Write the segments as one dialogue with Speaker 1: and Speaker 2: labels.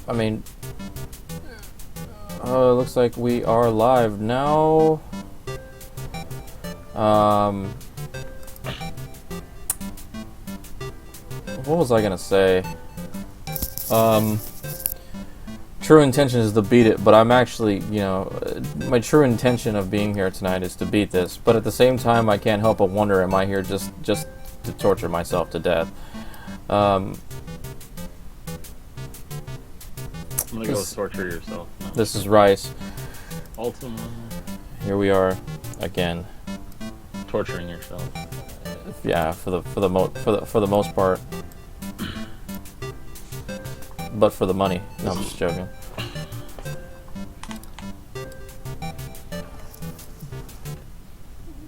Speaker 1: I mean, it looks like we are live now. What was I gonna say? True intention is to beat it, but I'm actually, you know, my true intention of being here tonight is to beat this. But at the same time, I can't help but wonder, am I here just to torture myself to death?
Speaker 2: I'm gonna go torture yourself. No.
Speaker 1: This is Rice.
Speaker 2: Ultima.
Speaker 1: Here we are again.
Speaker 2: Torturing yourself.
Speaker 1: Yeah, for the most part. But for the money. No, I'm just joking.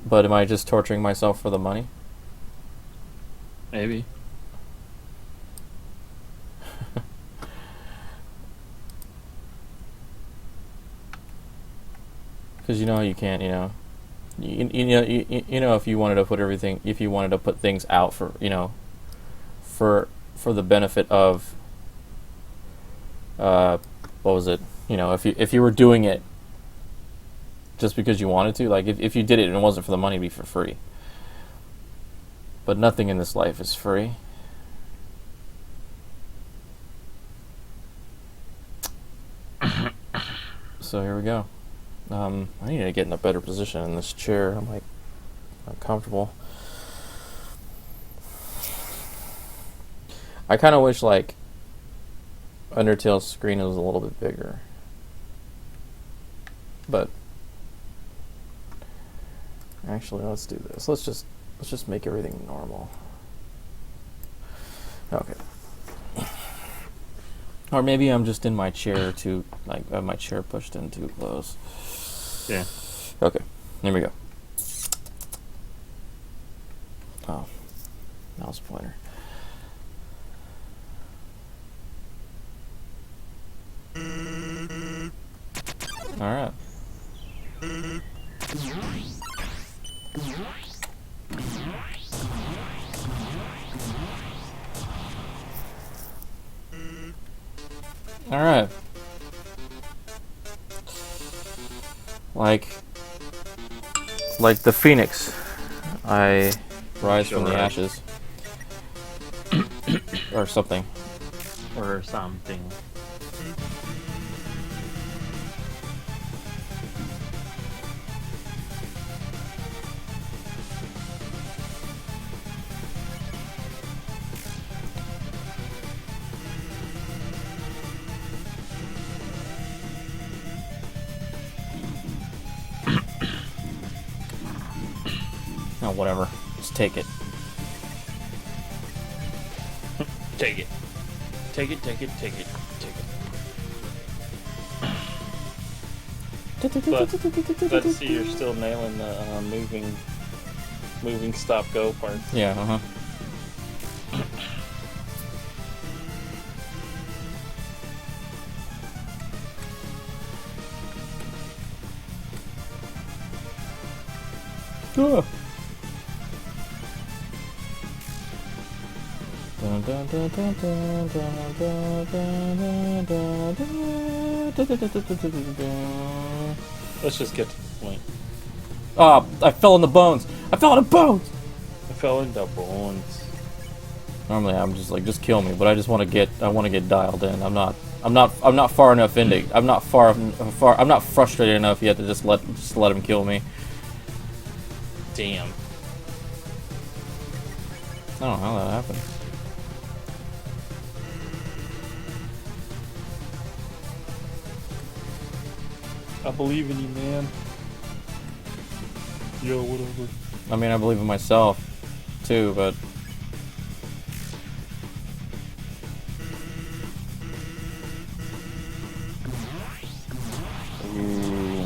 Speaker 1: But am I just torturing myself for the money?
Speaker 2: Maybe.
Speaker 1: Because you know you can't, you know. You know, if you wanted to put everything, if you wanted to put things out for, you know, for the benefit of, what was it? You know, if you were doing it just because you wanted to, like if you did it and it wasn't for the money, it'd be for free. But nothing in this life is free. So here we go. I need to get in a better position in this chair. I'm like uncomfortable. I kind of wish like Undertale's screen was a little bit bigger. But actually, let's do this. Let's just make everything normal. Okay. Or maybe I'm just in my chair too, like I have my chair pushed in too close.
Speaker 2: Yeah.
Speaker 1: Okay. Here we go. Oh, mouse pointer. All right. All right. Like the phoenix, I rise from the ashes, or something.
Speaker 2: Or something.
Speaker 1: Oh, whatever. Just take it.
Speaker 2: Take it. Take it, take it, take it, take it. But see, you're still nailing the moving stop go part.
Speaker 1: Yeah, uh-huh. Ugh.
Speaker 2: Let's just get to the point.
Speaker 1: Ah, I fell in the bones. I fell in the bones.
Speaker 2: I fell into bones.
Speaker 1: Normally, I'm just like, just kill me, but I just want to get. I want to get dialed in. I'm not far enough into. I'm not frustrated enough yet to just let him kill me.
Speaker 2: Damn.
Speaker 1: I don't know how that happened.
Speaker 2: I believe in you, man. Yo, whatever.
Speaker 1: I mean, I believe in myself, too, but...
Speaker 2: Ooh.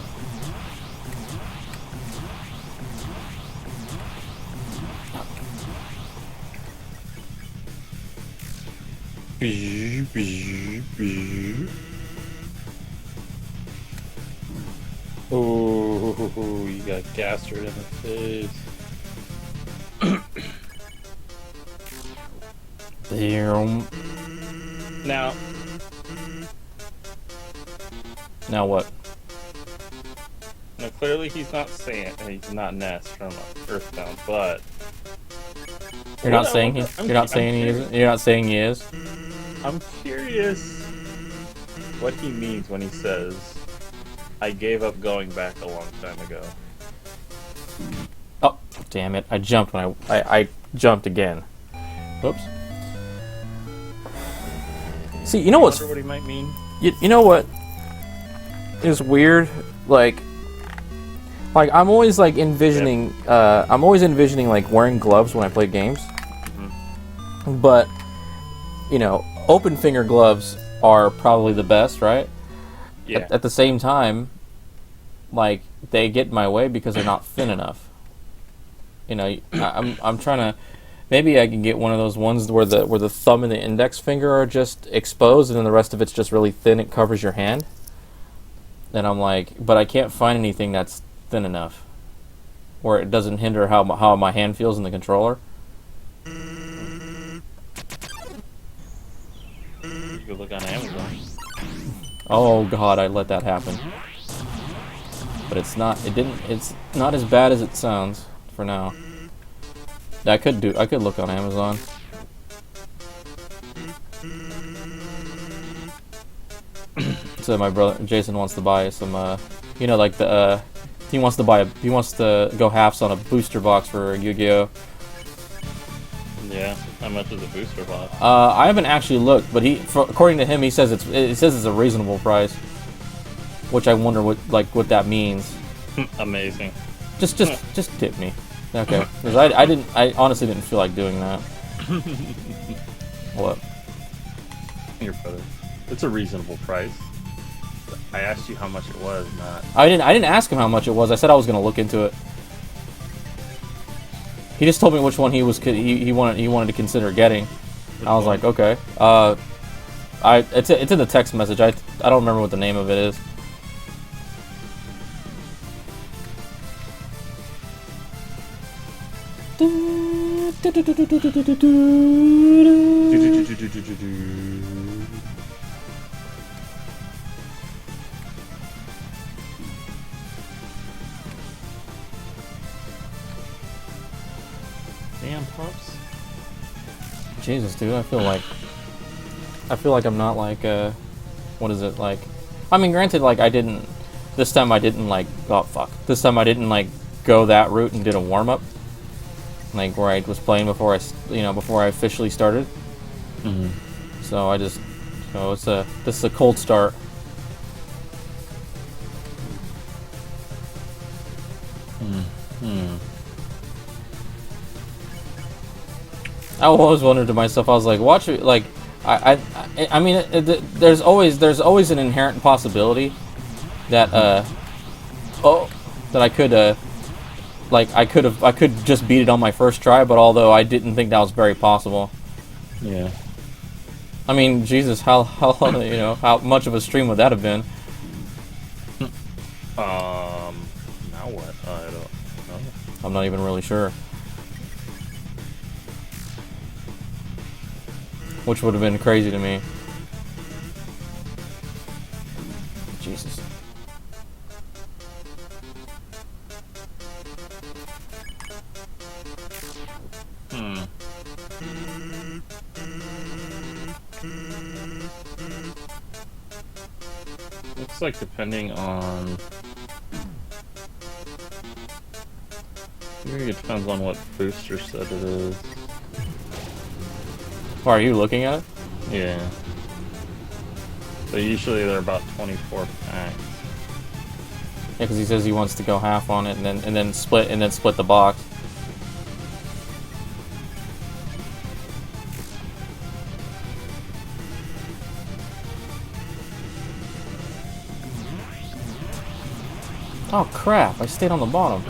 Speaker 2: Oh, you got gassed right in the face.
Speaker 1: Damn.
Speaker 2: Now,
Speaker 1: Now what?
Speaker 2: Now, clearly he's not saying he's not Ness from Earthbound, but
Speaker 1: You're not saying he. You're not saying he isn't. You're not saying he is.
Speaker 2: I'm curious what he means when he says, "I gave up going back a long time ago."
Speaker 1: Oh, damn it! I jumped when I jumped again. Whoops. See, you know
Speaker 2: I
Speaker 1: what's
Speaker 2: wonder what he might mean.
Speaker 1: you know what is weird? Like I'm always like envisioning. I'm always envisioning like wearing gloves when I play games.
Speaker 2: Mm-hmm.
Speaker 1: But you know, open finger gloves are probably the best, right?
Speaker 2: Yeah.
Speaker 1: At the same time, like they get in my way because they're not thin enough. You know, I'm trying to. Maybe I can get one of those ones where the thumb and the index finger are just exposed, and then the rest of it's just really thin. It covers your hand. And I'm like, but I can't find anything that's thin enough, where it doesn't hinder how my hand feels in the controller.
Speaker 2: You could look on Amazon.
Speaker 1: Oh God, I let that happen. But it's not. It's not as bad as it sounds for now. I could look on Amazon. So my brother Jason wants to buy some. You know, like the. He wants to go halves on a booster box for Yu-Gi-Oh.
Speaker 2: Yeah. How much is a booster box?
Speaker 1: I haven't actually looked, but according to him, he says it's a reasonable price. Which I wonder what that means.
Speaker 2: Amazing.
Speaker 1: Just tip me. Okay. Because I honestly didn't feel like doing that. What?
Speaker 2: Your brother. It's a reasonable price. I asked you how much it was, not.
Speaker 1: I didn't ask him how much it was. I said I was gonna look into it. He just told me which one he wanted to consider getting. I was like, okay. It's in the text message. I don't remember what the name of it is.
Speaker 2: Damn pups.
Speaker 1: Jesus, dude, I feel like I'm not like what is it like? I mean, granted, like this time I didn't like this time I didn't like go that route and did a warm up, like where I was playing before I officially started.
Speaker 2: Mm-hmm.
Speaker 1: So this is a cold start.
Speaker 2: Hmm.
Speaker 1: I always wondered to myself. I was like, watch it. Like, I mean, there's always an inherent possibility that that I could just beat it on my first try. But although I didn't think that was very possible.
Speaker 2: Yeah.
Speaker 1: I mean, Jesus, how how much of a stream would that have been?
Speaker 2: Now what? I don't know.
Speaker 1: I'm not even really sure. Which would have been crazy to me. Jesus.
Speaker 2: Looks like depending on. Maybe it depends on what booster set it is.
Speaker 1: Are you looking at it?
Speaker 2: Yeah. So usually they're about 24 packs.
Speaker 1: Yeah, because he says he wants to go half on it and then split the box. Oh crap! I stayed on the bottom.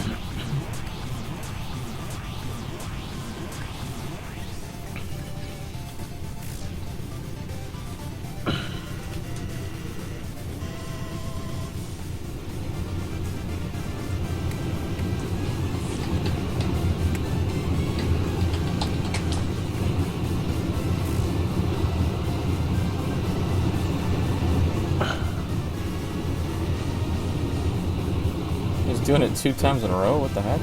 Speaker 1: doing it 2 times in a row? What the heck?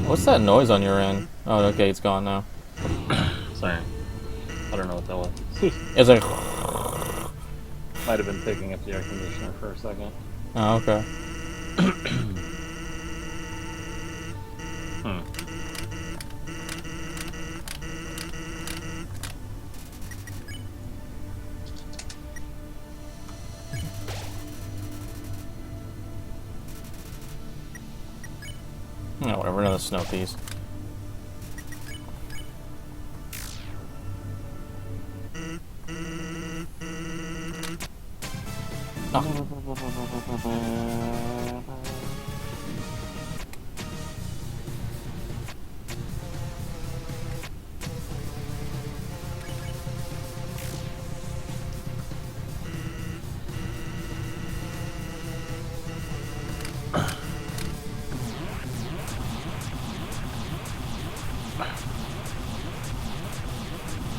Speaker 1: What's that noise on your end? Oh, okay, it's gone now.
Speaker 2: Sorry. I don't know what that was.
Speaker 1: It's like...
Speaker 2: Might have been picking up the air conditioner for a second.
Speaker 1: Oh, okay.
Speaker 2: Hmm.
Speaker 1: No, whatever, another snow piece.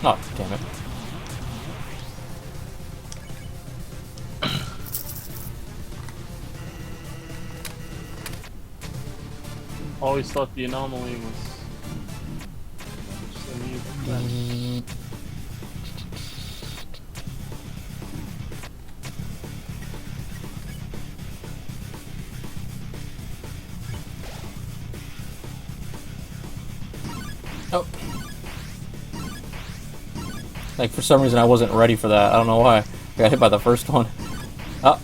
Speaker 1: Oh, damn it.
Speaker 2: Always thought the anomaly was just an evil thing.
Speaker 1: Oh. Like, for some reason I wasn't ready for that. I don't know why. I got hit by the first one. Oh.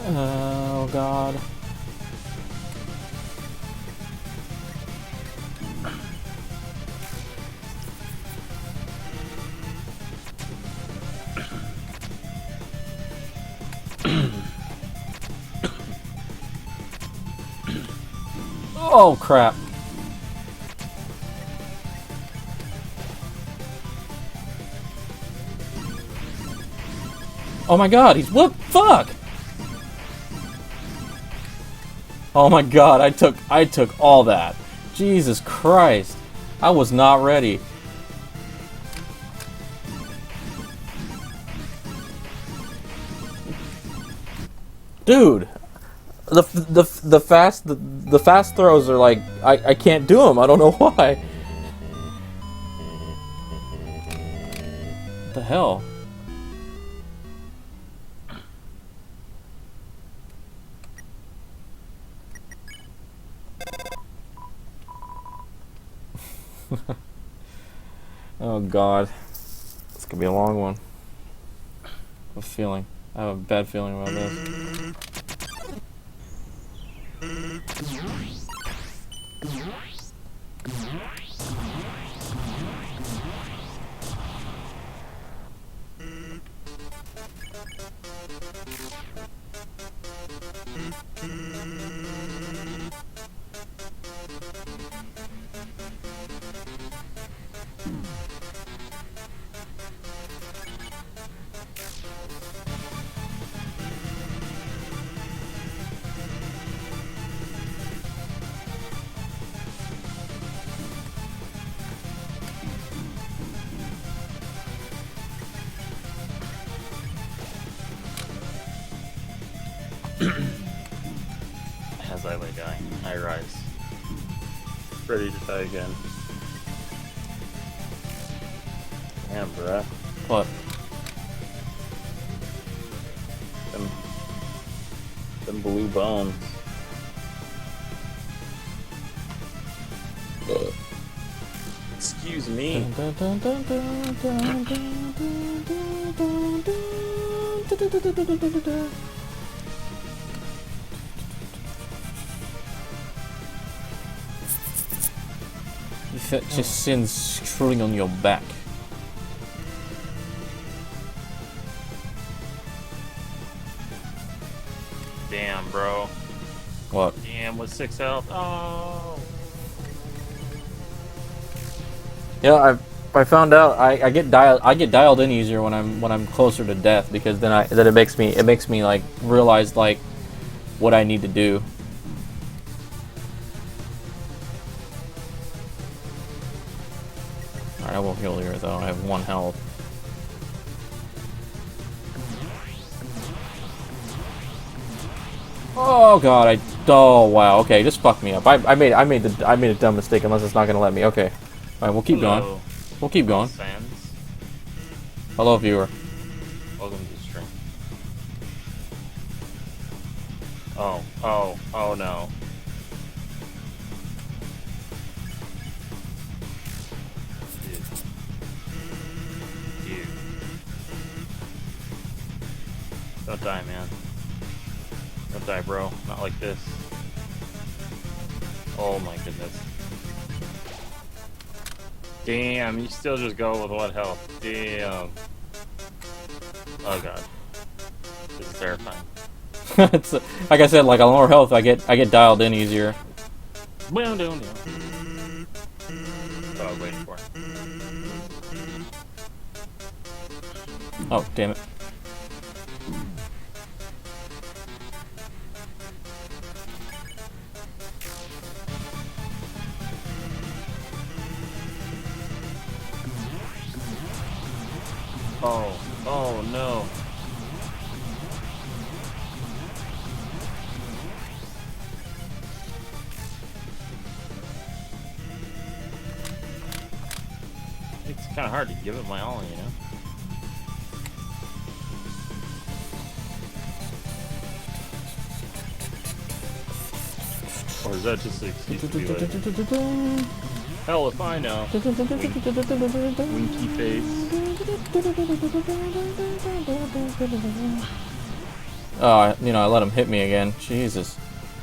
Speaker 1: Oh, God. Oh, crap. Oh my God, he's what? Fuck! Oh my God, I took all that. Jesus Christ. I was not ready. Dude, the fast throws are like I can't do them. I don't know why. What the hell? Oh God, it's gonna be a long one. I have a feeling. I have a bad feeling about this.
Speaker 2: As I lay dying, I rise. Ready to die again. Yeah, bruh.
Speaker 1: What?
Speaker 2: Them blue bones. Excuse was me.
Speaker 1: Just sends screwing on your back.
Speaker 2: Damn, bro.
Speaker 1: What?
Speaker 2: Damn, with 6 health. Oh.
Speaker 1: Yeah, I found out I get dialed in easier when I'm closer to death, because then it makes me like realize like what I need to do. Alright, I won't heal here though. I have 1 health. Oh god, oh wow, okay, just fuck me up. I made a dumb mistake, unless it's not gonna let me. Okay. Alright, we'll keep going. We'll keep going.
Speaker 2: Fans.
Speaker 1: Hello, viewer.
Speaker 2: Welcome to the stream. Oh no. Dude. Don't die, man. Don't die, bro. Not like this. Oh my goodness. Damn, you still just go with 1 health. Damn. Oh god. This is terrifying.
Speaker 1: It's like I said, like on lower health, I get dialed in easier.
Speaker 2: Well, no. Oh, I was waiting for it.
Speaker 1: Oh, damn it.
Speaker 2: Oh no. It's kind of hard to give it my all, you know? Or is that just an excuse to be like, hell if I know. Winky face.
Speaker 1: Oh, you know, I let him hit me again. Jesus.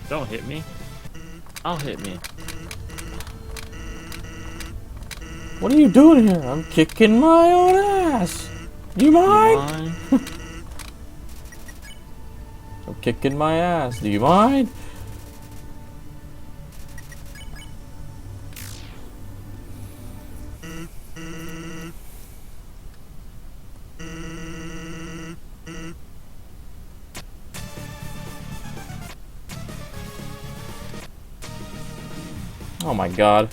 Speaker 2: Don't hit me. I'll hit me.
Speaker 1: What are you doing here? I'm kicking my own ass. You mind? I'm kicking my ass. Do you mind? Oh my god.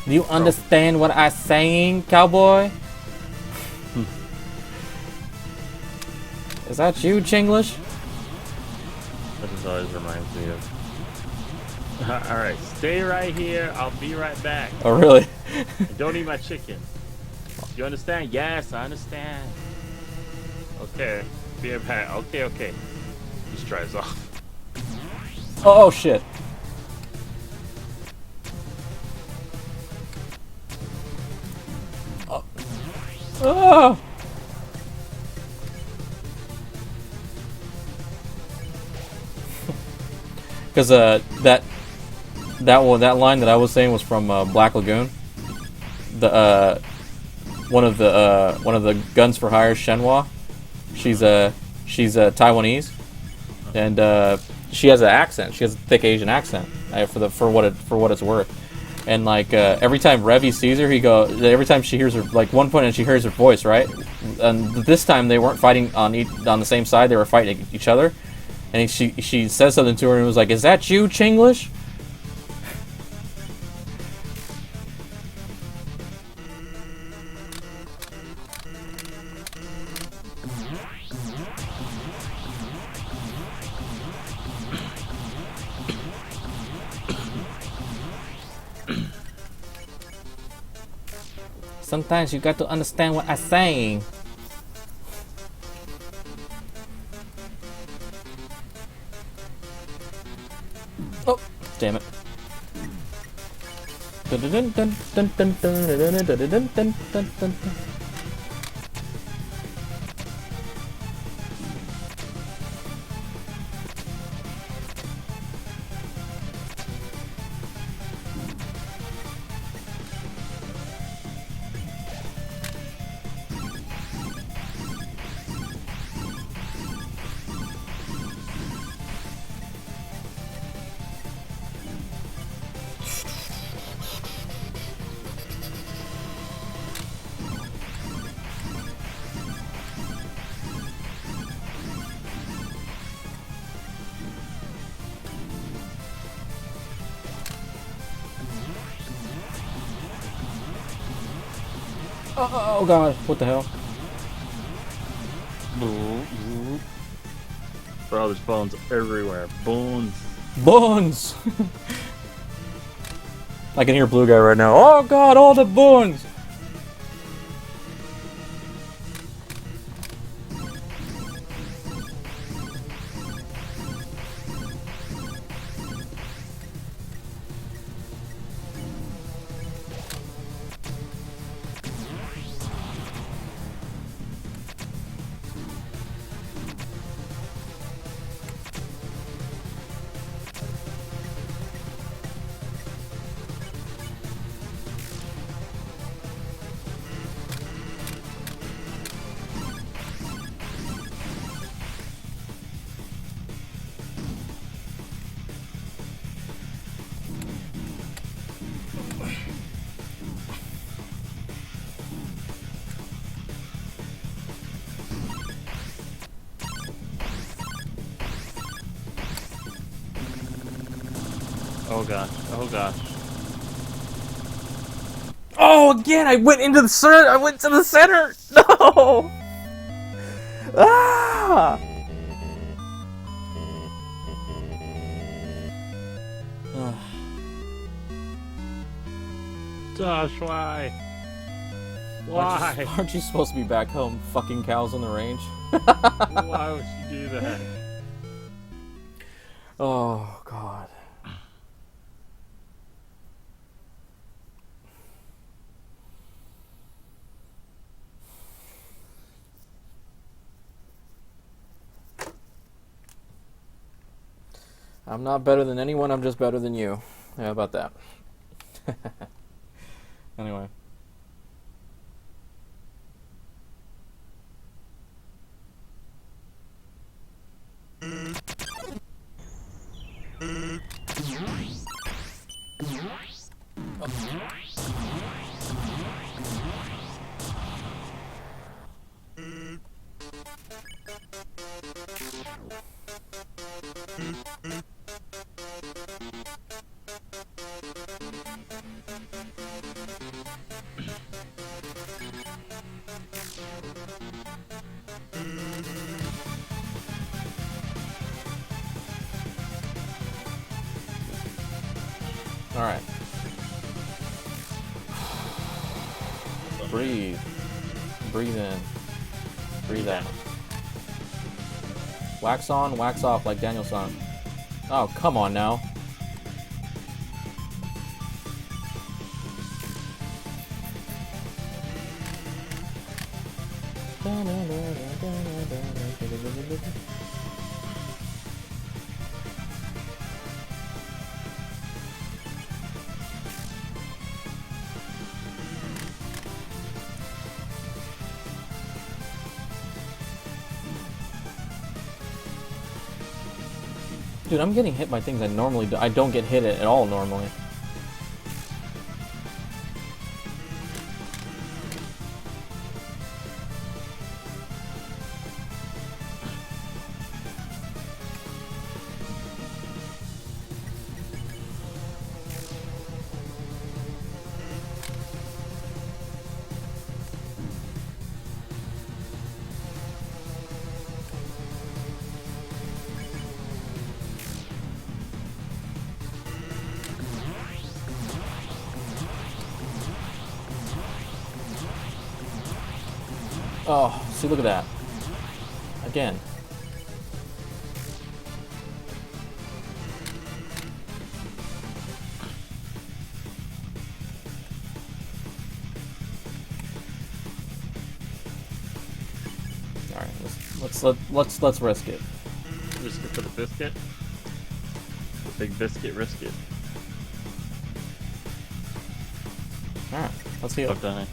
Speaker 1: Do you understand what I'm saying, cowboy? Is that you, Chinglish?
Speaker 2: That just always reminds me of. Alright, stay right here. I'll be right back.
Speaker 1: Oh, really?
Speaker 2: And don't eat my chicken. You understand? Yes, I understand. Okay. Be right back. Okay. Just drives off.
Speaker 1: Oh, shit. Oh. Because that line that I was saying was from Black Lagoon. The one of the Guns for Hire Shenhua. She's Taiwanese, and she has an accent. She has a thick Asian accent for what it's worth. And like every time Revy sees her, every time she hears her, like one point and she hears her voice, right? And this time they weren't fighting on the same side; they were fighting each other. And she says something to her and was like, "Is that you, Chinglish?" Sometimes you got to understand what I'm saying. damn it. Oh god, what the hell?
Speaker 2: Bro, there's bones everywhere. Bones.
Speaker 1: Bones! I can hear Blue Guy right now. Oh god, all the bones!
Speaker 2: Oh gosh. Oh gosh.
Speaker 1: Oh, again! I went into the center! I went to the center! No! Ah!
Speaker 2: Josh, why? Why?
Speaker 1: Aren't you supposed to be back home fucking cows on the range?
Speaker 2: Why would you do that?
Speaker 1: Oh, God. I'm not better than anyone, I'm just better than you. How about that? Anyway. Alright. Breathe. Breathe in. Breathe out. Wax on, wax off like Danielson. Oh, come on now. Dude, I'm getting hit by things I normally do. I don't get hit at all normally. Oh, see, look at that. Again. Let's risk it.
Speaker 2: Risk it for the biscuit. The big biscuit, risk it.
Speaker 1: Alright, let's heal.
Speaker 2: I've done it.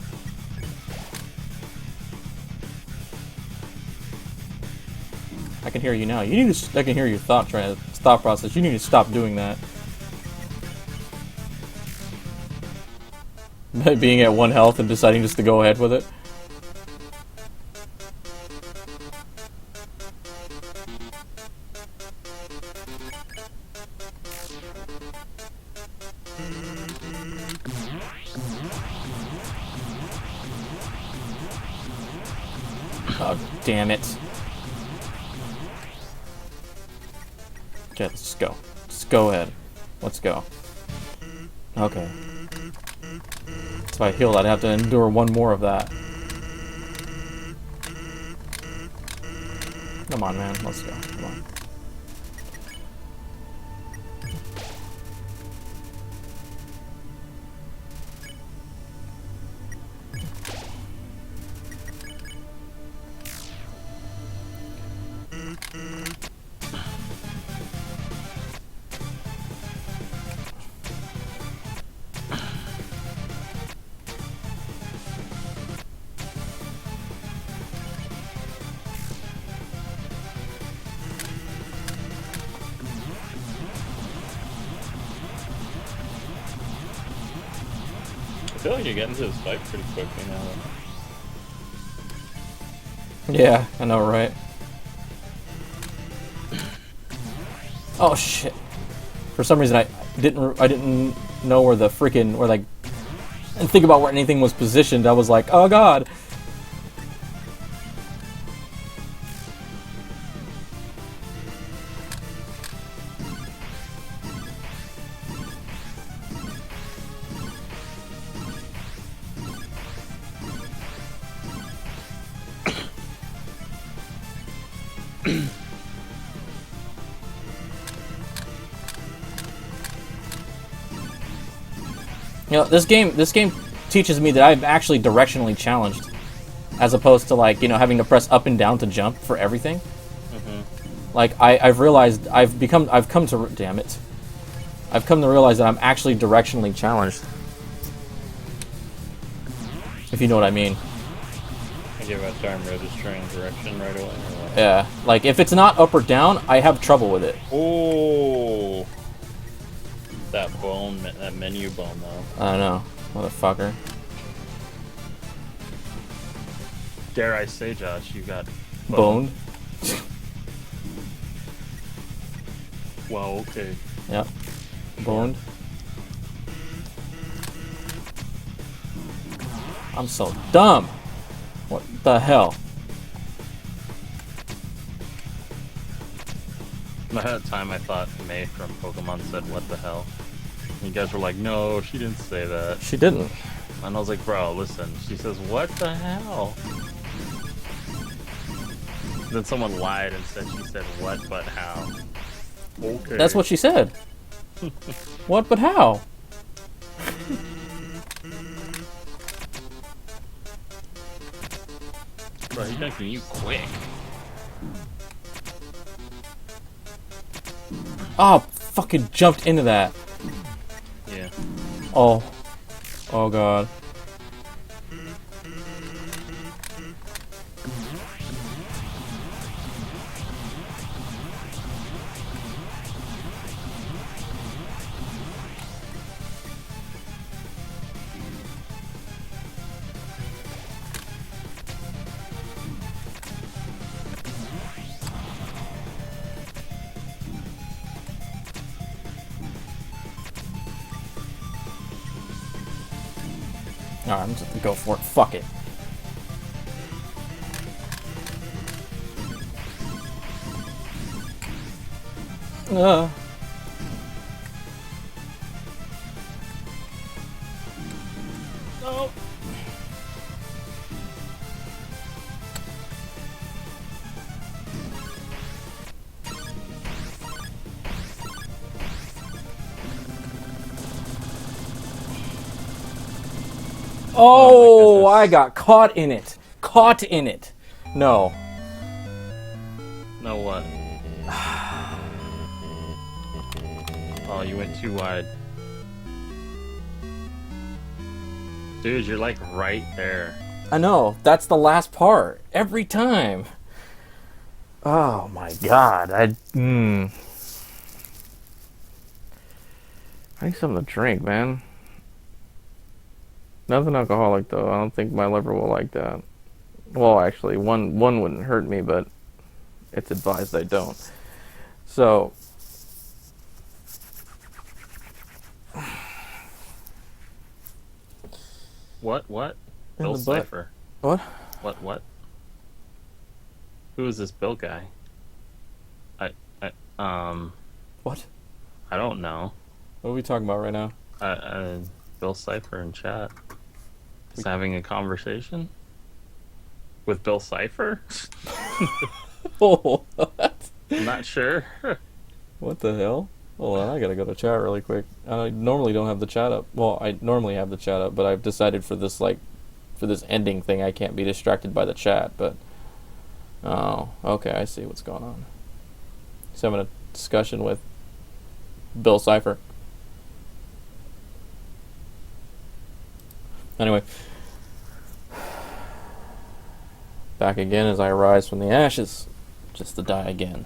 Speaker 1: I can hear you now. You need to. I can hear your thought process. You need to stop doing that. Being at 1 health and deciding just to go ahead with it. Oh, damn it. Okay, let's just go. Just go ahead. Let's go. Okay. So if I healed, I'd have to endure one more of that. Come on, man. Let's go. Come on.
Speaker 2: I feel like you're getting to this fight pretty quickly now.
Speaker 1: Yeah, I know, right? Oh shit! For some reason, I didn't know where the freaking I didn't think about where anything was positioned. I was like, oh god. You know, this game teaches me that I'm actually directionally challenged, as opposed to having to press up and down to jump for everything. Mm-hmm. Like I've realized I've come to realize that I'm actually directionally challenged. If you know what I mean.
Speaker 2: I give a time registering direction right away.
Speaker 1: Yeah, like if it's not up or down, I have trouble with it.
Speaker 2: Oh. That bone, that menu bone, though.
Speaker 1: I don't know, motherfucker.
Speaker 2: Dare I say, Josh, you got
Speaker 1: boned.
Speaker 2: Wow. Okay.
Speaker 1: Yep. Boned. I'm so dumb. What the hell?
Speaker 2: That time I thought May from Pokemon said, "What the hell?" And you guys were like, "No, she didn't say that."
Speaker 1: She didn't.
Speaker 2: And I was like, "Bro, listen." She says, "What the hell?" Then someone lied and said she said, "What but how?" Okay.
Speaker 1: That's what she said. What but how?
Speaker 2: Bro, he's making you quick.
Speaker 1: Oh, fucking jumped into that.
Speaker 2: Yeah.
Speaker 1: Oh. Oh god. Alright, I'm just gonna go for it. Fuck it.
Speaker 2: No.
Speaker 1: Oh, I got caught in it. Caught in it. No.
Speaker 2: No what? Oh, you went too wide. Dude, you're like right there.
Speaker 1: I know. That's the last part. Every time. Oh my god. I need something to drink, man. Nothing alcoholic though. I don't think my liver will like that. Well, actually, one wouldn't hurt me, but it's advised I don't. So,
Speaker 2: What? Bill
Speaker 1: the butt.
Speaker 2: Cipher.
Speaker 1: What?
Speaker 2: What? Who is this Bill guy?
Speaker 1: What?
Speaker 2: I don't know.
Speaker 1: What are we talking about right now?
Speaker 2: Bill Cipher in chat. He's having a conversation with Bill Cipher.
Speaker 1: Oh, what?
Speaker 2: I'm not sure.
Speaker 1: What the hell? Hold on, I gotta go to chat really quick. I normally don't have the chat up. Well, I normally have the chat up, but I've decided for this ending thing, I can't be distracted by the chat. But oh, okay, I see what's going on. He's having a discussion with Bill Cipher. Anyway, back again as I rise from the ashes, just to die again.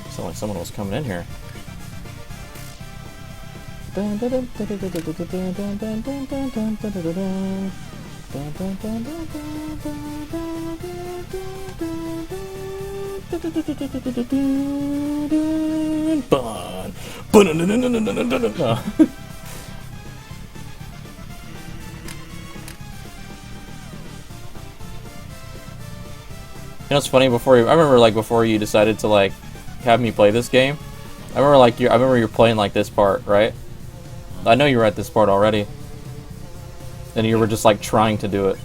Speaker 1: Sound like someone was coming in here. You know what's funny? I remember like before you decided to like have me play this game. I remember you're playing like this part, right? I know you were at this part already, and you were just like trying to do it.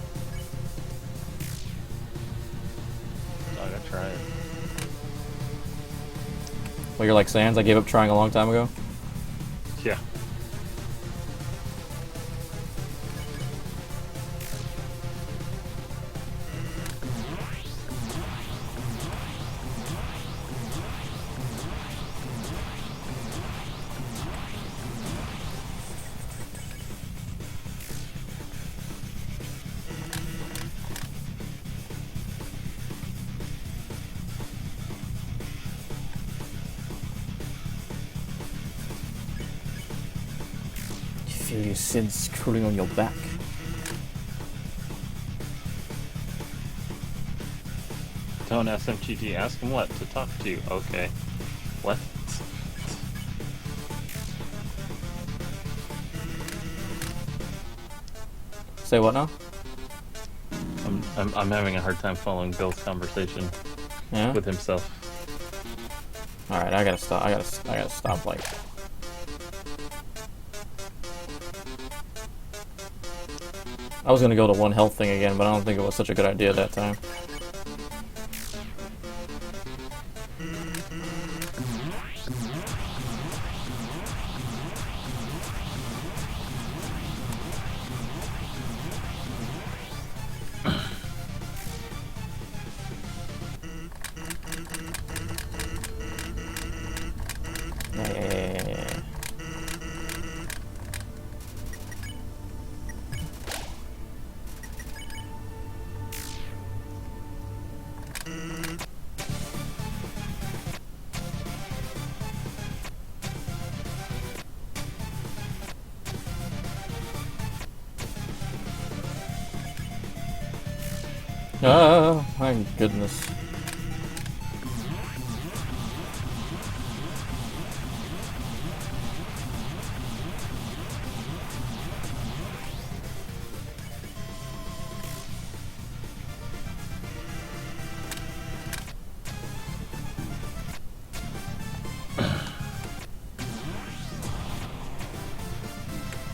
Speaker 2: I gotta try it.
Speaker 1: Well, you're like Sans. I gave up trying a long time ago.
Speaker 2: Yeah.
Speaker 1: You feel your sins crawling on your back.
Speaker 2: Don't ask MGT. Ask him what to talk to. Okay. What?
Speaker 1: Say what now?
Speaker 2: I'm having a hard time following Bill's conversation
Speaker 1: Yeah.
Speaker 2: with himself.
Speaker 1: All right, I gotta stop. I gotta stop. Like, I was gonna go to one health thing again, but I don't think it was such a good idea that time. Yeah. Oh, my goodness.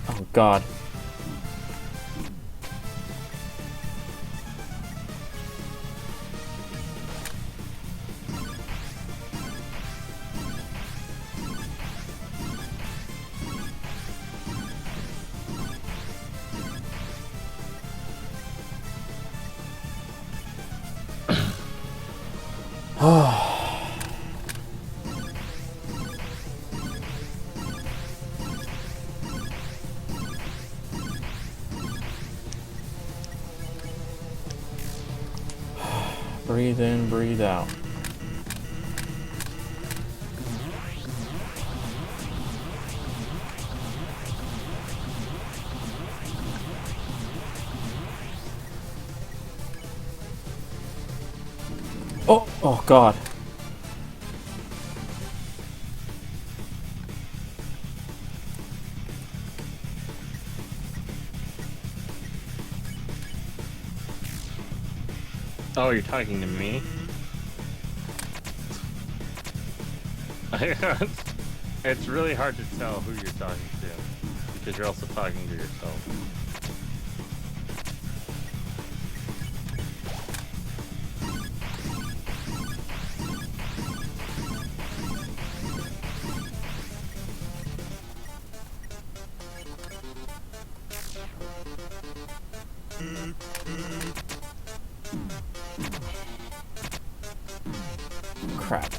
Speaker 1: Oh, God. Breathe in, breathe out. Oh God.
Speaker 2: Oh, you're talking to me? It's really hard to tell who you're talking to, because you're also talking to yourself.
Speaker 1: Crap.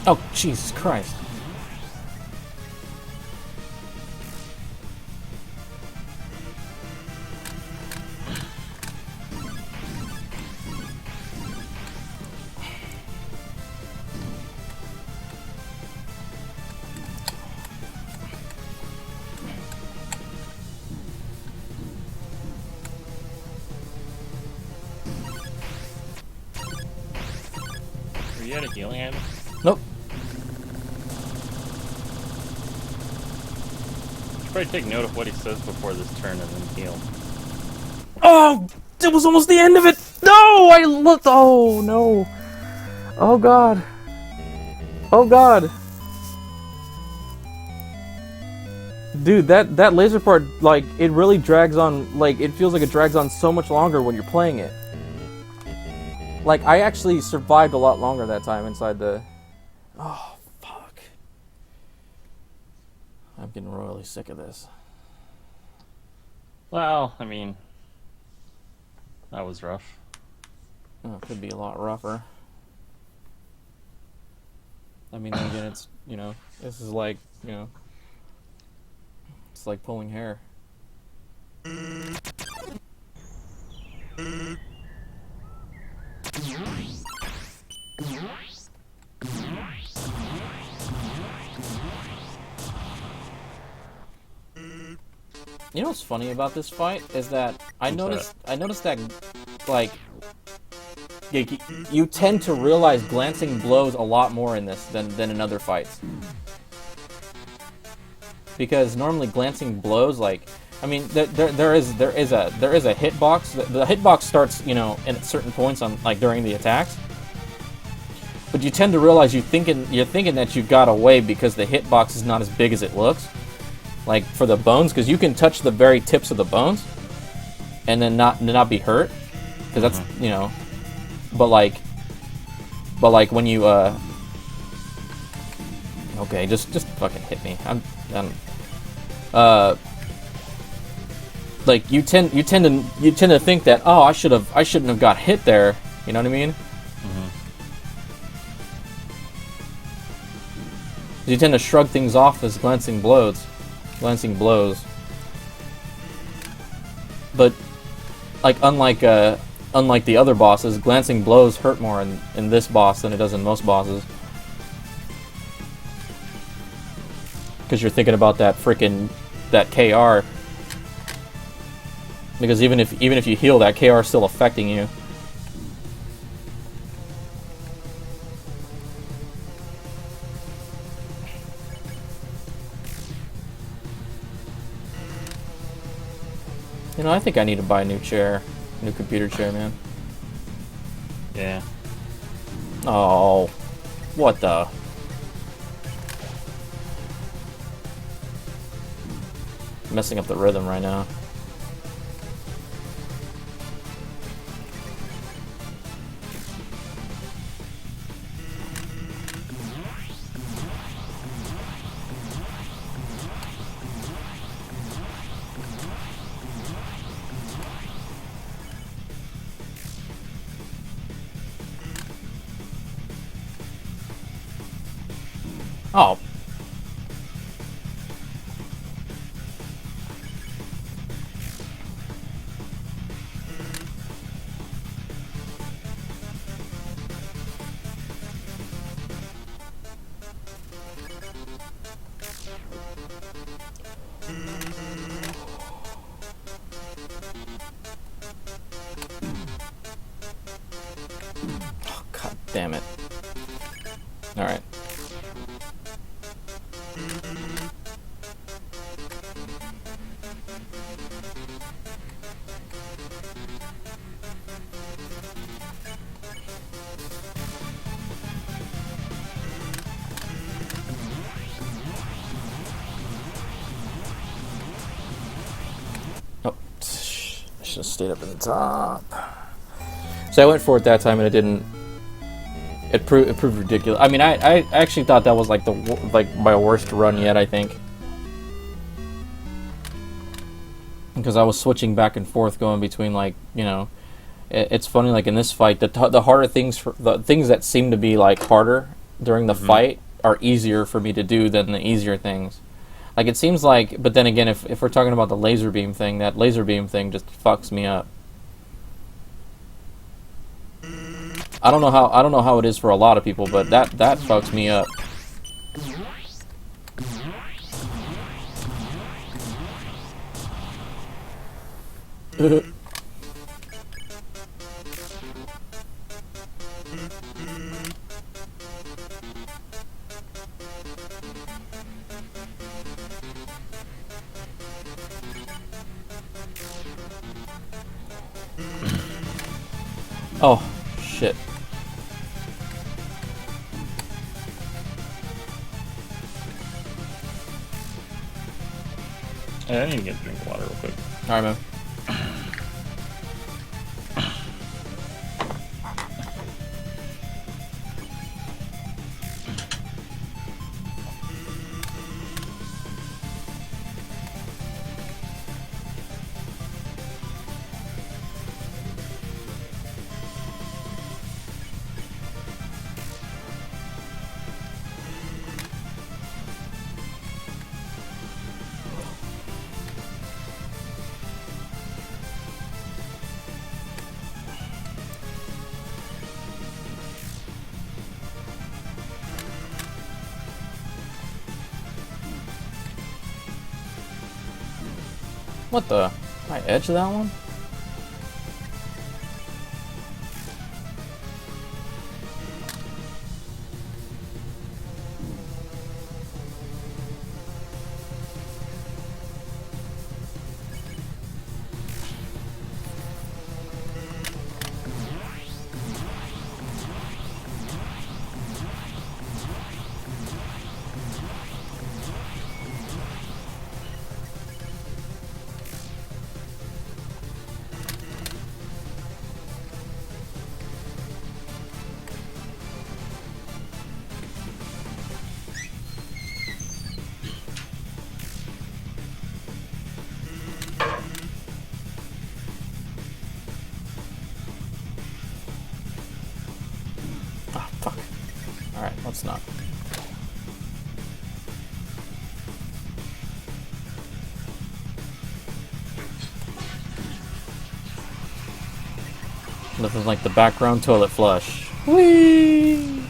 Speaker 1: Oh, Jesus Christ.
Speaker 2: Are you at a healing item?
Speaker 1: Nope.
Speaker 2: Should probably take note of what he says before this turn and then heal.
Speaker 1: Oh, it was almost the end of it. No, I looked. Oh, no. Oh, God. Oh, God. Dude, that laser part, like, it really drags on, like, it feels like it drags on so much longer when you're playing it. Like, I actually survived a lot longer that time inside the... Oh, fuck. I'm getting royally sick of this.
Speaker 2: Well, I mean, that was rough.
Speaker 1: Oh, it could be a lot rougher. I mean, then again, it's, you know, this is like, you know, it's like pulling hair. You know what's funny about this fight is that I noticed that like you tend to realize glancing blows a lot more in this than in other fights. Because normally glancing blows, like I mean, there is a hitbox. The hitbox starts, you know, at certain points on like during the attacks. But you tend to realize you're thinking that you got away because the hitbox is not as big as it looks. Like for the bones, because you can touch the very tips of the bones, and then not be hurt, because that's you know. But like when you okay, just fucking hit me. I'm like you tend to think that, oh, I shouldn't have got hit there. You know what I mean? You tend to shrug things off as glancing blows. But like unlike the other bosses, glancing blows hurt more in this boss than it does in most bosses. Because you're thinking about that KR. Because even if you heal, that KR is still affecting you. You know, I think I need to buy a new computer chair, man.
Speaker 2: Yeah.
Speaker 1: Oh, what the? Messing up the rhythm right now. Oh. Oh, God damn it. All right. Oh, I should have stayed up in the top. So I went for it that time and it didn't. It proved ridiculous. I mean, I actually thought that was like my worst run yet, I think. Because I was switching back and forth, going between, like, you know, it's funny, like in this fight, the harder things, the things that seem to be like harder during the fight are easier for me to do than the easier things. Like it seems like, but then again, if we're talking about the laser beam thing, that laser beam thing just fucks me up. I don't know how it is for a lot of people, but that fucks me up. Oh, shit.
Speaker 2: I need to get a drink of water real quick.
Speaker 1: Alright, man. What the? I edge that one? Nothing like the background toilet flush. Whee!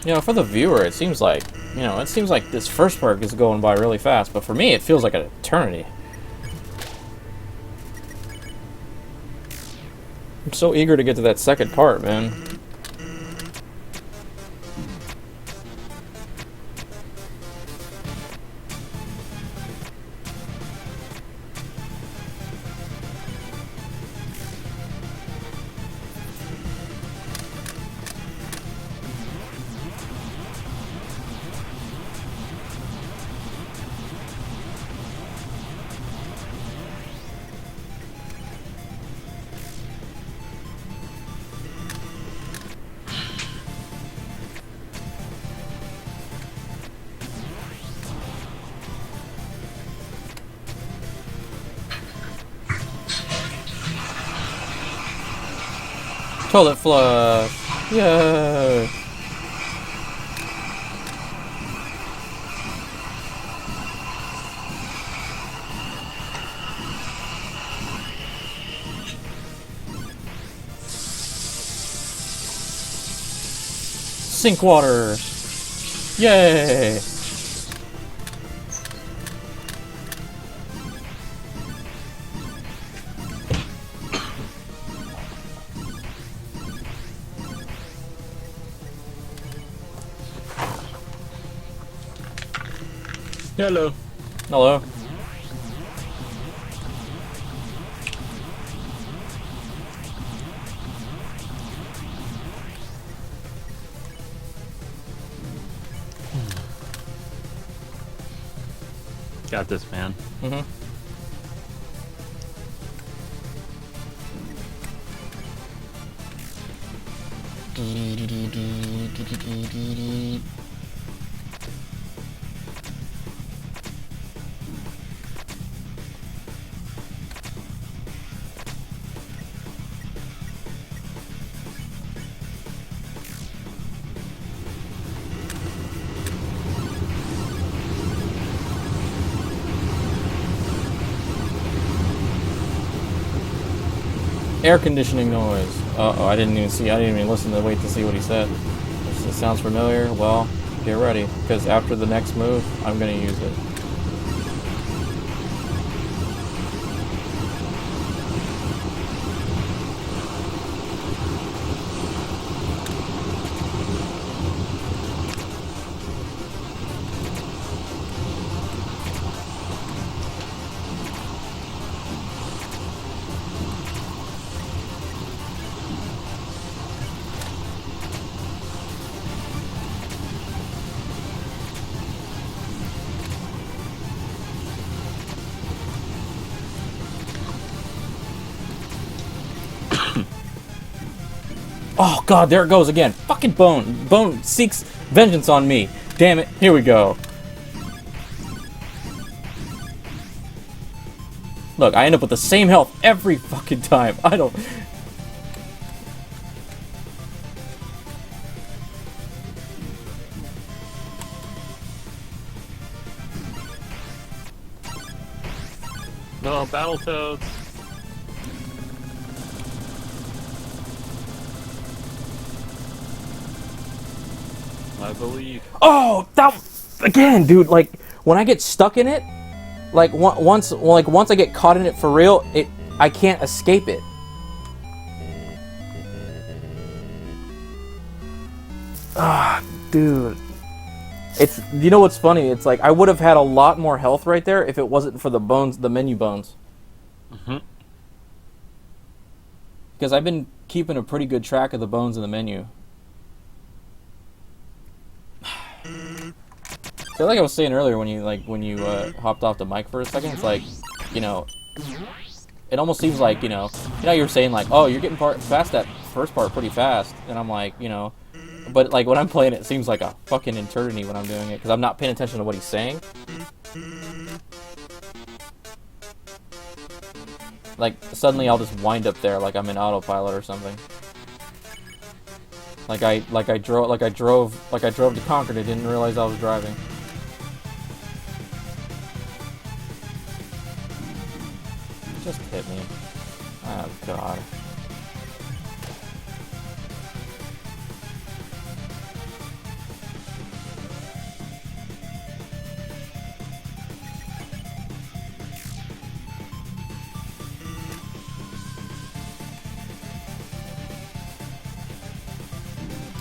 Speaker 1: You know, for the viewer, it seems like, you know, it seems like this first part is going by really fast, but for me, it feels like an eternity. I'm so eager to get to that second part, man. Toilet flush! Yay! Sink water! Yay!
Speaker 2: Hello.
Speaker 1: Hello.
Speaker 2: Got this, man.
Speaker 1: Mm-hmm. Air conditioning noise. Uh-oh, I didn't even listen to wait to see what he said. This sounds familiar. Well, get ready, because after the next move, I'm gonna use it. Oh god, there it goes again. Fucking Bone. Bone seeks vengeance on me. Damn it. Here we go. Look, I end up with the same health every fucking time. I don't...
Speaker 2: No, Battletoads. I believe.
Speaker 1: Oh, that... Again, dude, like, when I get stuck in it, like, once I get caught in it for real, I can't escape it. Ah, dude. It's, you know what's funny? It's like, I would have had a lot more health right there if it wasn't for the bones, the menu bones.
Speaker 2: Mm-hmm.
Speaker 1: Because I've been keeping a pretty good track of the bones in the menu. So like I was saying earlier when you hopped off the mic for a second, it's like, you know, It almost seems like, you know, you were saying like, oh, you're getting past that first part pretty fast, and I'm like, you know, but like when I'm playing it seems like a fucking eternity when I'm doing it because I'm not paying attention to what he's saying. Like suddenly I'll just wind up there like I'm in autopilot or something. Like I drove to Concord and didn't realize I was driving. Just hit me. Oh god.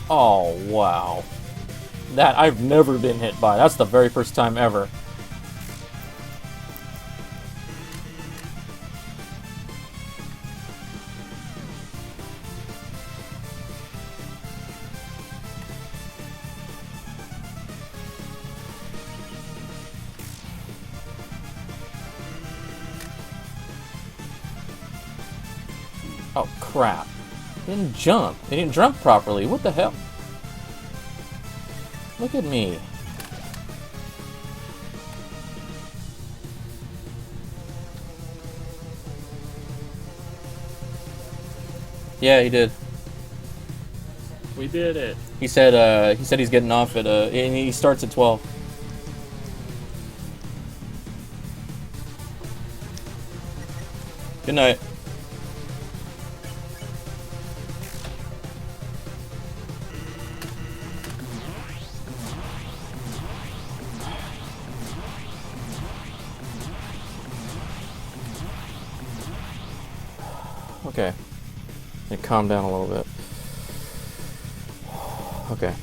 Speaker 1: Oh wow. That I've never been hit by. That's the very first time ever. Oh crap. It didn't jump. It didn't jump properly. What the hell? Look at me. Yeah, he did.
Speaker 2: We did it.
Speaker 1: He said he's getting off at and he starts at 12. Good night. Okay. Let me calm down a little bit. Okay.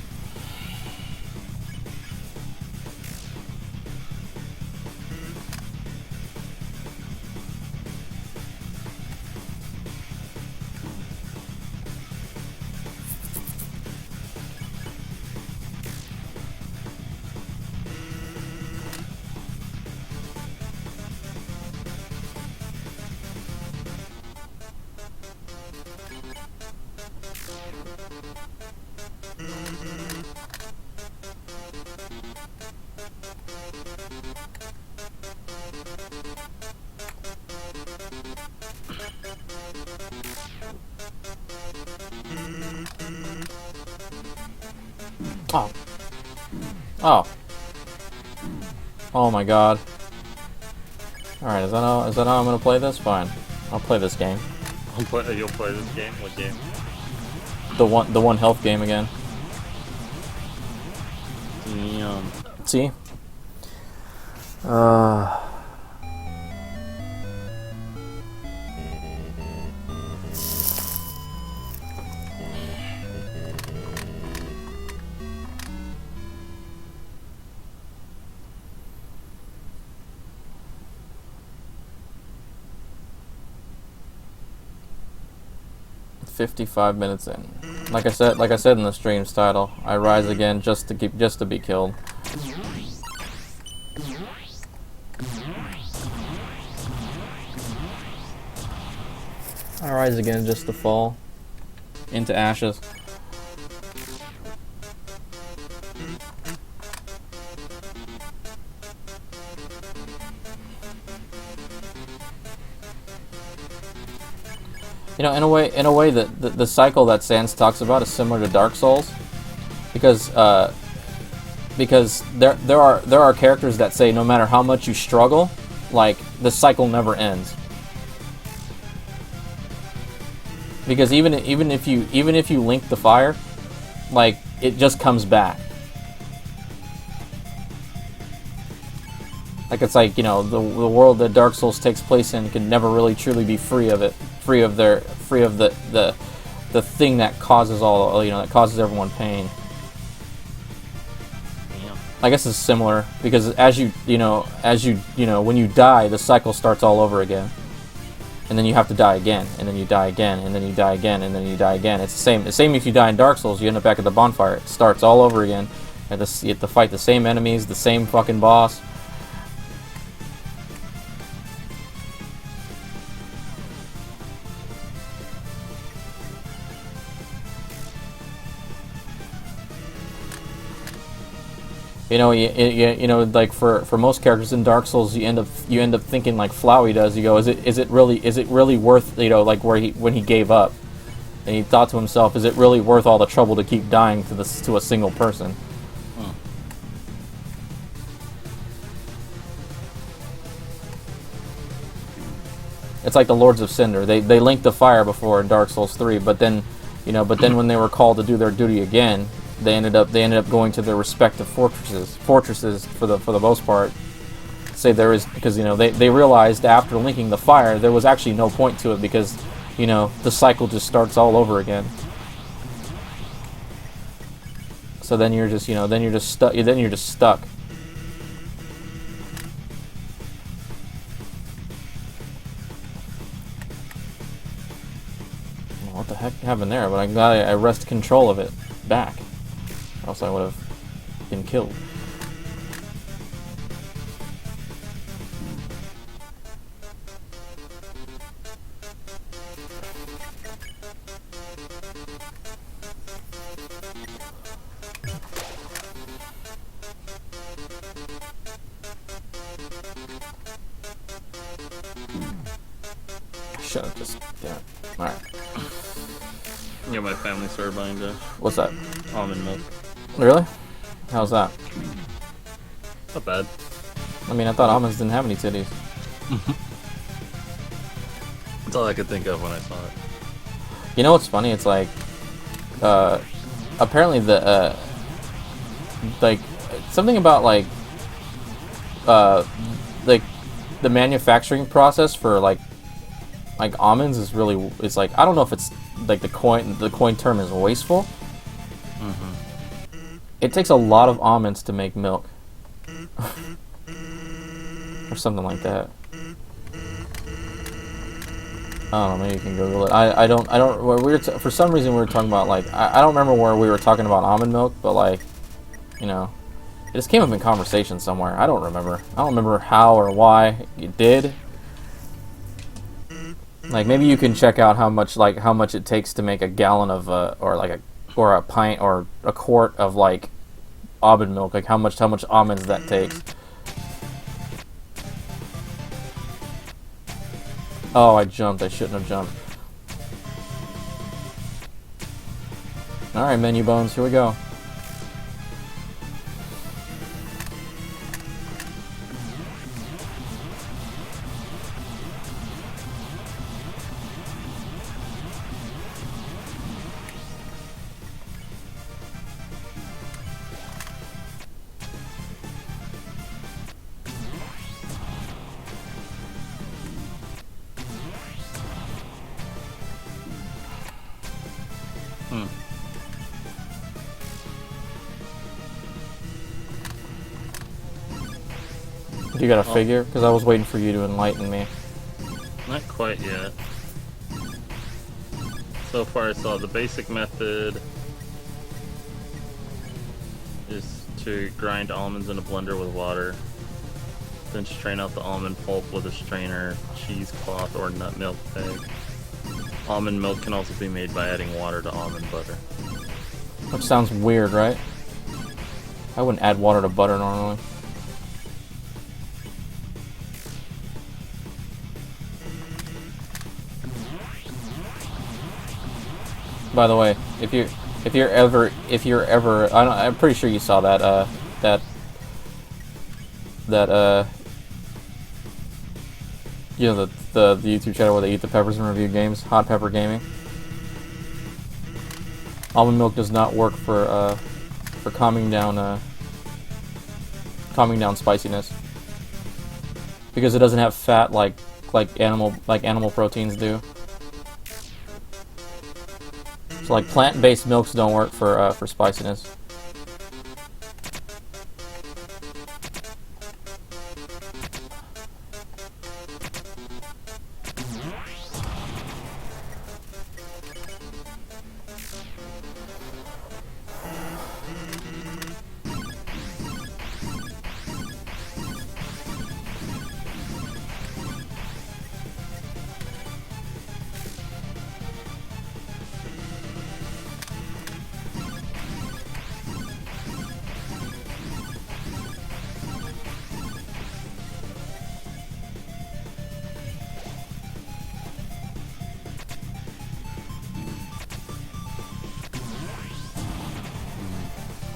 Speaker 1: Oh. Oh. Oh my god. Alright, is that how I'm gonna play this? Fine. I'll play this game.
Speaker 2: You'll play this game? What game?
Speaker 1: The one health game again.
Speaker 2: Damn.
Speaker 1: See? 55 minutes in. Like I said in the stream's title, I rise again just to be killed. I rise again just to fall into ashes. You know, in a way that the cycle that Sans talks about is similar to Dark Souls, because there are characters that say no matter how much you struggle, like the cycle never ends. Because even if you link the fire, like it just comes back. Like it's like, you know, the world that Dark Souls takes place in can never really truly be free of it, free of the thing that causes that causes everyone pain.
Speaker 2: Damn.
Speaker 1: I guess it's similar because as you when you die, the cycle starts all over again, and then you have to die again, and then you die again, and then you die again, and then you die again. It's the same. The same if you die in Dark Souls, you end up back at the bonfire. It starts all over again, and you have to fight the same enemies, the same fucking boss. You know, like for most characters in Dark Souls, you end up thinking like Flowey does. You go, is it really worth, you know, like when he gave up, and he thought to himself, is it really worth all the trouble to keep dying to a single person? It's like the Lords of Cinder. They linked the fire before in Dark Souls 3, but then, you know, when they were called to do their duty again, they ended up going to their respective fortresses for the most part. Say there is, because, you know, they realized after linking the fire there was actually no point to it, because, you know, the cycle just starts all over again. So then you're just, you know, stuck. What the heck happened there? But I'm glad I wrested control of it back. Or else I would have been killed. Shut up, just damn it. Alright.
Speaker 2: Yeah, my family started buying
Speaker 1: What's that?
Speaker 2: almond milk.
Speaker 1: Really? How's that?
Speaker 2: Not bad.
Speaker 1: I mean, I thought almonds didn't have any titties.
Speaker 2: That's all I could think of when I saw it.
Speaker 1: You know what's funny? It's like, apparently like, something about like the manufacturing process for like almonds is really, it's like, I don't know if it's like the coin term is wasteful. It takes a lot of almonds to make milk. Or something like that. I don't know, maybe you can Google it. I don't, for some reason we were talking about, like, I don't remember where we were talking about almond milk, but, like, you know, it just came up in conversation somewhere. I don't remember how or why it did. Like, maybe you can check out how much it takes to make a gallon of, or a pint or a quart of, like, almond milk, like how much almonds that takes. Oh, I jumped. I shouldn't have jumped. Alright, menu bones, here we go. You got a figure? Because I was waiting for you to enlighten me.
Speaker 2: Not quite yet. So far I saw the basic method is to grind almonds in a blender with water, then strain out the almond pulp with a strainer, cheesecloth, or nut milk bag. Almond milk can also be made by adding water to almond butter.
Speaker 1: Which sounds weird, right? I wouldn't add water to butter normally. By the way, if you're ever, I'm pretty sure you saw that you know, the YouTube channel where they eat the peppers and review games, Hot Pepper Gaming. Almond milk does not work for calming down spiciness, because it doesn't have fat like animal proteins do. So like plant-based milks don't work for spiciness.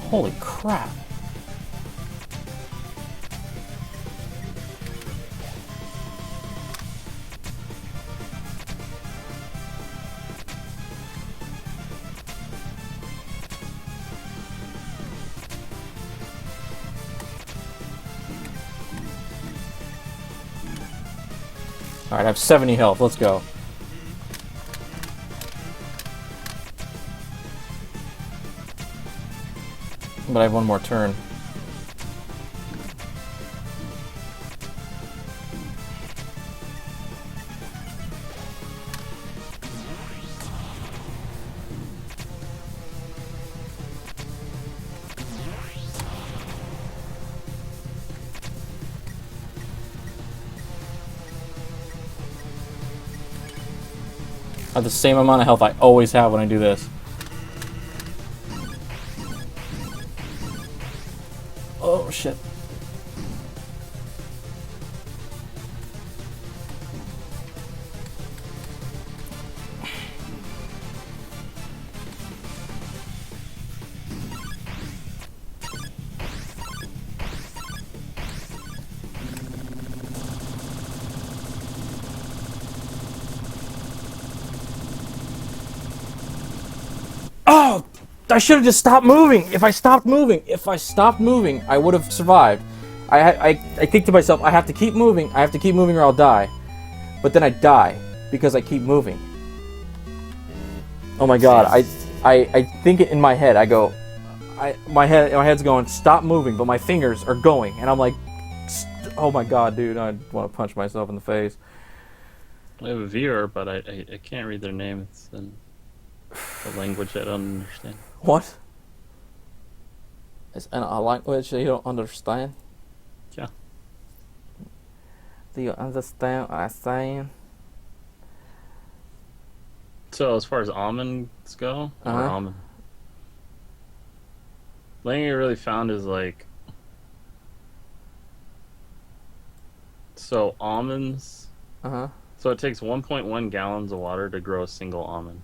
Speaker 1: Holy crap. Alright, I have 70 health. Let's go. But I have one more turn. I have the same amount of health I always have when I do this. Oh shit. Oh! I should have just stopped moving! If I stopped moving, I would have survived. I think to myself, I have to keep moving or I'll die. But then I die, because I keep moving. Oh my god, I think it in my head, I go... My head's going, stop moving, but my fingers are going, and I'm like... Oh my god, dude, I want to punch myself in the face.
Speaker 2: I have a viewer, but I can't read their name. It's a language I don't understand.
Speaker 1: What? It's in a language you don't understand?
Speaker 2: Yeah.
Speaker 1: Do you understand what I'm saying?
Speaker 2: So as far as almonds go, or almond, the thing I really found is like, so almonds. So it takes 1.1 gallons of water to grow a single almond.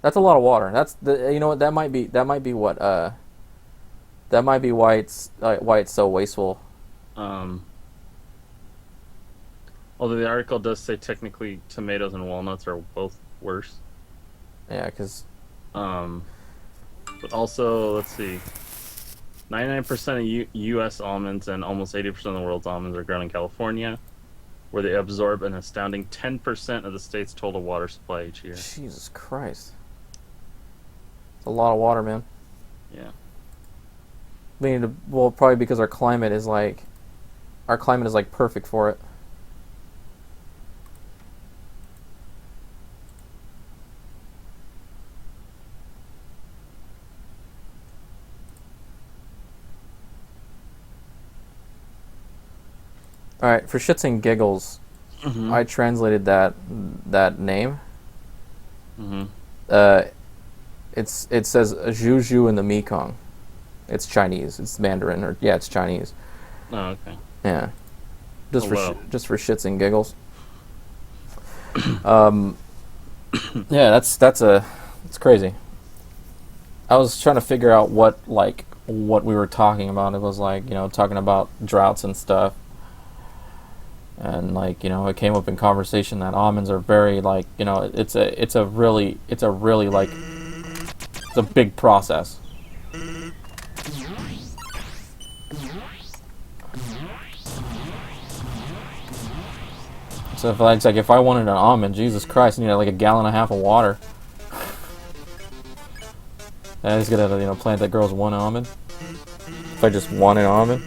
Speaker 1: That's a lot of water. That's the you know what that might be what that might be why it's so wasteful.
Speaker 2: Although the article does say technically tomatoes and walnuts are both worse.
Speaker 1: Yeah, because.
Speaker 2: But also, let's see, 99% of U.S. almonds and almost 80% of the world's almonds are grown in California, where they absorb an astounding 10% of the state's total water supply each year.
Speaker 1: Jesus Christ. It's a lot of water, man.
Speaker 2: Yeah.
Speaker 1: We need to, well, probably because our climate is like perfect for it. All right, for shits and giggles, I translated that name. It says Juju in the Mekong. It's Chinese. It's Mandarin, or yeah, it's Chinese.
Speaker 2: Oh, okay.
Speaker 1: Yeah, just for shits and giggles. Yeah, that's crazy. I was trying to figure out what we were talking about. It was like, talking about droughts and stuff. And it came up in conversation that almonds are very it's a big process. So if I wanted an almond, Jesus Christ, I need like a gallon and a half of water. I just gotta plant that girl's one almond. If I just want an almond.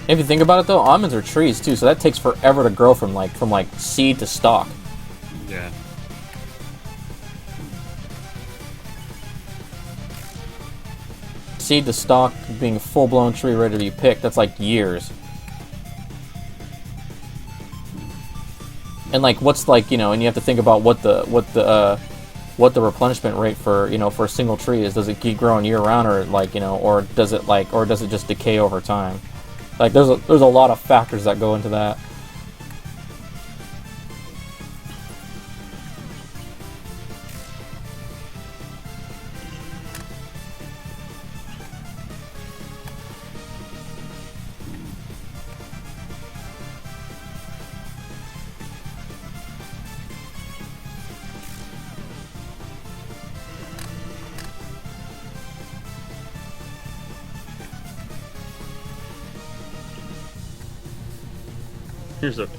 Speaker 1: If you think about it, though, almonds are trees too, so that takes forever to grow from seed to stalk.
Speaker 2: Yeah.
Speaker 1: Seed to stalk, being a full-blown tree ready to be picked, that's like years. And what's and you have to think about what the replenishment rate for for a single tree is. Does it keep growing year round, or or does it just decay over time? Like there's a lot of factors that go into that.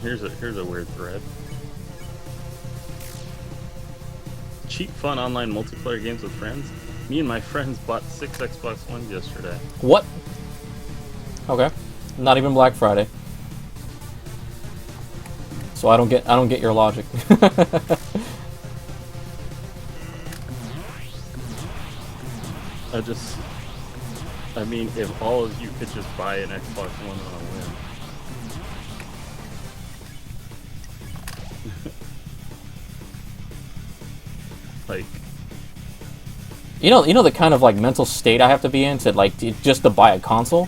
Speaker 2: Here's a weird thread. Cheap, fun online multiplayer games with friends. Me and my friends bought 6 Xbox Ones yesterday.
Speaker 1: What? Okay. Not even Black Friday. So I don't get your logic.
Speaker 2: I mean, if all of you could just buy an Xbox One on a whim. Like,
Speaker 1: you know the kind of like mental state I have to be in to like just to buy a console.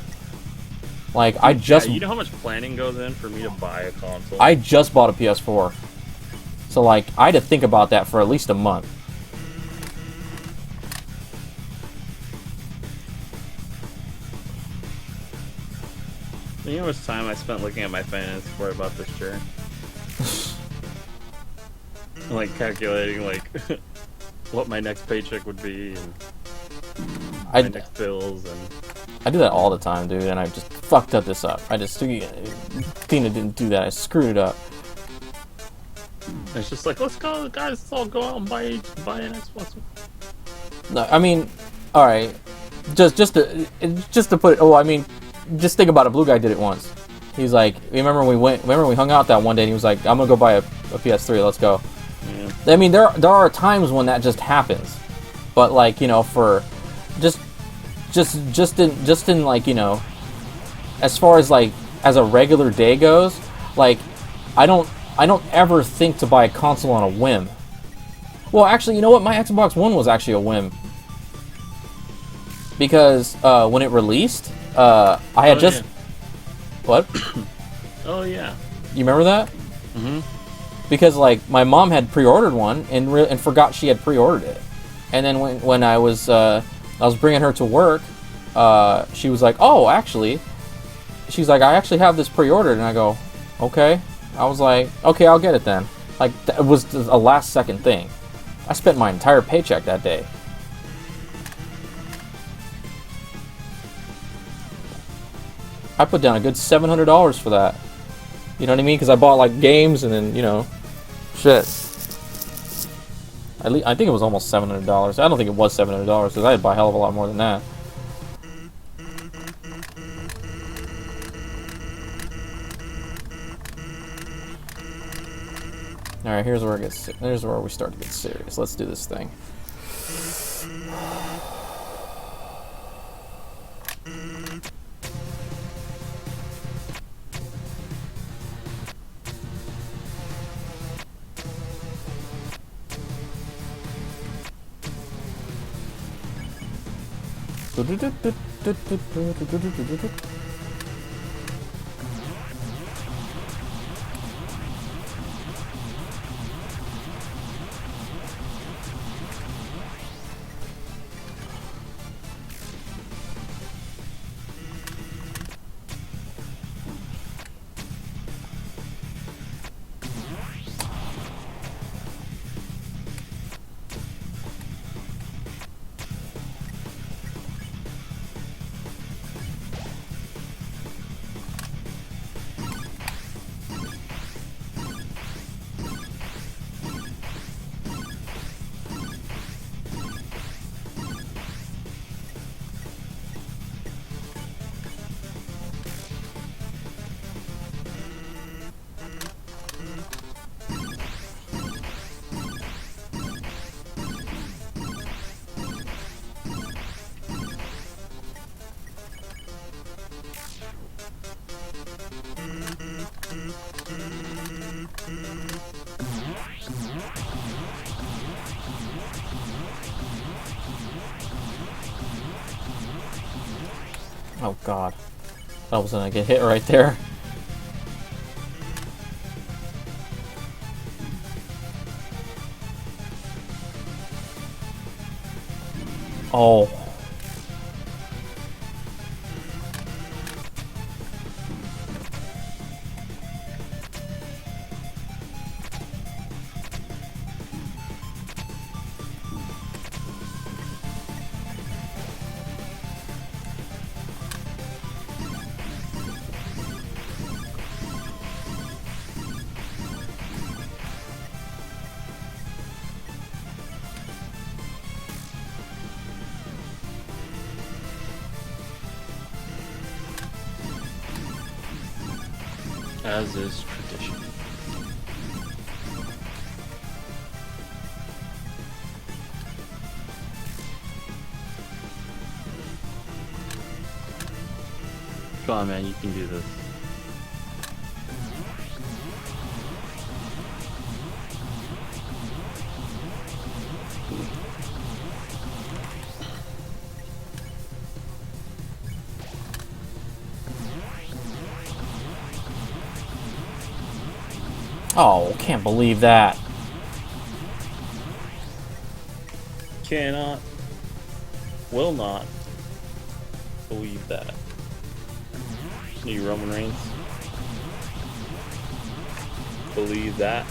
Speaker 1: Like I just
Speaker 2: you know how much planning goes in for me to buy a console?
Speaker 1: I just bought a PS4, so like I had to think about that for at least a month.
Speaker 2: You know how much time I spent looking at my finances before I bought this chair? Like calculating like what my next paycheck would be and my next bills and
Speaker 1: I do that all the time, dude, and I just fucked up this up. I just Tina didn't do that. I screwed it up.
Speaker 2: It's just like, let's go, guys, let's all go out and buy an Xbox.
Speaker 1: No, I mean, all right, just to put it. Oh, I mean, just think about it. Blue Guy did it once. He's like, remember we hung out that one day, and he was like, I'm gonna go buy a PS3. Let's go. Yeah. I mean, there are times when that just happens, but like, you know, for just in like, you know, as far as like as a regular day goes, like I don't ever think to buy a console on a whim. Well, actually, you know what? My Xbox One was actually a whim because when it released, I had what?
Speaker 2: Oh yeah.
Speaker 1: You remember that?
Speaker 2: Mm-hmm.
Speaker 1: Because like my mom had pre-ordered one and forgot she had pre-ordered it, and then when I was bringing her to work, she was like, "Oh, actually," she's like, "I actually have this pre-ordered," and I go, "Okay." I was like, "Okay, I'll get it then." Like it was a last-second thing. I spent my entire paycheck that day. I put down a good $700 for that. You know what I mean? Because I bought like games and then, you know, shit. I think it was almost $700. I don't think it was $700 because I'd buy a hell of a lot more than that. All right, here's where we start to get serious. Let's do this thing. Oh God. All of a sudden I get hit right there. Oh.
Speaker 2: As is tradition. Come on, man, you can do this.
Speaker 1: Oh, can't believe that.
Speaker 2: Cannot, will not believe that. You Roman Reigns? Believe that?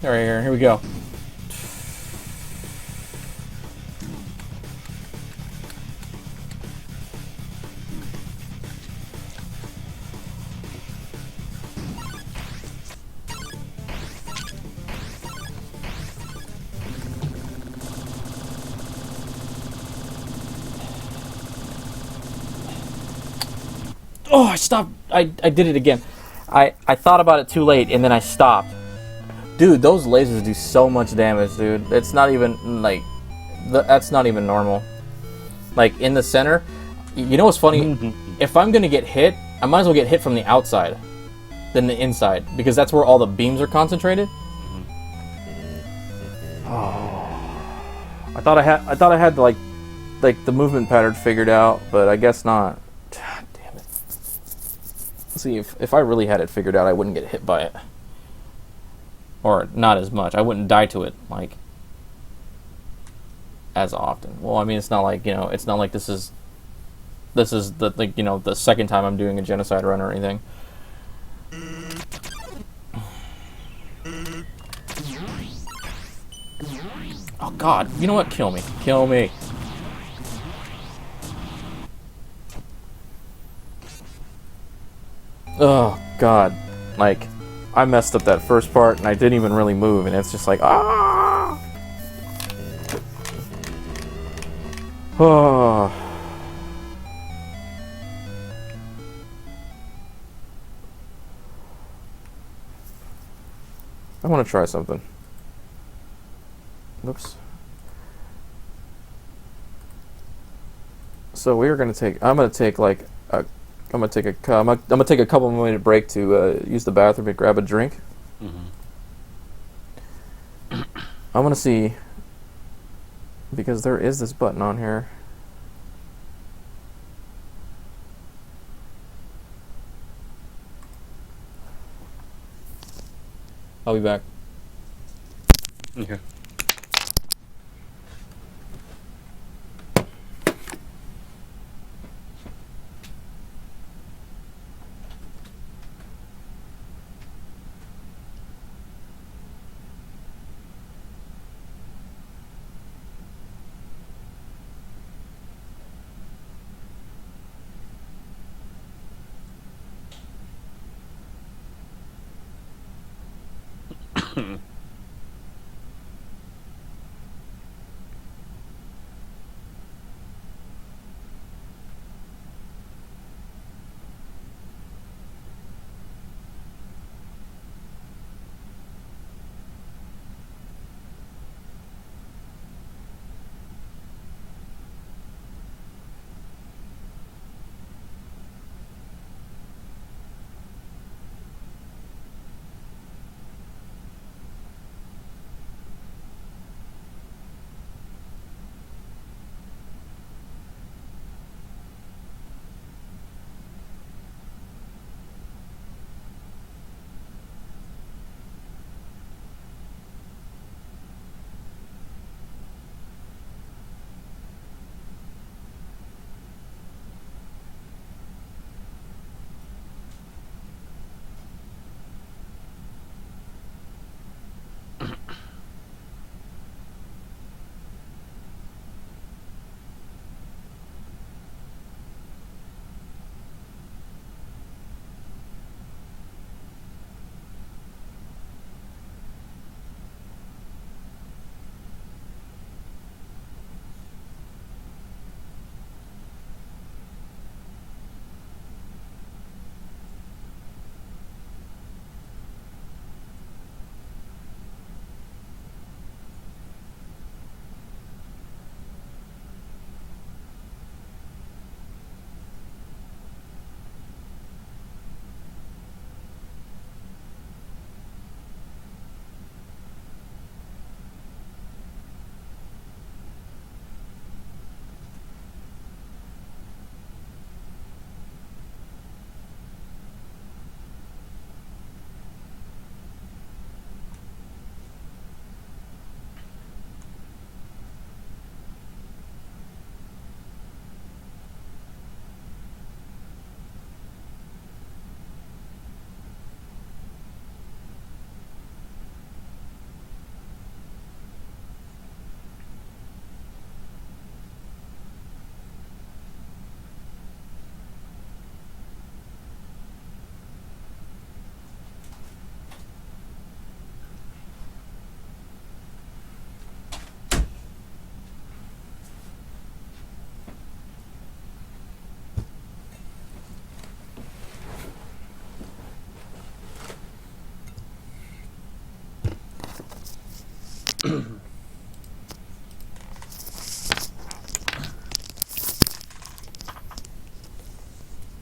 Speaker 1: All right, here we go. Oh, I stopped. I did it again. I thought about it too late, and then I stopped. Dude, those lasers do so much damage, dude. It's not even, like... that's not even normal. Like, in the center... You know what's funny? If I'm gonna get hit, I might as well get hit from the outside than the inside, because that's where all the beams are concentrated. Oh. I thought I had like the movement pattern figured out, but I guess not. God damn it. See, if I really had it figured out, I wouldn't get hit by it. Or not as much. I wouldn't die to it, like, as often. Well, I mean, it's not like, you know, it's not like this is the, like, you know, the second time I'm doing a Genocide run or anything. Oh, God. You know what? Kill me. Kill me. Oh, God. Like... I messed up that first part, and I didn't even really move, and it's just like, ah! Oh. I want to try something. Oops. So we're gonna take. I'm gonna take like a. I'm gonna take a couple minute break to use the bathroom and grab a drink. I'm gonna see, because there is this button on here. I'll be back.
Speaker 2: Okay.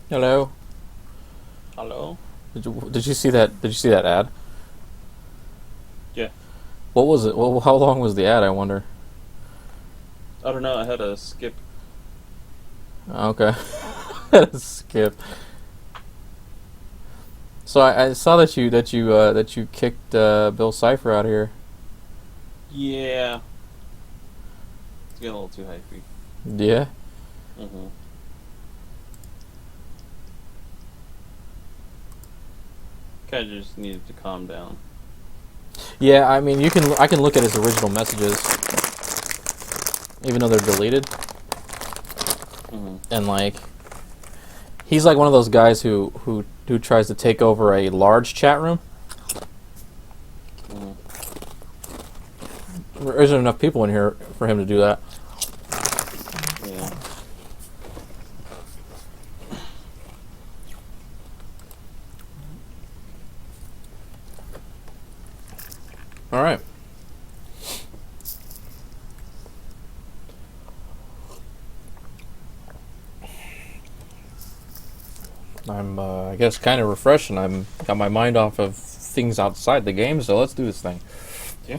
Speaker 1: Hello.
Speaker 2: Hello?
Speaker 1: Did you see that? Did you see that ad?
Speaker 2: Yeah.
Speaker 1: What was it? Well, how long was the ad? I wonder.
Speaker 2: I don't know, I had to skip.
Speaker 1: Okay. Skip. So I saw that you kicked Bill Cipher out of here.
Speaker 2: Yeah. It's getting a little too hypey.
Speaker 1: Yeah.
Speaker 2: Mm-hmm. Kinda just needed to calm down.
Speaker 1: Yeah. I mean, I can look at his original messages, even though they're deleted,
Speaker 2: Mm-hmm.
Speaker 1: and like he's like one of those guys who tries to take over a large chat room.
Speaker 2: Mm-hmm.
Speaker 1: There isn't enough people in here for him to do that.
Speaker 2: Yeah.
Speaker 1: All right. I'm, I guess, kind of refreshed, and I'm got my mind off of things outside the game. So let's do this thing.
Speaker 2: Yeah.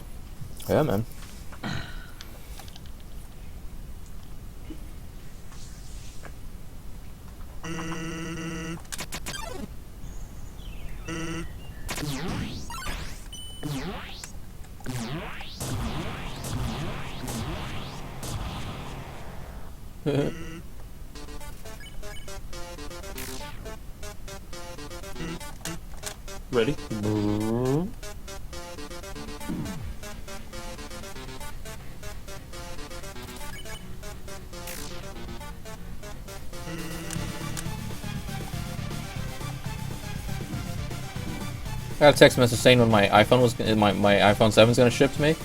Speaker 1: Yeah, man.
Speaker 2: Ready?
Speaker 1: I got a text message saying when my iPhone was my iPhone 7 is gonna ship to me.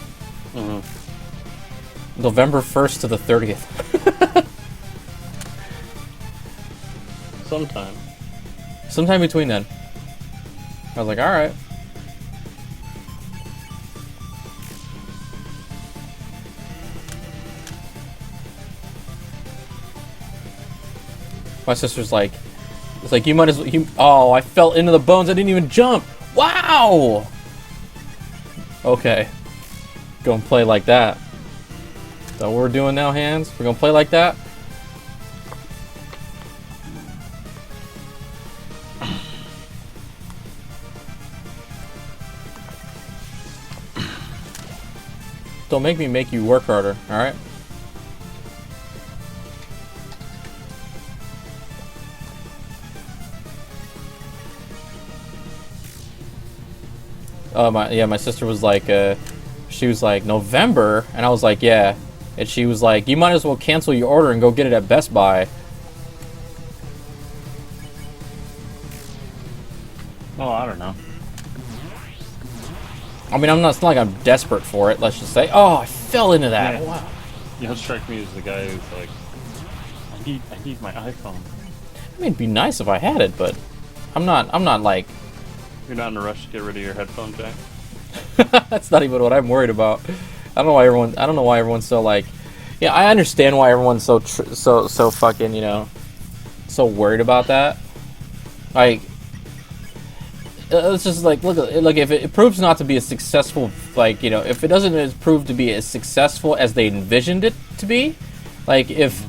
Speaker 2: Mm-hmm.
Speaker 1: November 1st to the 30th.
Speaker 2: Sometime.
Speaker 1: Sometime between then. I was like, all right. My sister's like, it's like you might as well. Oh, I fell into the bones. I didn't even jump. Wow. Okay. Go and play like that. Is that what we're doing now, Hands? We're gonna play like that. Don't make me make you work harder. All right. My sister was like, she was like November, and I was like, yeah, and she was like, you might as well cancel your order and go get it at Best Buy.
Speaker 2: Oh, I don't know.
Speaker 1: I mean, it's not like I'm desperate for it. Let's just say, oh, I fell into that.
Speaker 2: Yeah.
Speaker 1: Wow.
Speaker 2: You don't strike me as the guy who's like, I need my iPhone.
Speaker 1: I mean, it'd be nice if I had it, but I'm not like.
Speaker 2: You're not in a rush to get rid of your headphone jack?
Speaker 1: That's not even what I'm worried about. I don't know why everyone's so like. Yeah, I understand why everyone's so fucking, you know, so worried about that. Like, it's just like, look, if it proves not to be a successful, like, you know, if it doesn't prove to be as successful as they envisioned it to be, like if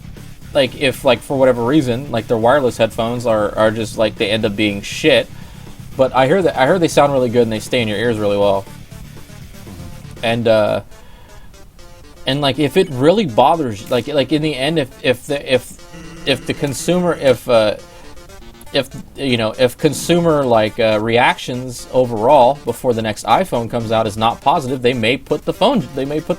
Speaker 1: for whatever reason, like their wireless headphones are just like they end up being shit. But I heard they sound really good and they stay in your ears really well. And like if it really bothers, like in the end, if the consumer, if consumer like reactions overall before the next iPhone comes out is not positive, they may put the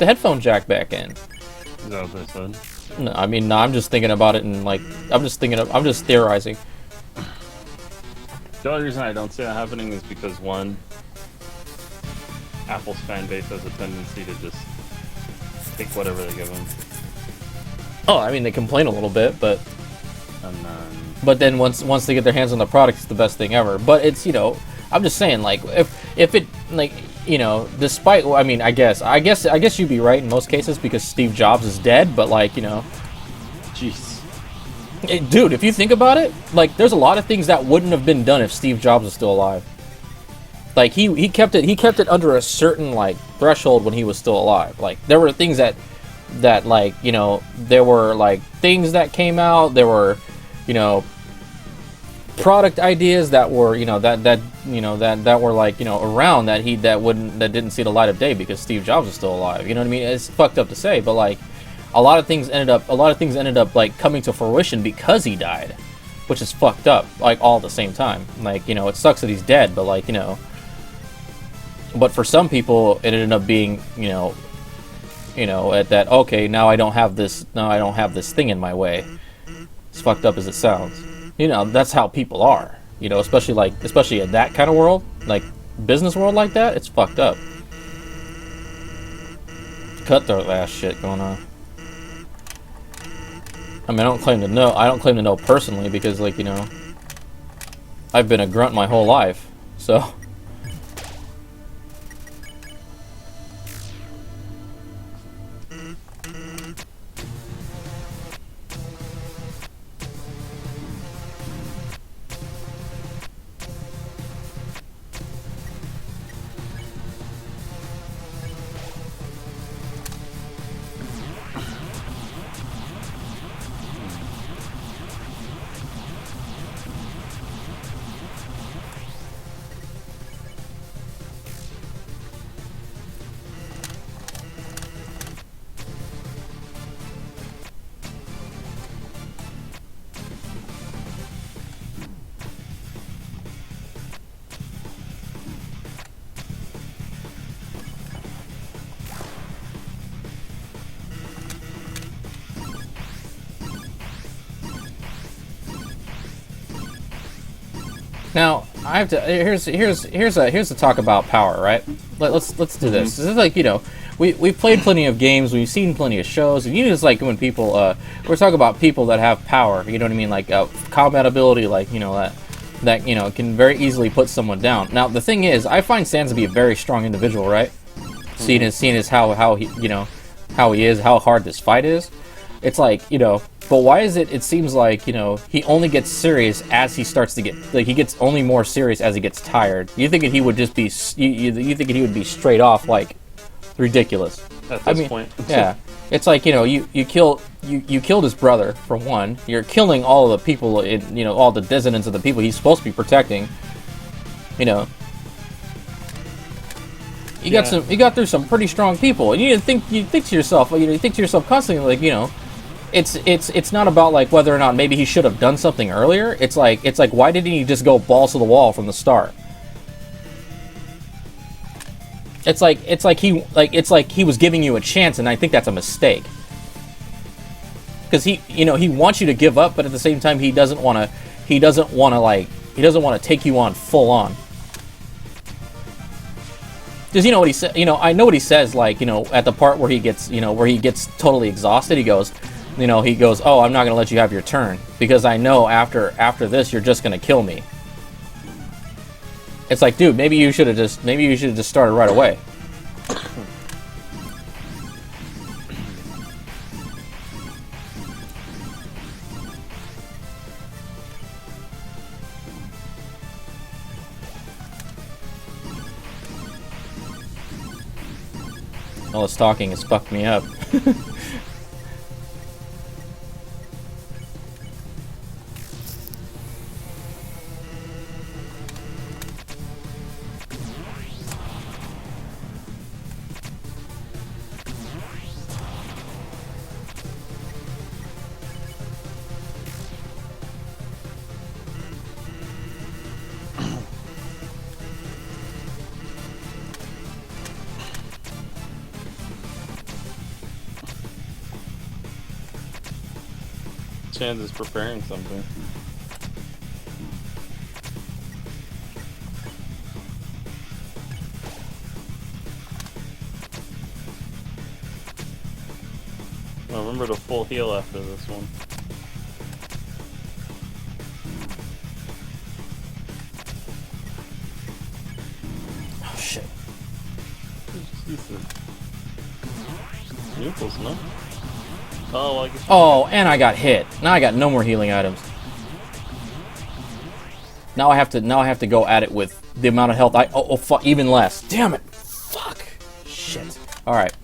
Speaker 1: headphone jack back in.
Speaker 2: Is that what they said?
Speaker 1: No, I mean, no, I'm just thinking about it and like I'm just theorizing.
Speaker 2: The only reason I don't see that happening is because, one, Apple's fan base has a tendency to just take whatever they give them.
Speaker 1: Oh, I mean, they complain a little bit, but
Speaker 2: And then
Speaker 1: once they get their hands on the product, it's the best thing ever. But it's, you know, I'm just saying, like, if it, like, you know, despite, I mean, I guess you'd be right in most cases because Steve Jobs is dead, but like, you know,
Speaker 2: jeez.
Speaker 1: Dude, if you think about it, like, there's a lot of things that wouldn't have been done if Steve Jobs was still alive. Like, he kept it under a certain, like, threshold when he was still alive. Like, there were things that like, you know, there were, like, things that came out, there were, you know, product ideas that were, you know, that were, like, you know, around that didn't see the light of day because Steve Jobs was still alive. You know what I mean? It's fucked up to say, but, like, a lot of things ended up like coming to fruition because he died, which is fucked up, like, all at the same time. Like, you know, it sucks that he's dead, but, like, you know, but for some people it ended up being, you know, at that, okay, now I don't have this thing in my way. As fucked up as it sounds. You know, that's how people are. You know, especially in that kind of world, like business world like that, it's fucked up. Cutthroat ass shit going on. I mean, I don't claim to know personally because, like, you know, I've been a grunt my whole life, so. Now, I have to. Here's a talk about power, right? Let's do this. This is like, you know, we've played plenty of games, we've seen plenty of shows, and you know, it's like when people we're talking about people that have power. You know what I mean? Like combat ability, like, you know, that you know, can very easily put someone down. Now, the thing is, I find Sans to be a very strong individual, right? Seeing as how he, you know, how he is, how hard this fight is. It's like, you know, but why is it seems like, you know, he only gets serious as he starts to get, like, he gets only more serious as he gets tired. You think he would just be, you think he would be straight off, like, ridiculous.
Speaker 2: At this point.
Speaker 1: Yeah. It's like, you know, you killed his brother, for one. You're killing all of the people, in, you know, all the descendants of the people he's supposed to be protecting. You know. You got through some pretty strong people. And you think to yourself constantly, like, you know, it's not about, like, whether or not maybe he should have done something earlier. It's like why didn't he just go balls to the wall from the start? It's like he was giving you a chance, and I think that's a mistake. Because he wants you to give up, but at the same time he doesn't want to take you on full on. Because, you know what he said, you know, I know what he says, like, you know, at the part where he gets totally exhausted, he goes, oh, I'm not going to let you have your turn, because I know after this, you're just going to kill me. It's like, dude, maybe you should have just started right away. All this talking has fucked me up.
Speaker 2: Chance is preparing something. Well, remember to full heal after this one.
Speaker 1: Oh shit.
Speaker 2: Just use the noodles, no? Oh, I guess.
Speaker 1: Oh, and I got hit. Now I got no more healing items. Now I have to go at it with the amount of health oh fuck, even less. Damn it. Fuck. Shit. All right.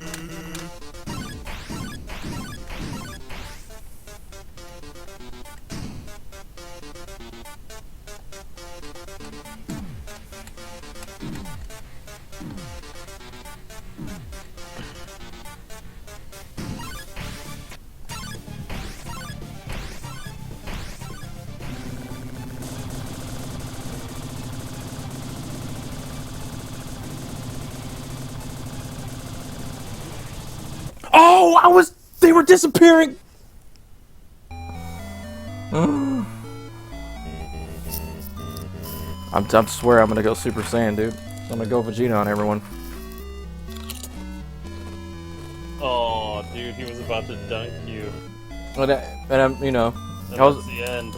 Speaker 1: Oh, they were disappearing. I swear I'm gonna go Super Saiyan, dude. I'm gonna go Vegeta on everyone.
Speaker 2: Oh, dude, he was about to dunk you.
Speaker 1: And I'm, you know,
Speaker 2: And
Speaker 1: I was,
Speaker 2: that's the end.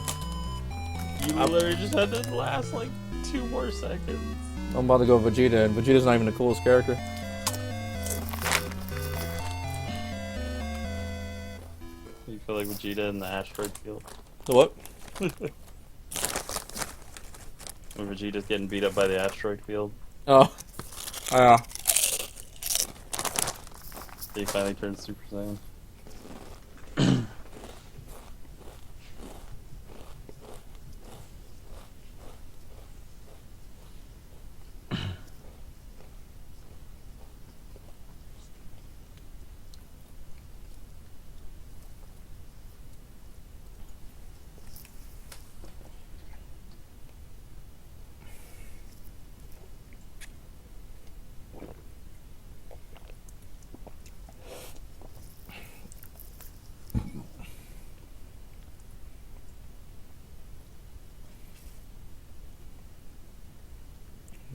Speaker 2: You literally just had to last like 2 more seconds.
Speaker 1: I'm about to go Vegeta, and Vegeta's not even the coolest character.
Speaker 2: You feel like Vegeta in the asteroid field.
Speaker 1: The what?
Speaker 2: When Vegeta's getting beat up by the asteroid field.
Speaker 1: Oh. Yeah.
Speaker 2: He finally turned Super Saiyan.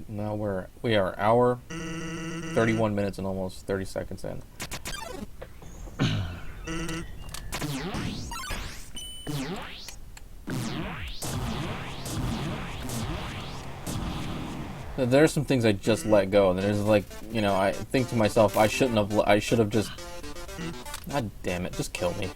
Speaker 1: Now we are hour, 31 minutes and almost 30 seconds in. There's some things I just let go, and there's like, you know, I think to myself, I should have just, god damn it, just kill me.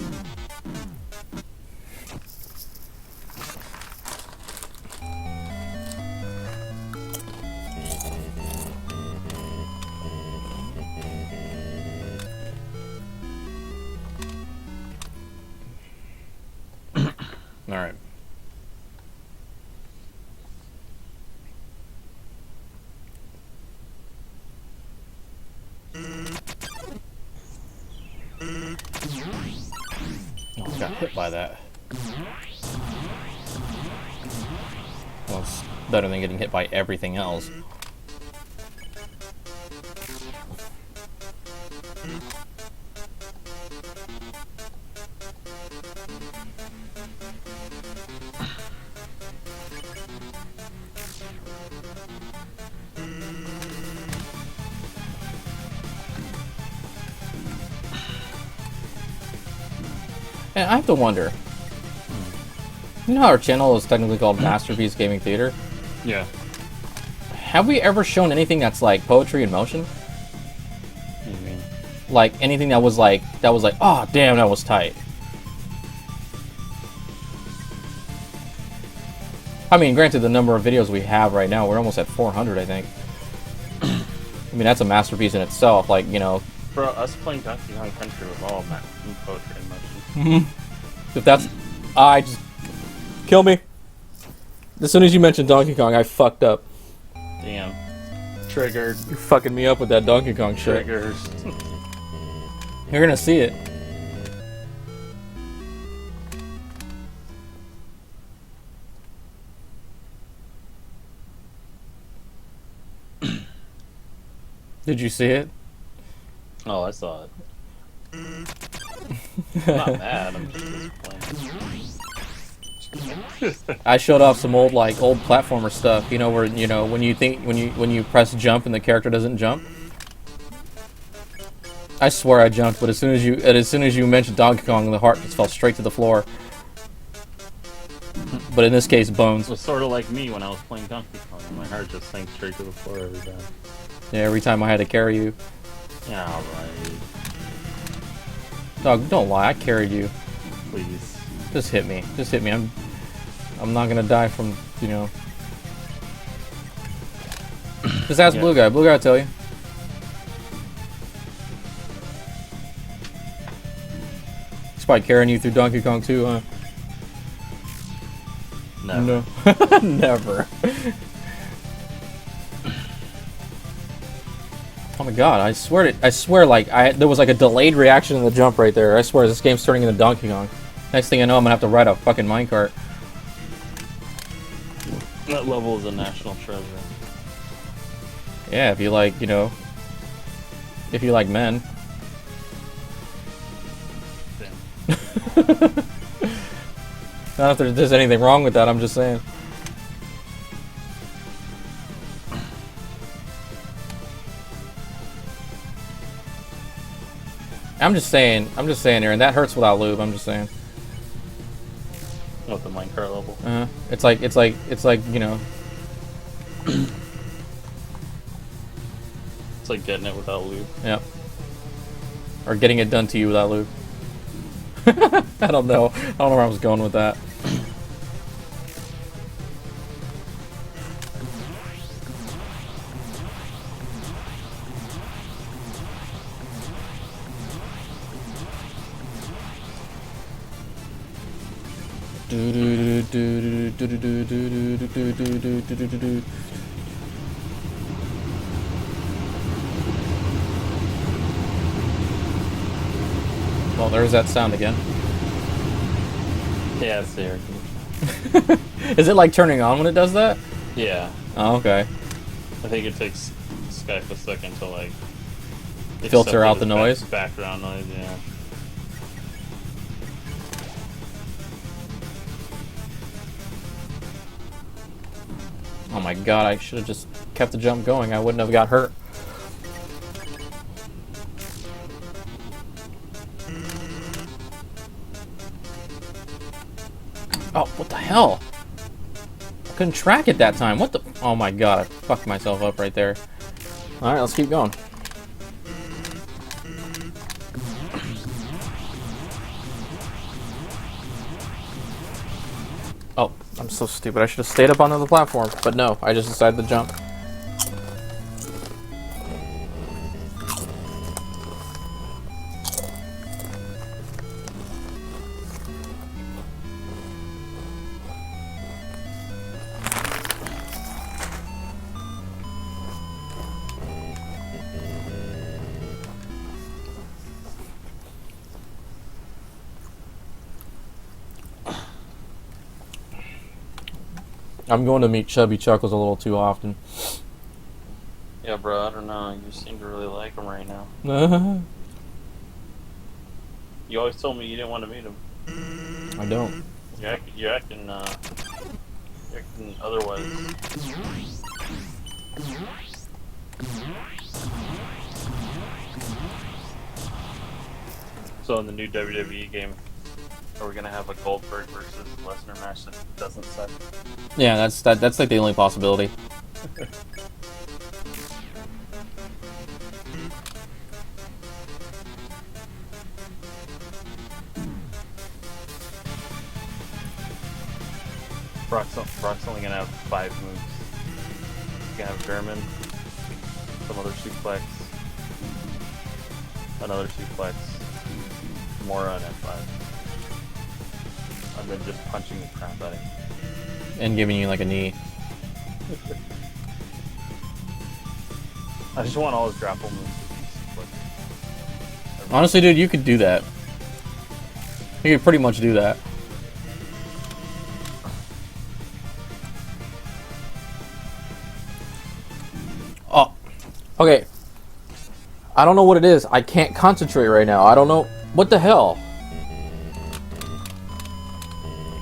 Speaker 1: Alright. Oh, I got hit by that. Well, it's better than getting hit by everything else. And I have to wonder, you know how our channel is technically called Masterpiece Gaming Theater?
Speaker 2: Yeah.
Speaker 1: Have we ever shown anything that's like poetry in motion?
Speaker 2: What do you mean?
Speaker 1: Like anything that was like, oh damn, that was tight. I mean, granted, the number of videos we have right now, we're almost at 400, I think. I mean, that's a masterpiece in itself, like, you know.
Speaker 2: Bro, us playing Donkey Kong Country was all poetry in motion.
Speaker 1: If that's, I just, kill me. As soon as you mentioned Donkey Kong, I fucked up.
Speaker 2: Damn. Triggered.
Speaker 1: You're fucking me up with that Donkey Kong shit.
Speaker 2: Triggers.
Speaker 1: You're gonna see it. Did you see it?
Speaker 2: Oh, I saw it. I'm not mad, I'm just disappointed.
Speaker 1: I showed off some old platformer stuff, you know, where, you know, when you press jump and the character doesn't jump. I swear I jumped, but as soon as you mentioned Donkey Kong, the heart just fell straight to the floor. But in this case, bones.
Speaker 2: It was sort of like me when I was playing Donkey Kong. My heart just sank straight to the floor every time.
Speaker 1: Yeah, every time I had to carry you.
Speaker 2: Yeah, alright.
Speaker 1: Dog, don't lie. I carried you.
Speaker 2: Please.
Speaker 1: Just hit me. Just hit me. I'm not gonna die from, you know. Just ask
Speaker 2: Yeah.
Speaker 1: Blue Guy. Blue Guy will tell you. He's probably carrying you through Donkey Kong too, huh?
Speaker 2: No.
Speaker 1: No. Never. Oh my god, I swear like there was like a delayed reaction in the jump right there. I swear this game's turning into Donkey Kong. Next thing I know, I'm gonna have to ride a fucking minecart.
Speaker 2: That level is a national treasure.
Speaker 1: Yeah, if you like, you know, if you like men.
Speaker 2: Damn.
Speaker 1: Not if there's anything wrong with that, I'm just saying. I'm just saying, Aaron, that hurts without lube, I'm just saying.
Speaker 2: What, the minecart level?
Speaker 1: It's like, you know.
Speaker 2: It's like getting it without lube.
Speaker 1: Yep. Or getting it done to you without lube. I don't know where I was going with that. Well, there's that sound again.
Speaker 2: Yeah, it's the air conditioner.
Speaker 1: Is it like turning on when it does that?
Speaker 2: Yeah.
Speaker 1: Oh, okay.
Speaker 2: I think it takes Skype a second to like
Speaker 1: Filter
Speaker 2: accept
Speaker 1: out
Speaker 2: it
Speaker 1: the
Speaker 2: as
Speaker 1: noise?
Speaker 2: background noise, yeah.
Speaker 1: Oh my god, I should have just kept the jump going. I wouldn't have got hurt. Oh, what the hell? I couldn't track it that time. What the? Oh my god, I fucked myself up right there. Alright, let's keep going. Oh, I'm so stupid. I should have stayed up onto the platform. But no, I just decided to jump. I'm going to meet Chubby Chuckles a little too often.
Speaker 2: Yeah, bro, I don't know. You seem to really like him right now. You always told me you didn't want to meet him.
Speaker 1: I don't.
Speaker 2: You're acting otherwise. So in the new WWE game, are we gonna have a Goldberg versus Lesnar match that doesn't suck?
Speaker 1: Yeah, that's like the only possibility.
Speaker 2: Brock's only gonna have 5 moves. He's gonna have German, some other suplex, another suplex, Mora on F5. And then just punching the crap out of him.
Speaker 1: And giving you like a knee.
Speaker 2: I just want all his grapple moves to be suplex.
Speaker 1: Honestly, dude, you could do that. You could pretty much do that. Oh, okay. I don't know what it is. I can't concentrate right now. I don't know. What the hell?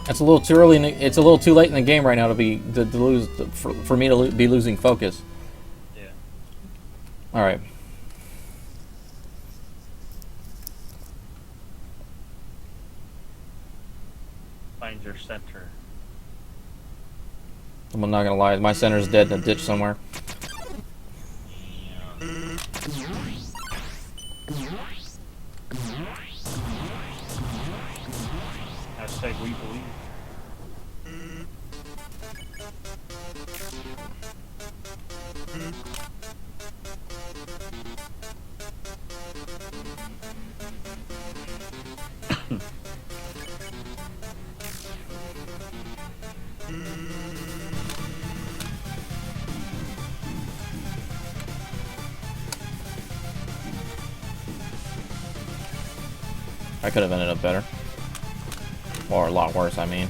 Speaker 1: It's a little too early. It's a little too late in the game right now to lose for me to be losing focus.
Speaker 2: Yeah.
Speaker 1: All right.
Speaker 2: Find your center.
Speaker 1: I'm not gonna lie. My center's dead in a ditch somewhere. I could have ended up better. Or a lot worse, I mean.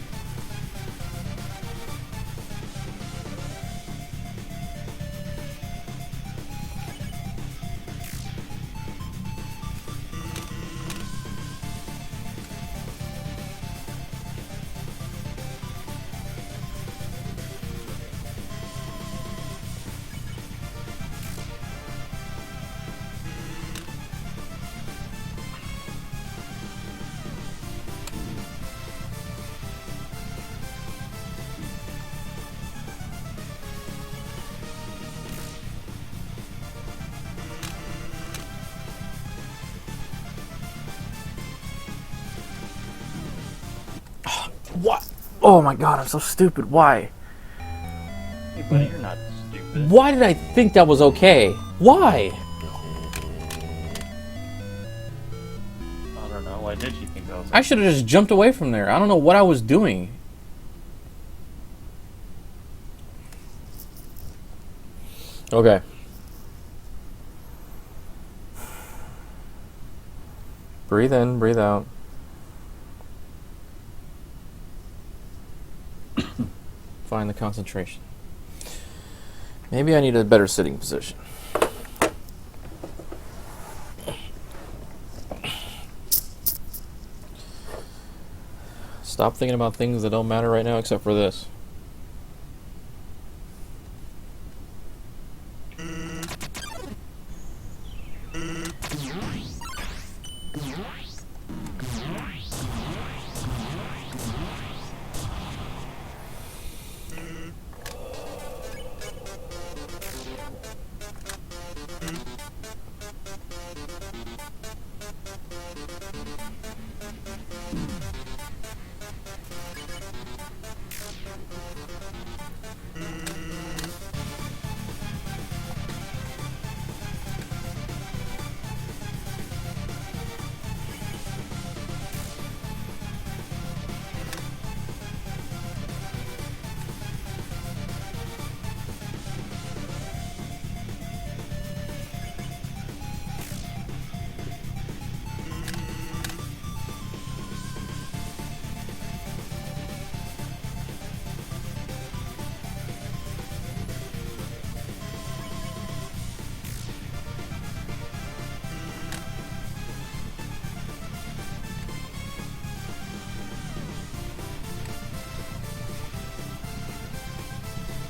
Speaker 1: What? Oh my god, I'm so stupid. Why?
Speaker 2: Hey, buddy, you're not stupid.
Speaker 1: Why did I think that was okay? Why?
Speaker 2: I don't know. Why did you think that was?
Speaker 1: I should have just jumped away from there. I don't know what I was doing. Okay. Breathe in, breathe out. Find the concentration. Maybe I need a better sitting position. Stop thinking about things that don't matter right now except for this.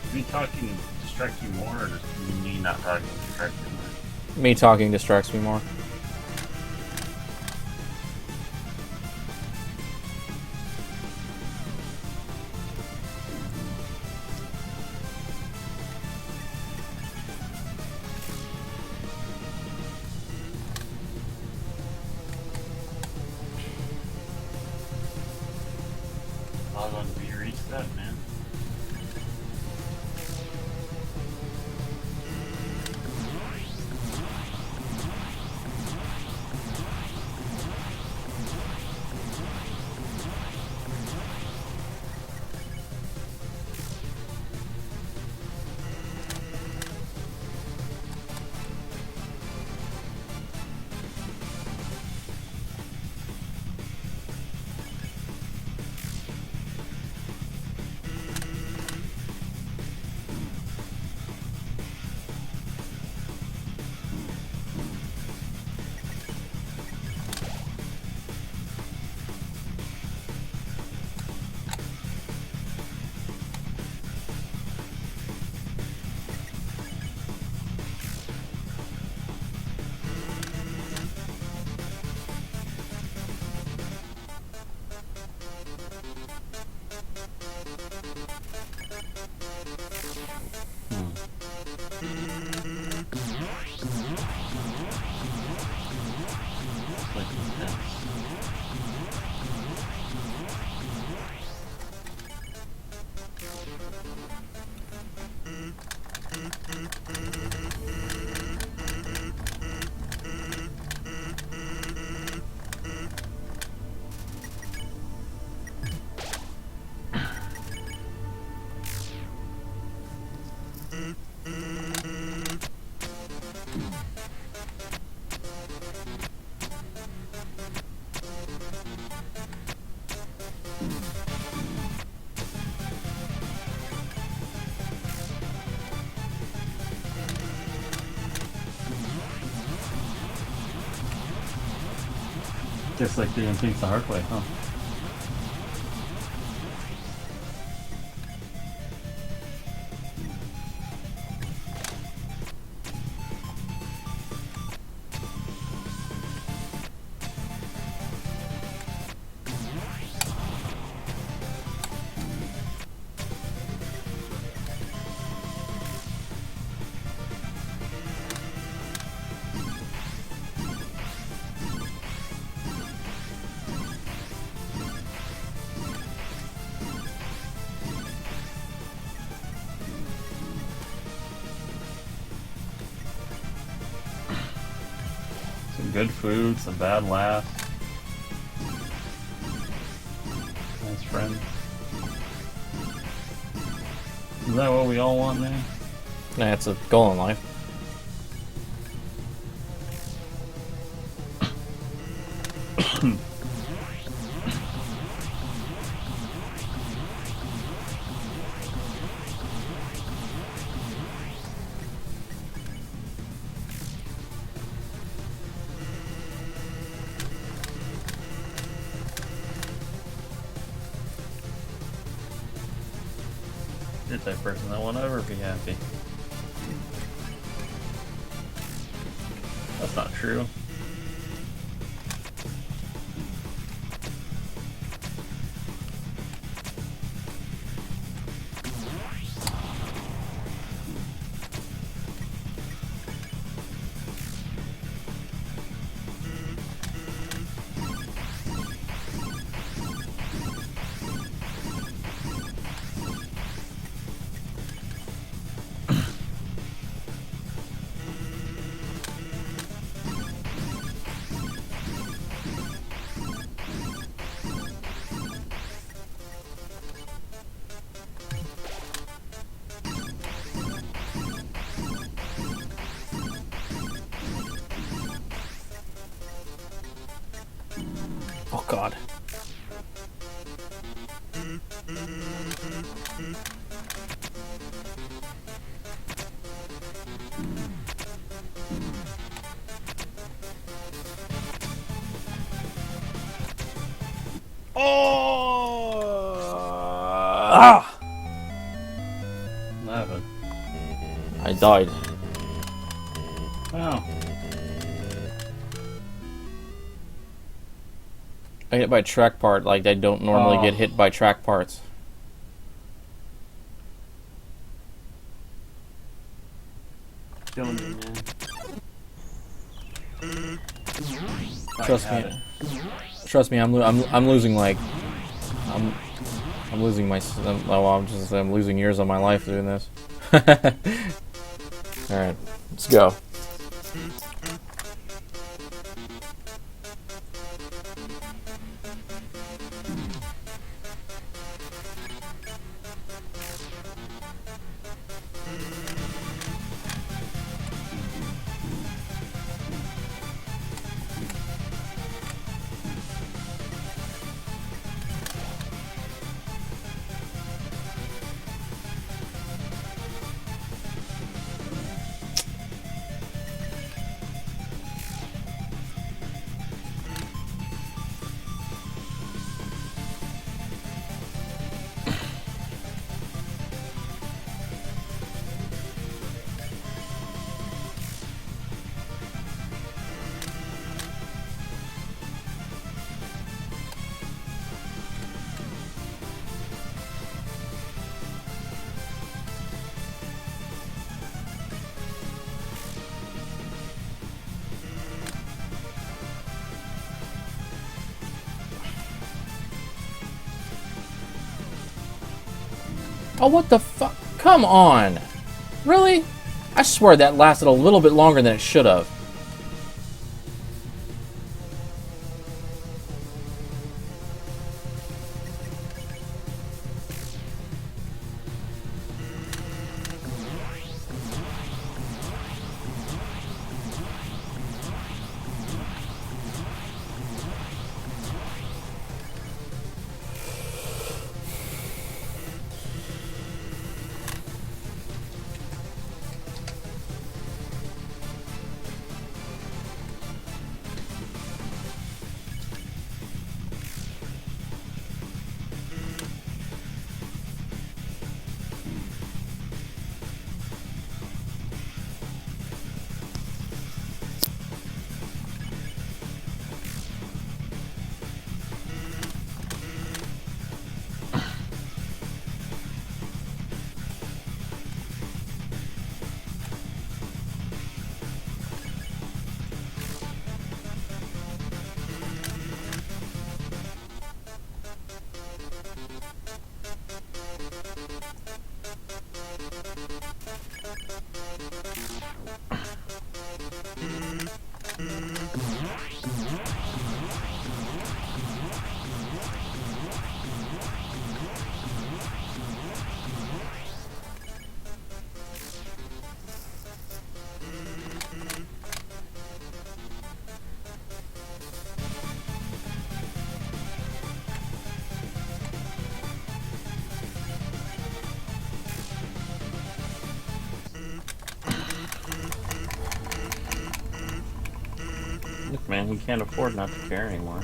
Speaker 2: Is me talking distract you more, or just me not talking distract you more?
Speaker 1: Me talking distracts me more.
Speaker 2: I was on to reach that, man. Like intense. Just like doing things the hard way, huh? Some good food, some bad laughs. Nice friends. Is that what we all want, man?
Speaker 1: Nah, it's a goal in life.
Speaker 2: You're the type of person that won't ever be happy. That's not true.
Speaker 1: Oh God. Ah!
Speaker 2: What happened?
Speaker 1: I died.
Speaker 2: Wow.
Speaker 1: I get hit by track part like I don't normally get hit by track parts.
Speaker 2: Killing me, man.
Speaker 1: Trust me. Trust me. I'm losing like I'm losing my I'm losing years of my life doing this. All right, let's go. Oh, what the fuck? Come on! Really? I swear that lasted a little bit longer than it should have.
Speaker 2: Look, man, he can't afford not to care anymore.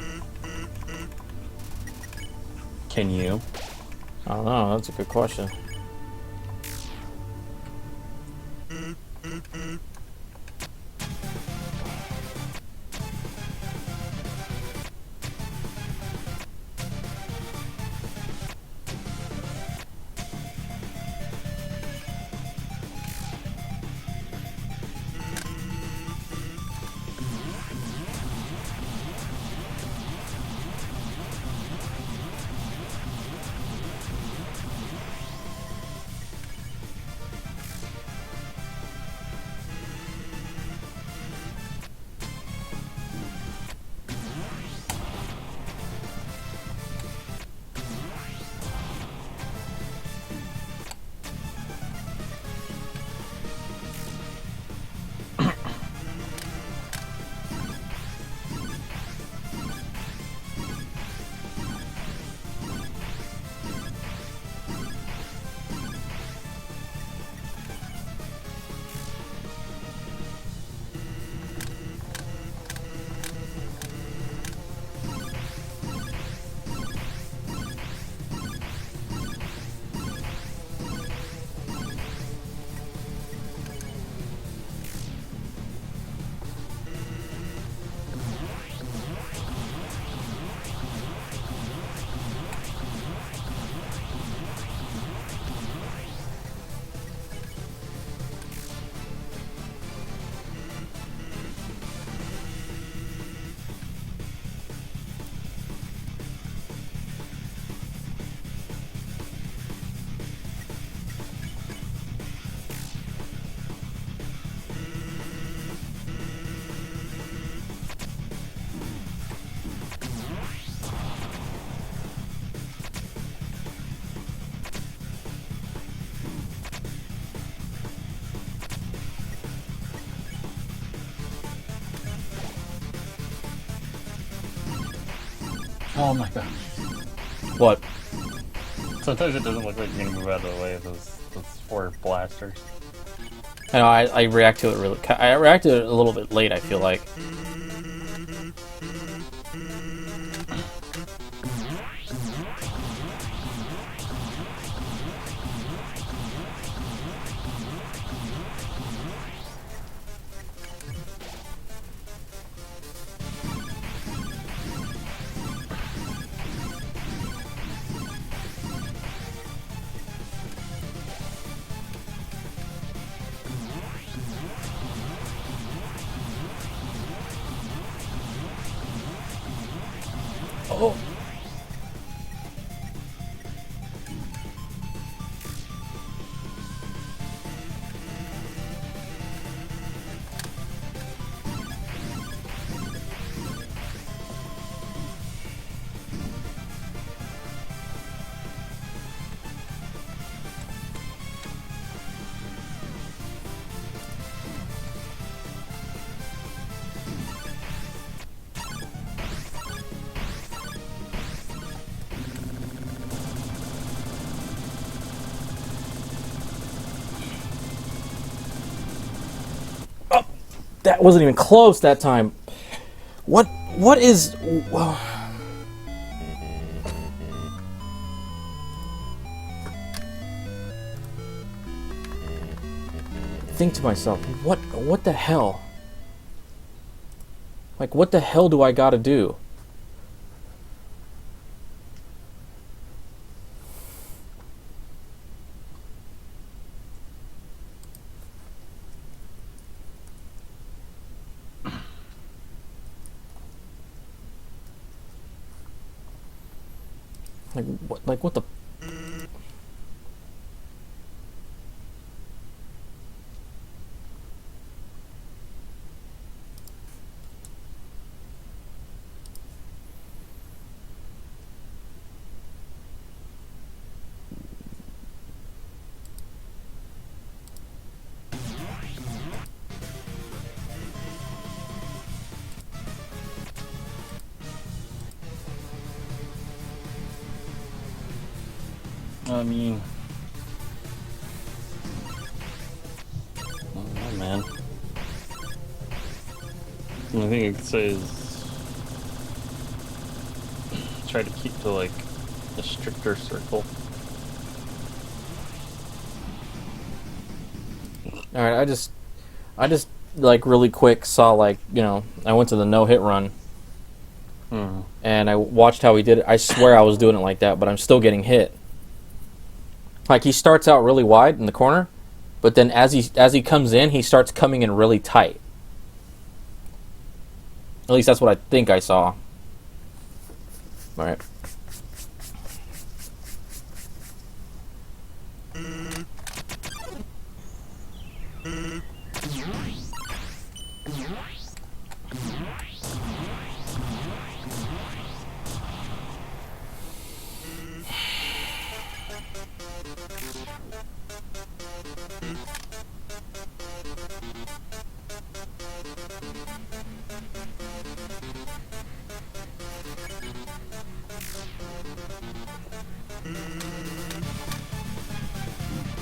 Speaker 2: Can you?
Speaker 1: I don't know. That's a good question.
Speaker 2: Oh my god.
Speaker 1: What?
Speaker 2: Sometimes it doesn't look like you're gonna move out of the way of those four blasters.
Speaker 1: I know. I react to it really. I reacted to it a little bit late. I feel like. Oh. That wasn't even close that time. What is... Well, think to myself, what the hell? Like, what the hell do I gotta do? Like what the...
Speaker 2: I mean, I don't know, man. The only thing I could say is try to keep to like a stricter circle.
Speaker 1: All right, I just like really quick saw like I went to the no hit run, and I watched how he did it. I swear I was doing it like that, but I'm still getting hit. Like he starts out really wide in the corner, but then as he comes in, he starts coming in really tight. At least that's what I think I saw. All right.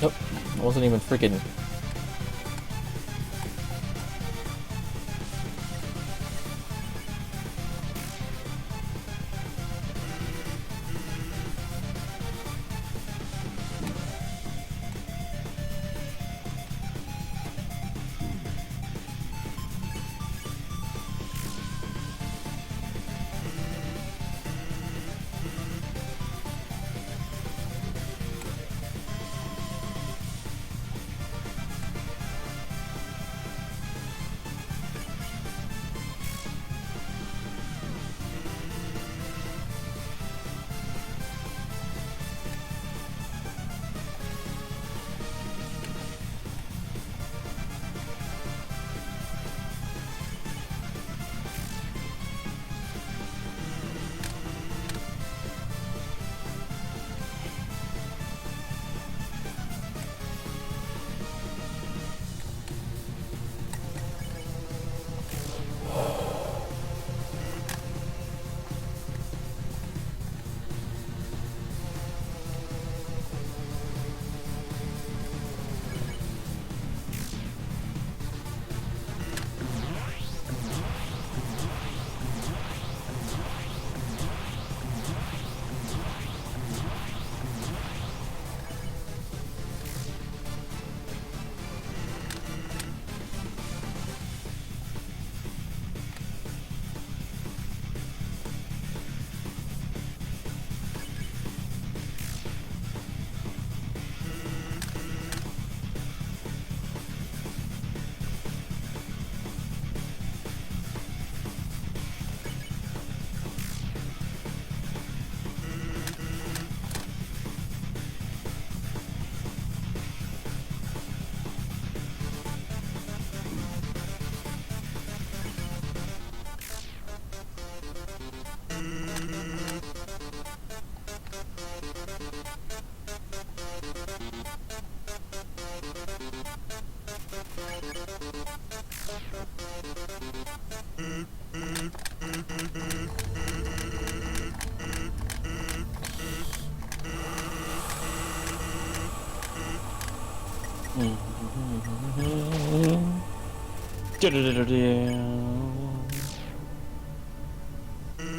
Speaker 1: Nope. I wasn't even freaking.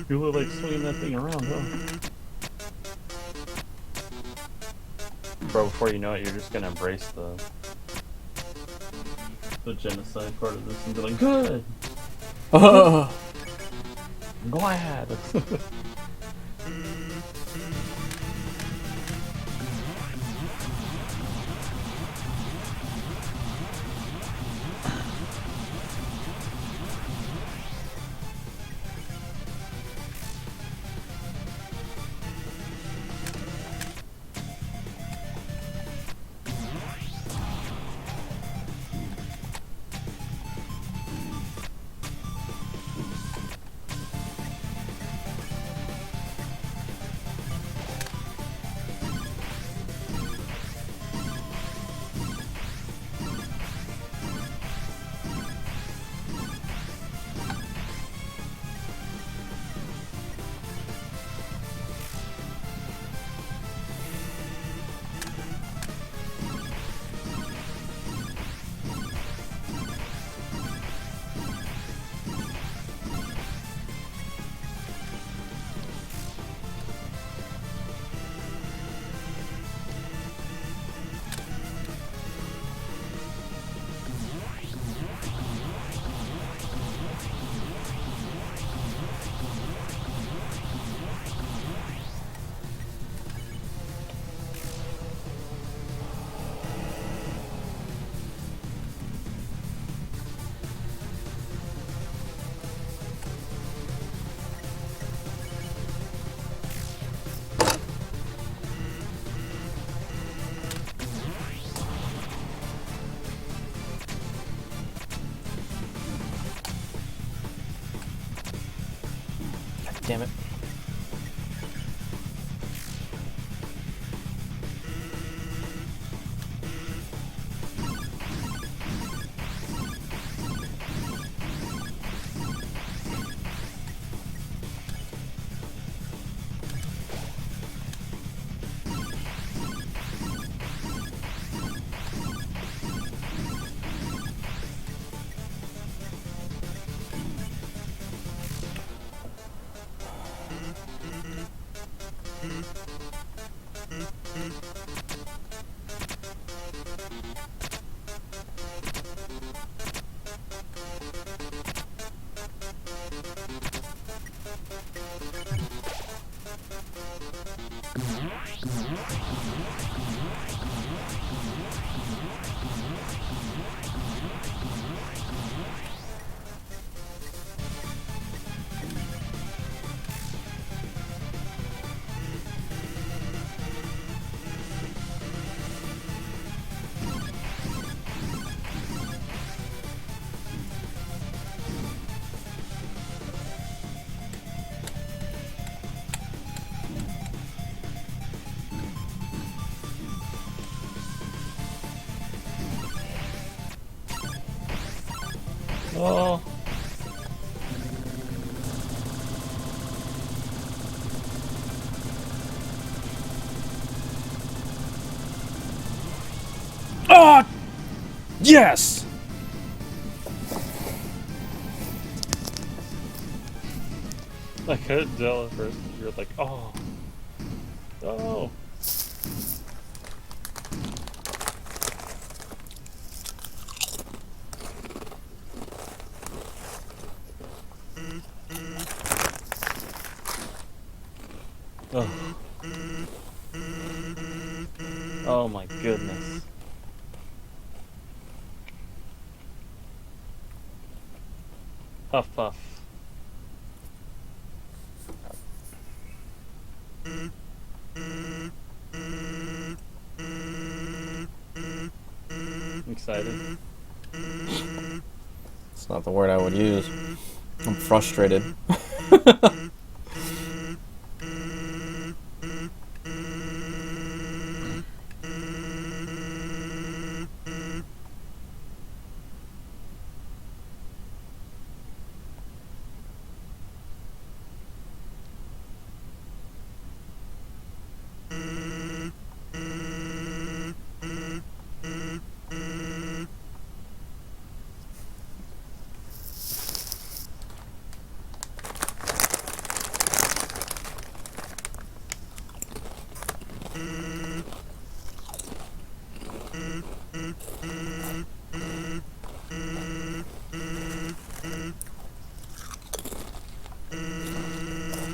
Speaker 2: You look like swinging that thing around, huh? Bro, before you know it, you're just gonna embrace the genocide part of this and be like, good! I'm glad!
Speaker 1: Damn it.
Speaker 2: Oh.
Speaker 1: Oh! Yes!
Speaker 2: I couldn't tell at first. You're like, oh. Oh. Oh. Oh my goodness. Puff puff. Excited.
Speaker 1: It's not the word I would use. I'm frustrated.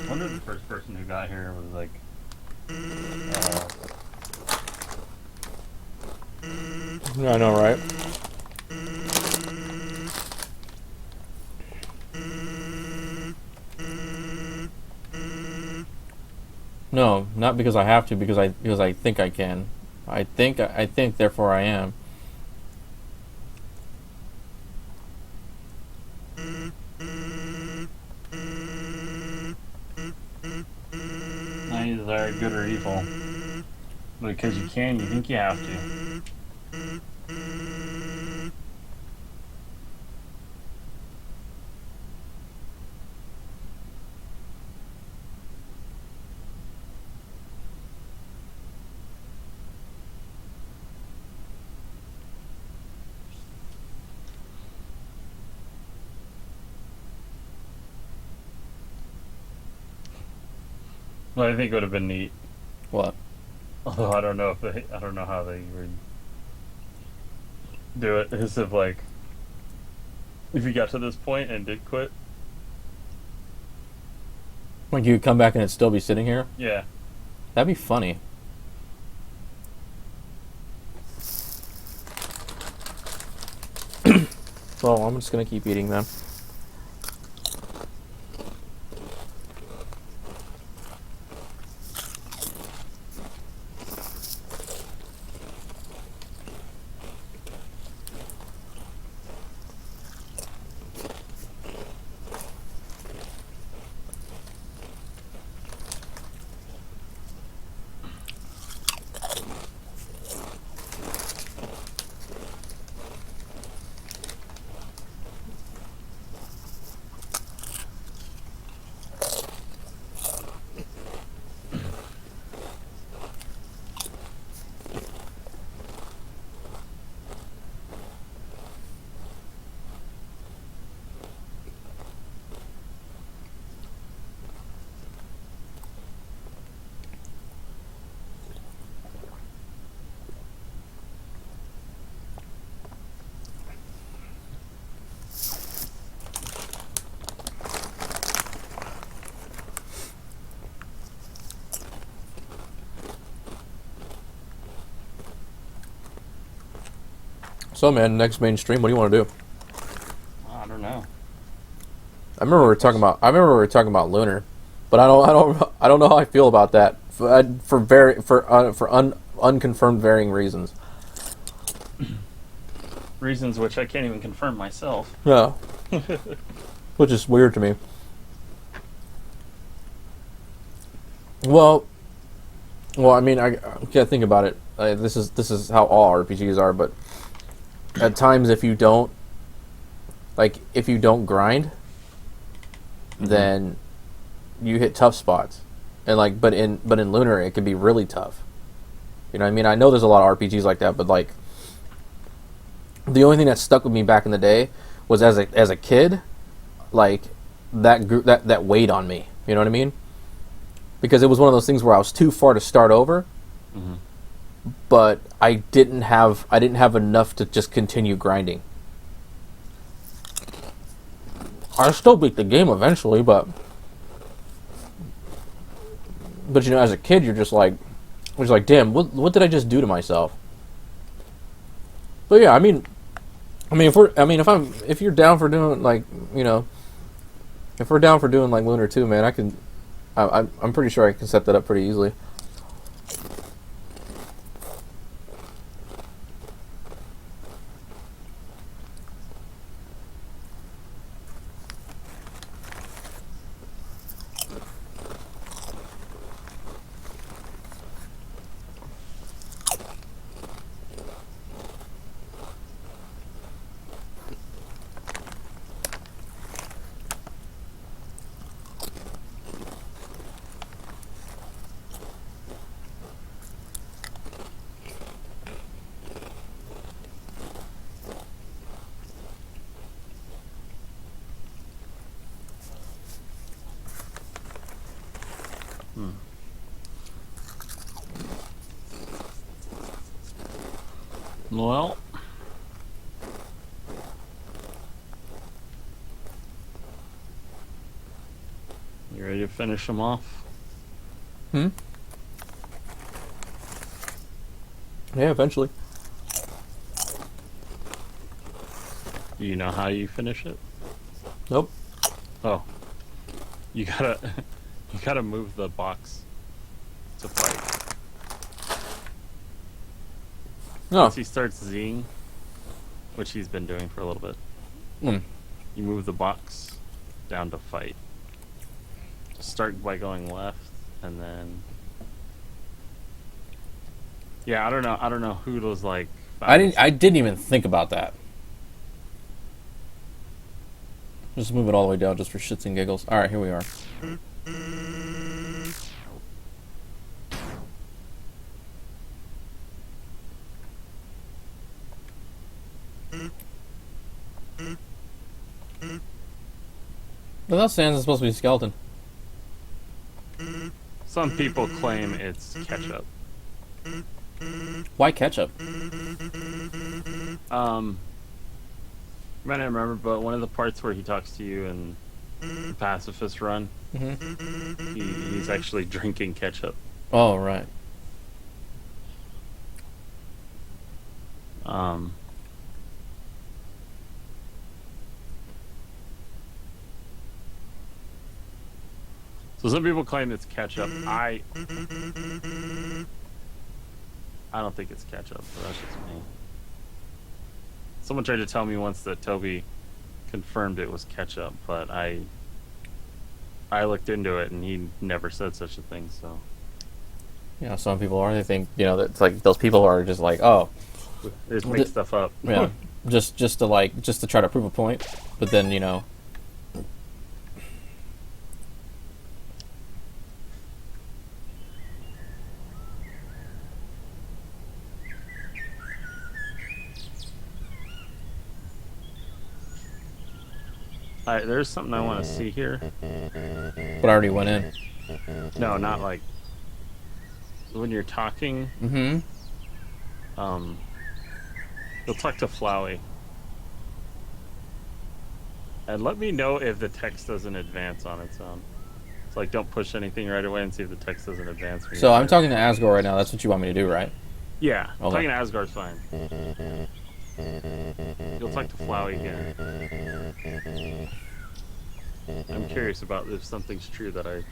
Speaker 2: I wonder if the first person who got here was like,
Speaker 1: I know, right? No, not because I have to, because I think I can. I think, therefore I am.
Speaker 2: not either good or evil. Because you can, you think you have to. Well, I think it would have been neat.
Speaker 1: What?
Speaker 2: Although I don't know how they would do it. Is if like, if you got to this point and did quit.
Speaker 1: Like you would come back and it'd still be sitting here?
Speaker 2: Yeah.
Speaker 1: That'd be funny. Well, I'm just gonna keep eating them. So, man, next main stream, what do you want to do?
Speaker 2: I don't know.
Speaker 1: I remember we were talking about Lunar, but I don't know how I feel about that for unconfirmed varying reasons.
Speaker 2: Reasons which I can't even confirm myself.
Speaker 1: Yeah, which is weird to me. Well, I mean, I can't think about it. This is how all RPGs are, but at times if you don't grind, then you hit tough spots, and but in Lunar it can be really tough. You know what I mean? I know there's a lot of RPGs like that, but like the only thing that stuck with me back in the day was as a kid, like that weighed on me. You know what I mean? Because it was one of those things where I was too far to start over, but I didn't have enough to just continue grinding. I still beat the game eventually, but you know, as a kid, you're just like, damn, what did I just do to myself? But yeah, I mean, if you're down for doing like, you know, if we're down for doing like Lunar 2, man, I'm pretty sure I can set that up pretty easily.
Speaker 2: Well, you ready to finish them off?
Speaker 1: Yeah, eventually.
Speaker 2: Do you know how you finish it?
Speaker 1: Nope.
Speaker 2: Oh, you gotta move the box to fight.
Speaker 1: No.
Speaker 2: Once he starts Zing, which he's been doing for a little bit, you move the box down to fight. Start by going left, and then yeah, I don't know who those like.
Speaker 1: I didn't even think about that. Just move it all the way down just for shits and giggles. All right, here we are. But that stands is supposed to be a skeleton.
Speaker 2: Some people claim it's ketchup.
Speaker 1: Why ketchup?
Speaker 2: I might not remember, but one of the parts where he talks to you in the pacifist run, he's actually drinking ketchup.
Speaker 1: Oh, right.
Speaker 2: So some people claim it's ketchup. I don't think it's ketchup, but that's just me. Someone tried to tell me once that Toby confirmed it was ketchup, but I looked into it and he never said such a thing, so.
Speaker 1: Yeah, some people are. They think, you know, that's like those people are just like, oh,
Speaker 2: they just make stuff up.
Speaker 1: Yeah, just to try to prove a point, but then, you know.
Speaker 2: Alright, there's something I want to see here.
Speaker 1: But I already went in.
Speaker 2: No, not like when you're talking. You'll talk to Flowey. And let me know if the text doesn't advance on its own. It's like, don't push anything right away and see if the text doesn't advance.
Speaker 1: So I'm talking to Asgore right now. That's what you want me to do, right?
Speaker 2: Yeah,
Speaker 1: Okay.
Speaker 2: talking to Asgare's fine. Let's talk to Flowey again. I'm curious about if something's true that I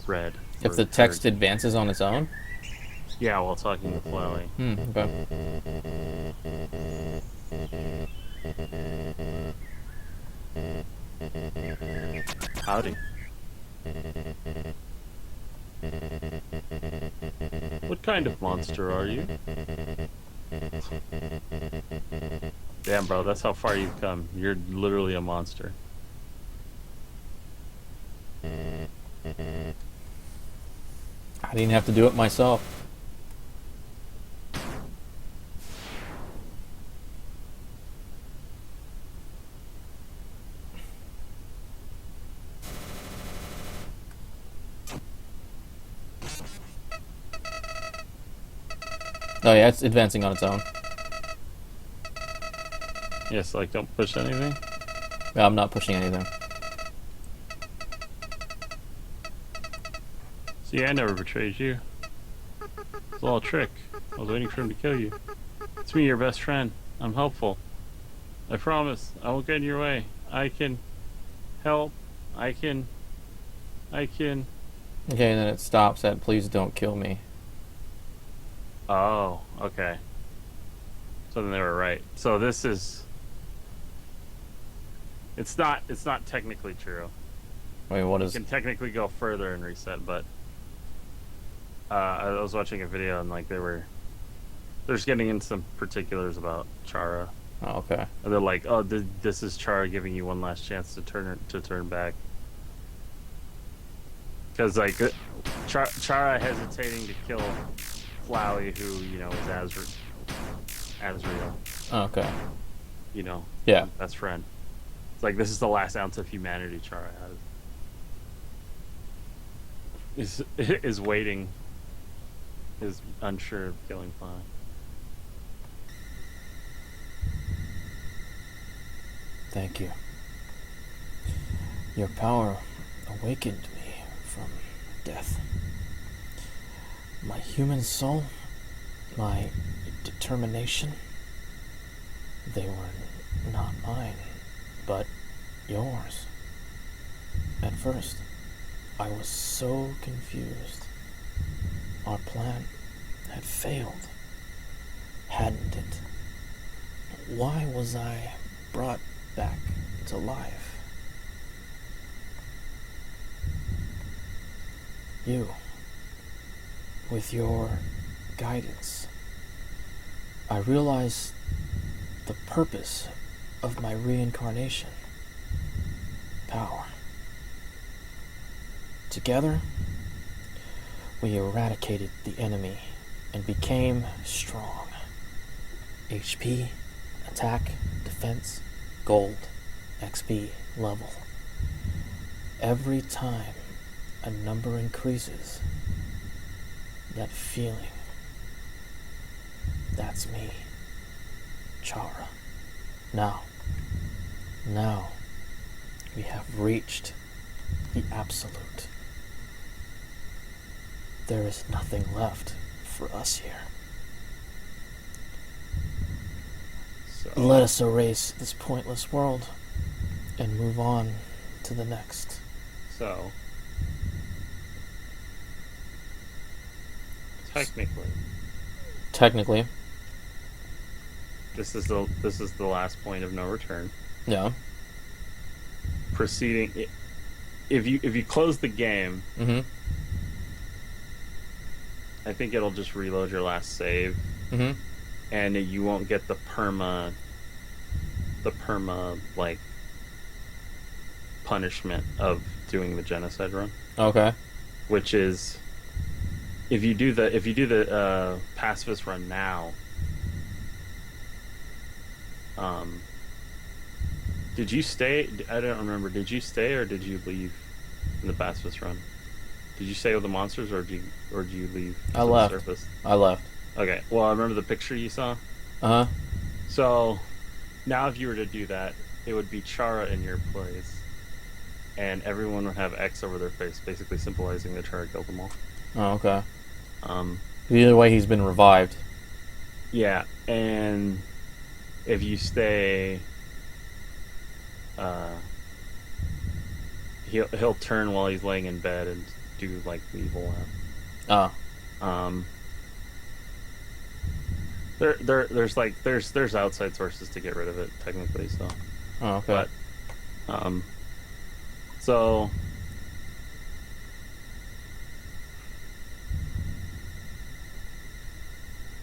Speaker 2: read.
Speaker 1: If the text advances on its own?
Speaker 2: Yeah, while talking to Flowey.
Speaker 1: Okay.
Speaker 2: Howdy. What kind of monster are you? Damn, bro, that's how far you've come. You're literally a monster.
Speaker 1: I didn't have to do it myself. Oh yeah, it's advancing on its own.
Speaker 2: Yes, like don't push anything.
Speaker 1: Yeah, I'm not pushing anything.
Speaker 2: See, I never betrayed you. It's all a trick. I was waiting for him to kill you. It's me, your best friend. I'm helpful. I promise. I won't get in your way. I can help. I can.
Speaker 1: Okay, and then it stops at please don't kill me.
Speaker 2: Oh, okay. So then they were right. So this is. It's not technically true.
Speaker 1: Wait, what
Speaker 2: You
Speaker 1: is...
Speaker 2: can technically go further and reset, but I was watching a video and like they're just getting into some particulars about Chara.
Speaker 1: Oh, okay.
Speaker 2: And they're like, "Oh, this is Chara giving you one last chance to turn back." Because like Chara hesitating to kill Flowey, who is Azrael.
Speaker 1: Oh, okay. Yeah.
Speaker 2: Best friend. It's like this is the last ounce of humanity Chara has. Is waiting. Is unsure of killing Flowey.
Speaker 1: Thank you. Your power awakened me from death. My human soul, my determination, they were not mine, but yours. At first, I was so confused. Our plan had failed, hadn't it? Why was I brought back to life? You, with your guidance, I realized the purpose of my reincarnation. Power. Together, we eradicated the enemy and became strong. HP, attack, defense, gold, XP, level. Every time a number increases, that feeling, that's me, Chara. Now, we have reached the absolute. There is nothing left for us here.
Speaker 2: So,
Speaker 1: let us erase this pointless world and move on to the next.
Speaker 2: So, technically, this is the last point of no return.
Speaker 1: Yeah.
Speaker 2: Proceeding, if you close the game,
Speaker 1: Mm-hmm.
Speaker 2: I think it'll just reload your last save,
Speaker 1: Mm-hmm.
Speaker 2: and you won't get the perma like punishment of doing the genocide run.
Speaker 1: Okay.
Speaker 2: Which is, if you do the pacifist run now, did you stay? I don't remember. Did you stay or did you leave in the pacifist run? Did you stay with the monsters or did you leave?
Speaker 1: I left.
Speaker 2: The surface?
Speaker 1: I left.
Speaker 2: Okay. Well, I remember the picture you saw.
Speaker 1: Uh huh.
Speaker 2: So now, if you were to do that, it would be Chara in your place, and everyone would have X over their face, basically symbolizing that Chara killed them all.
Speaker 1: Oh, okay.
Speaker 2: Um.
Speaker 1: Either way, he's been revived.
Speaker 2: Yeah, and if you stay, uh, he'll turn while he's laying in bed and do like the evil laugh.
Speaker 1: Oh.
Speaker 2: There's outside sources to get rid of it technically, so.
Speaker 1: Oh, okay.
Speaker 2: But, so.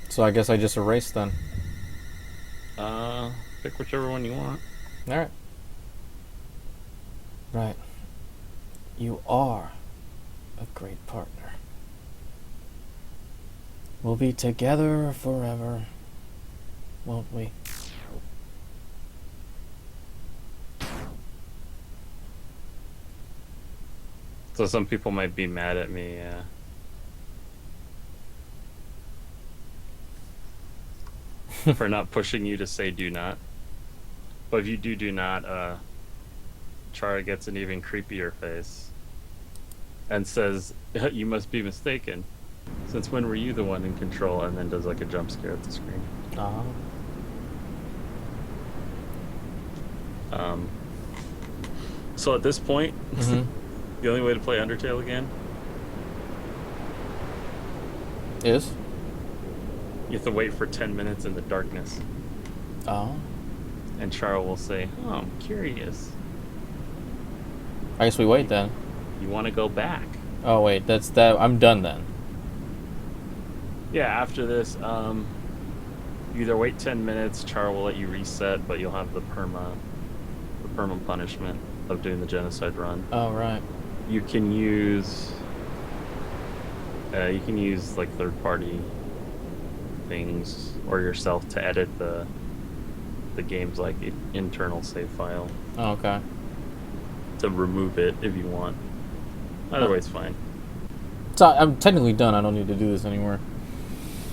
Speaker 1: So I guess I just erased then.
Speaker 2: Pick whichever one you want.
Speaker 1: Alright. Right. You are a great partner. We'll be together forever, won't we?
Speaker 2: So some people might be mad at me, for not pushing you to say do not. But if you do not, Chara gets an even creepier face and says, "You must be mistaken. Since when were you the one in control?" And then does like a jump scare at the screen. So at this point, the only way to play Undertale again
Speaker 1: Is?
Speaker 2: you have to wait for 10 minutes in the darkness.
Speaker 1: Oh.
Speaker 2: And Chara will say, "Oh, I'm curious.
Speaker 1: I guess we wait then.
Speaker 2: You want to go back?"
Speaker 1: Oh wait, that's that. I'm done then.
Speaker 2: Yeah, after this, you either wait 10 minutes, Chara will let you reset, but you'll have the perma punishment of doing the genocide run.
Speaker 1: Oh right.
Speaker 2: You can use like third-party things or yourself to edit the game's like internal save file
Speaker 1: Oh, okay.
Speaker 2: to remove it if you want. Either way, it's fine.
Speaker 1: So I'm technically done. I don't need to do this anymore.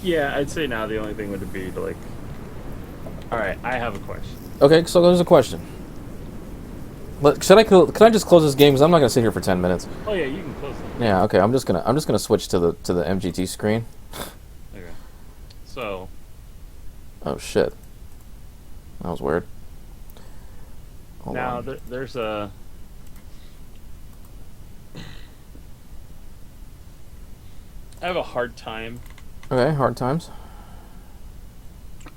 Speaker 2: Yeah, I'd say now the only thing would be to like. All right, I have a question.
Speaker 1: Okay, so there's a question. Can I just close this game? Because I'm not gonna sit here for 10 minutes.
Speaker 2: Oh yeah, you can close it.
Speaker 1: Yeah. Okay. I'm just gonna switch to the MGT screen.
Speaker 2: Okay. So.
Speaker 1: Oh shit. That was weird. Hold
Speaker 2: Now
Speaker 1: on.
Speaker 2: there's a. I have a hard time
Speaker 1: Okay. Hard times.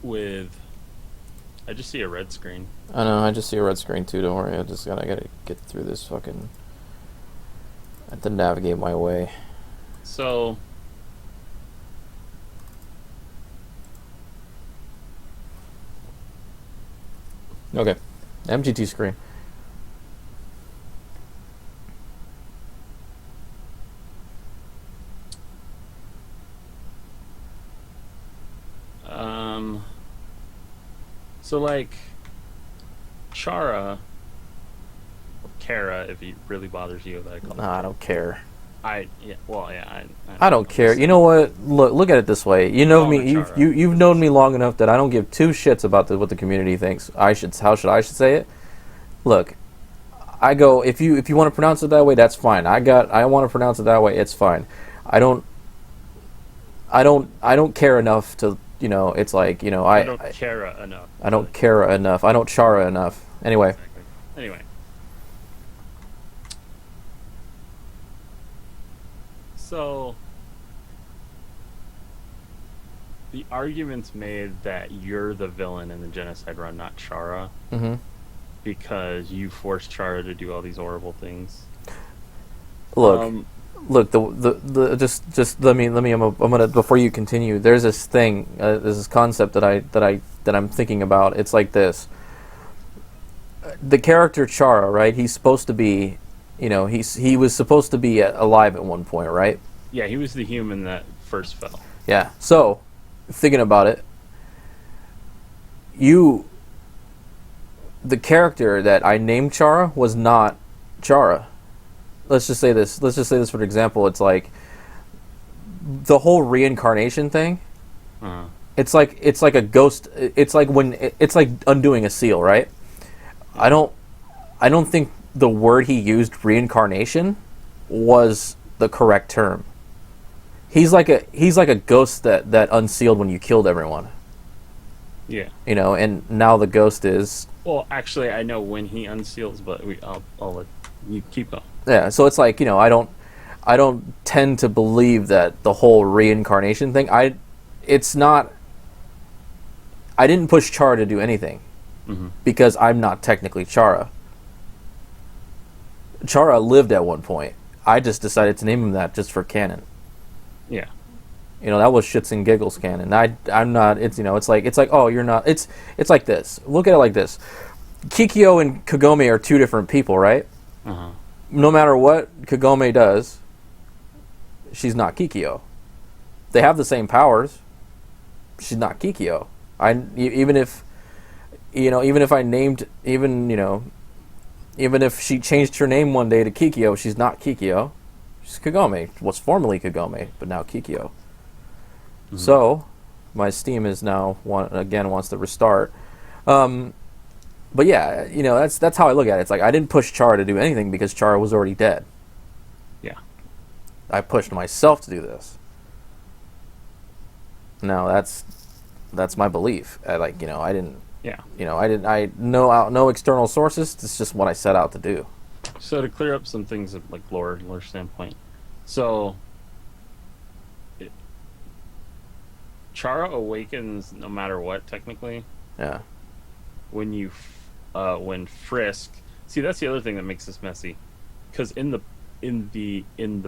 Speaker 2: with. I just see a red screen.
Speaker 1: I know. I just see a red screen too. Don't worry. I gotta get through this fucking. I have to navigate my way.
Speaker 2: So.
Speaker 1: Okay. MGT screen.
Speaker 2: So like. Chara. Kara, if it really bothers you that I call
Speaker 1: Nah, I don't care.
Speaker 2: I
Speaker 1: I don't care. You know what? Look at it this way. You know
Speaker 2: Call
Speaker 1: me.
Speaker 2: me Chara.
Speaker 1: You've known me long enough that I don't give two shits about what the community thinks. How should I say it? Look, I go if you want to pronounce it that way, that's fine. I want to pronounce it that way. It's fine. I don't care enough to It's like
Speaker 2: I don't care enough.
Speaker 1: I don't care enough. I don't Chara enough. Anyway.
Speaker 2: Exactly. Anyway. So, the argument's made that you're the villain in the genocide run, not Chara,
Speaker 1: Mm-hmm.
Speaker 2: because you forced Chara to do all these horrible things.
Speaker 1: Look, just let me. I'm gonna before you continue. There's this thing, there's this concept that I'm thinking about. It's like this. The character Chara, right? He's supposed to be, he was supposed to be alive at one point, right?
Speaker 2: Yeah, he was the human that first fell.
Speaker 1: Yeah. So, thinking about it, the character that I named Chara was not Chara. Let's just say this for example. It's like the whole reincarnation thing.
Speaker 2: Uh-huh.
Speaker 1: It's like a ghost. It's like it's like undoing a seal, right? I don't think the word he used, reincarnation, was the correct term. He's like a ghost that unsealed when you killed everyone.
Speaker 2: Yeah.
Speaker 1: You know, and now the ghost is.
Speaker 2: Well, actually, I know when he unseals, but I'll let you keep going.
Speaker 1: Yeah, so it's like, you know, I don't tend to believe that the whole reincarnation thing. It's not. I didn't push Chara to do anything
Speaker 2: Mm-hmm.
Speaker 1: because I'm not technically Chara. Chara lived at one point. I just decided to name him that just for canon.
Speaker 2: Yeah.
Speaker 1: You know, that was shits and giggles canon. I'm not. It's, you know, it's like oh, you're not. It's like this. Look at it like this. Kikyo and Kagome are two different people, right?
Speaker 2: Uh-huh.
Speaker 1: No matter what Kagome does, she's not Kikyo. They have the same powers. She's not Kikyo. Even if, you know, even if I named, even, you know, even if she changed her name one day to Kikyo, she's not Kikyo. She's Kagome. Was formerly Kagome, but now Kikyo. Mm-hmm. So, my Steam is now wants to restart. But yeah, you know, that's how I look at it. It's like I didn't push Chara to do anything because Chara was already dead.
Speaker 2: Yeah.
Speaker 1: I pushed myself to do this. No, that's my belief. I didn't.
Speaker 2: Yeah.
Speaker 1: You know, no external sources. It's just what I set out to do.
Speaker 2: So to clear up some things of like lore standpoint, so Chara awakens no matter what technically.
Speaker 1: Yeah.
Speaker 2: When Frisk, see, that's the other thing that makes this messy, because in the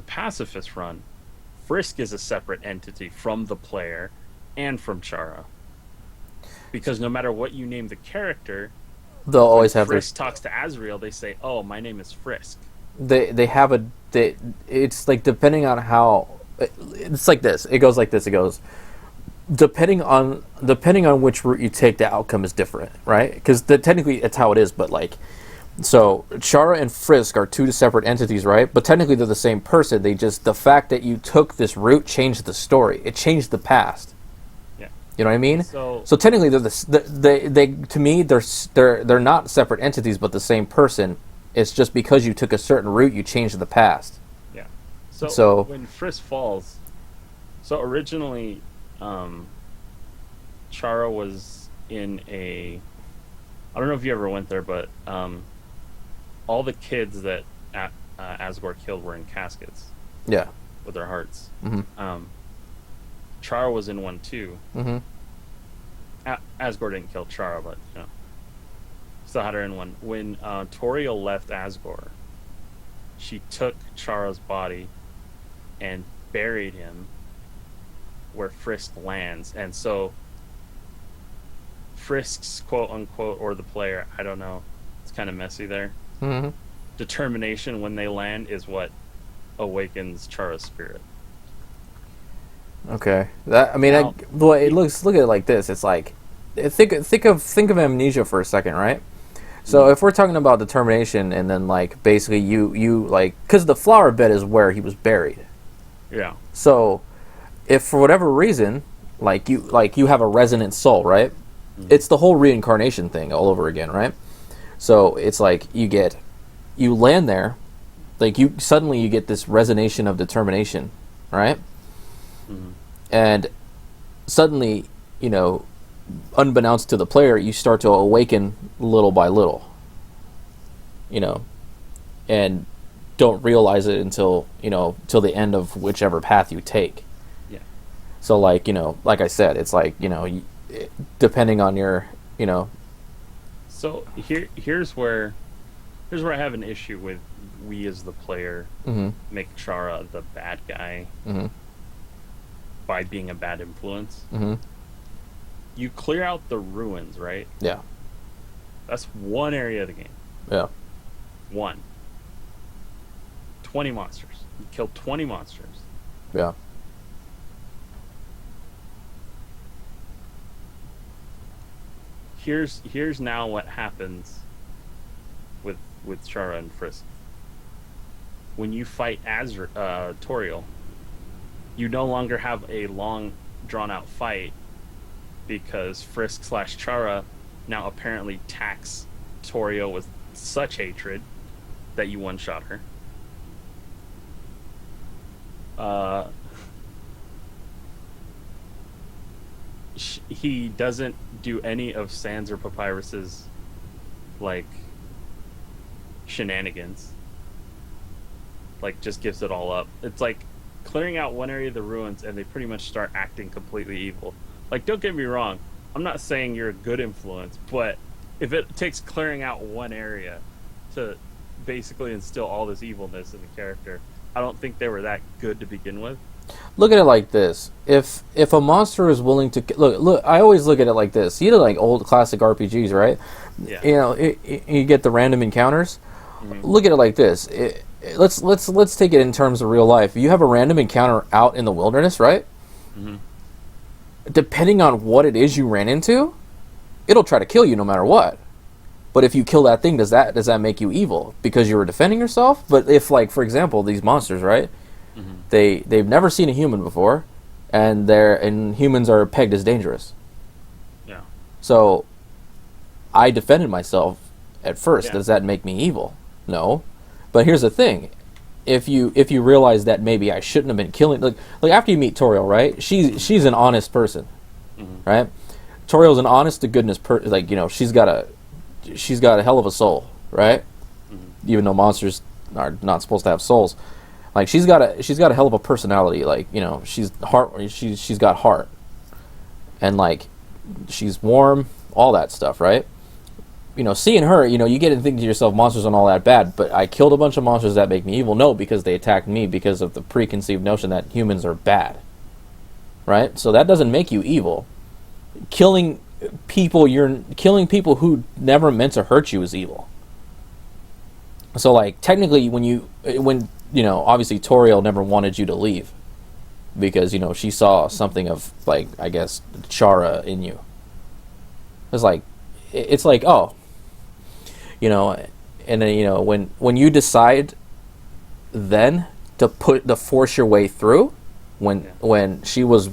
Speaker 2: pacifist run, Frisk is a separate entity from the player and from Chara, because no matter what you name the character,
Speaker 1: they'll always have
Speaker 2: Frisk talks to Azrael, they say, "Oh, my name is Frisk."
Speaker 1: It's like depending on how it's like this. It goes like this. It goes depending on which route you take, the outcome is different, right? Because technically it's how it is, but like, so Chara and Frisk are two separate entities, right? But technically they're the same person. They just, the fact that you took this route changed the story. It changed the past.
Speaker 2: Yeah.
Speaker 1: You know what I mean?
Speaker 2: So
Speaker 1: technically they to me they're not separate entities, but the same person. It's just because you took a certain route, you changed the past.
Speaker 2: Yeah. So when Frisk falls, so originally, Chara was in a, I don't know if you ever went there, but all the kids that Asgore killed were in caskets.
Speaker 1: Yeah.
Speaker 2: With their hearts.
Speaker 1: Mm-hmm.
Speaker 2: Chara was in one too.
Speaker 1: Mm-hmm.
Speaker 2: Asgore didn't kill Chara, but you know, still had her in one. When Toriel left Asgore, she took Chara's body and buried him where Frisk lands, and so Frisk's quote unquote, or the player, I don't know, it's kind of messy there.
Speaker 1: Mm-hmm.
Speaker 2: Determination when they land is what awakens Chara's spirit.
Speaker 1: Okay, that, I mean,
Speaker 2: Now,
Speaker 1: look at it like this. It's like, think of Amnesia for a second, right? So if we're talking about determination, and then like basically you like, because the flower bed is where he was buried.
Speaker 2: Yeah.
Speaker 1: So if for whatever reason, like you have a resonant soul, right? Mm-hmm. It's the whole reincarnation thing all over again, right? So it's like you land there, like suddenly you get this resonation of determination, right? Mm-hmm. And suddenly, you know, unbeknownst to the player, you start to awaken little by little, you know, and don't realize it until the end of whichever path you take.
Speaker 2: Yeah.
Speaker 1: So like, you know, like I said, it's like, you know, depending on your, you know.
Speaker 2: So here's where I have an issue with we as the player
Speaker 1: mm-hmm.
Speaker 2: make Chara the bad guy
Speaker 1: mm-hmm.
Speaker 2: by being a bad influence.
Speaker 1: Mm-hmm.
Speaker 2: You clear out the ruins, right?
Speaker 1: Yeah.
Speaker 2: That's one area of the game.
Speaker 1: Yeah.
Speaker 2: 20 monsters. You kill 20 monsters.
Speaker 1: Yeah.
Speaker 2: Here's now what happens with Chara and Frisk. When you fight Toriel, you no longer have a long drawn out fight because Frisk / Chara now apparently attacks Toriel with such hatred that you one-shot her. he doesn't do any of Sans or Papyrus's like shenanigans. Like just gives it all up. It's like clearing out one area of the ruins and they pretty much start acting completely evil. Like, don't get me wrong, I'm not saying you're a good influence, but if it takes clearing out one area to basically instill all this evilness in the character, I don't think they were that good to begin with.
Speaker 1: Look at it like this: if a monster is willing to look, I always look at it like this. You know, like old classic RPGs, right?
Speaker 2: Yeah.
Speaker 1: You know, you get the random encounters.
Speaker 2: Mm-hmm.
Speaker 1: Look at it like this. Let's take it in terms of real life. You have a random encounter out in the wilderness, right?
Speaker 2: Mm-hmm.
Speaker 1: Depending on what it is you ran into, it'll try to kill you no matter what. But if you kill that thing, does that make you evil because you were defending yourself? But if, like, for example, these monsters, right?
Speaker 2: Mm-hmm.
Speaker 1: They've never seen a human before, and humans are pegged as dangerous.
Speaker 2: Yeah.
Speaker 1: So I defended myself at first.
Speaker 2: Yeah.
Speaker 1: Does that make me evil? No. But here's the thing: if you realize that maybe I shouldn't have been killing, like after you meet Toriel, right? She's an honest person,
Speaker 2: Mm-hmm.
Speaker 1: right? Toriel's an honest to goodness person. Like, you know, she's got a hell of a soul, right?
Speaker 2: Mm-hmm.
Speaker 1: Even though monsters are not supposed to have souls. Like, she's got a hell of a personality. Like, you know, she's got heart, and like she's warm, all that stuff, right? You know, seeing her, you know, you get to think to yourself, monsters aren't all that bad, but I killed a bunch of monsters that make me evil. No, because they attacked me because of the preconceived notion that humans are bad, right? So that doesn't make you evil. Killing people who never meant to hurt you is evil. So, like, technically, when you know, obviously Toriel never wanted you to leave because, you know, she saw something of, like, I guess, Chara in you. It's like, oh, you know, and then, you know, when you decide then to force your way through, when she was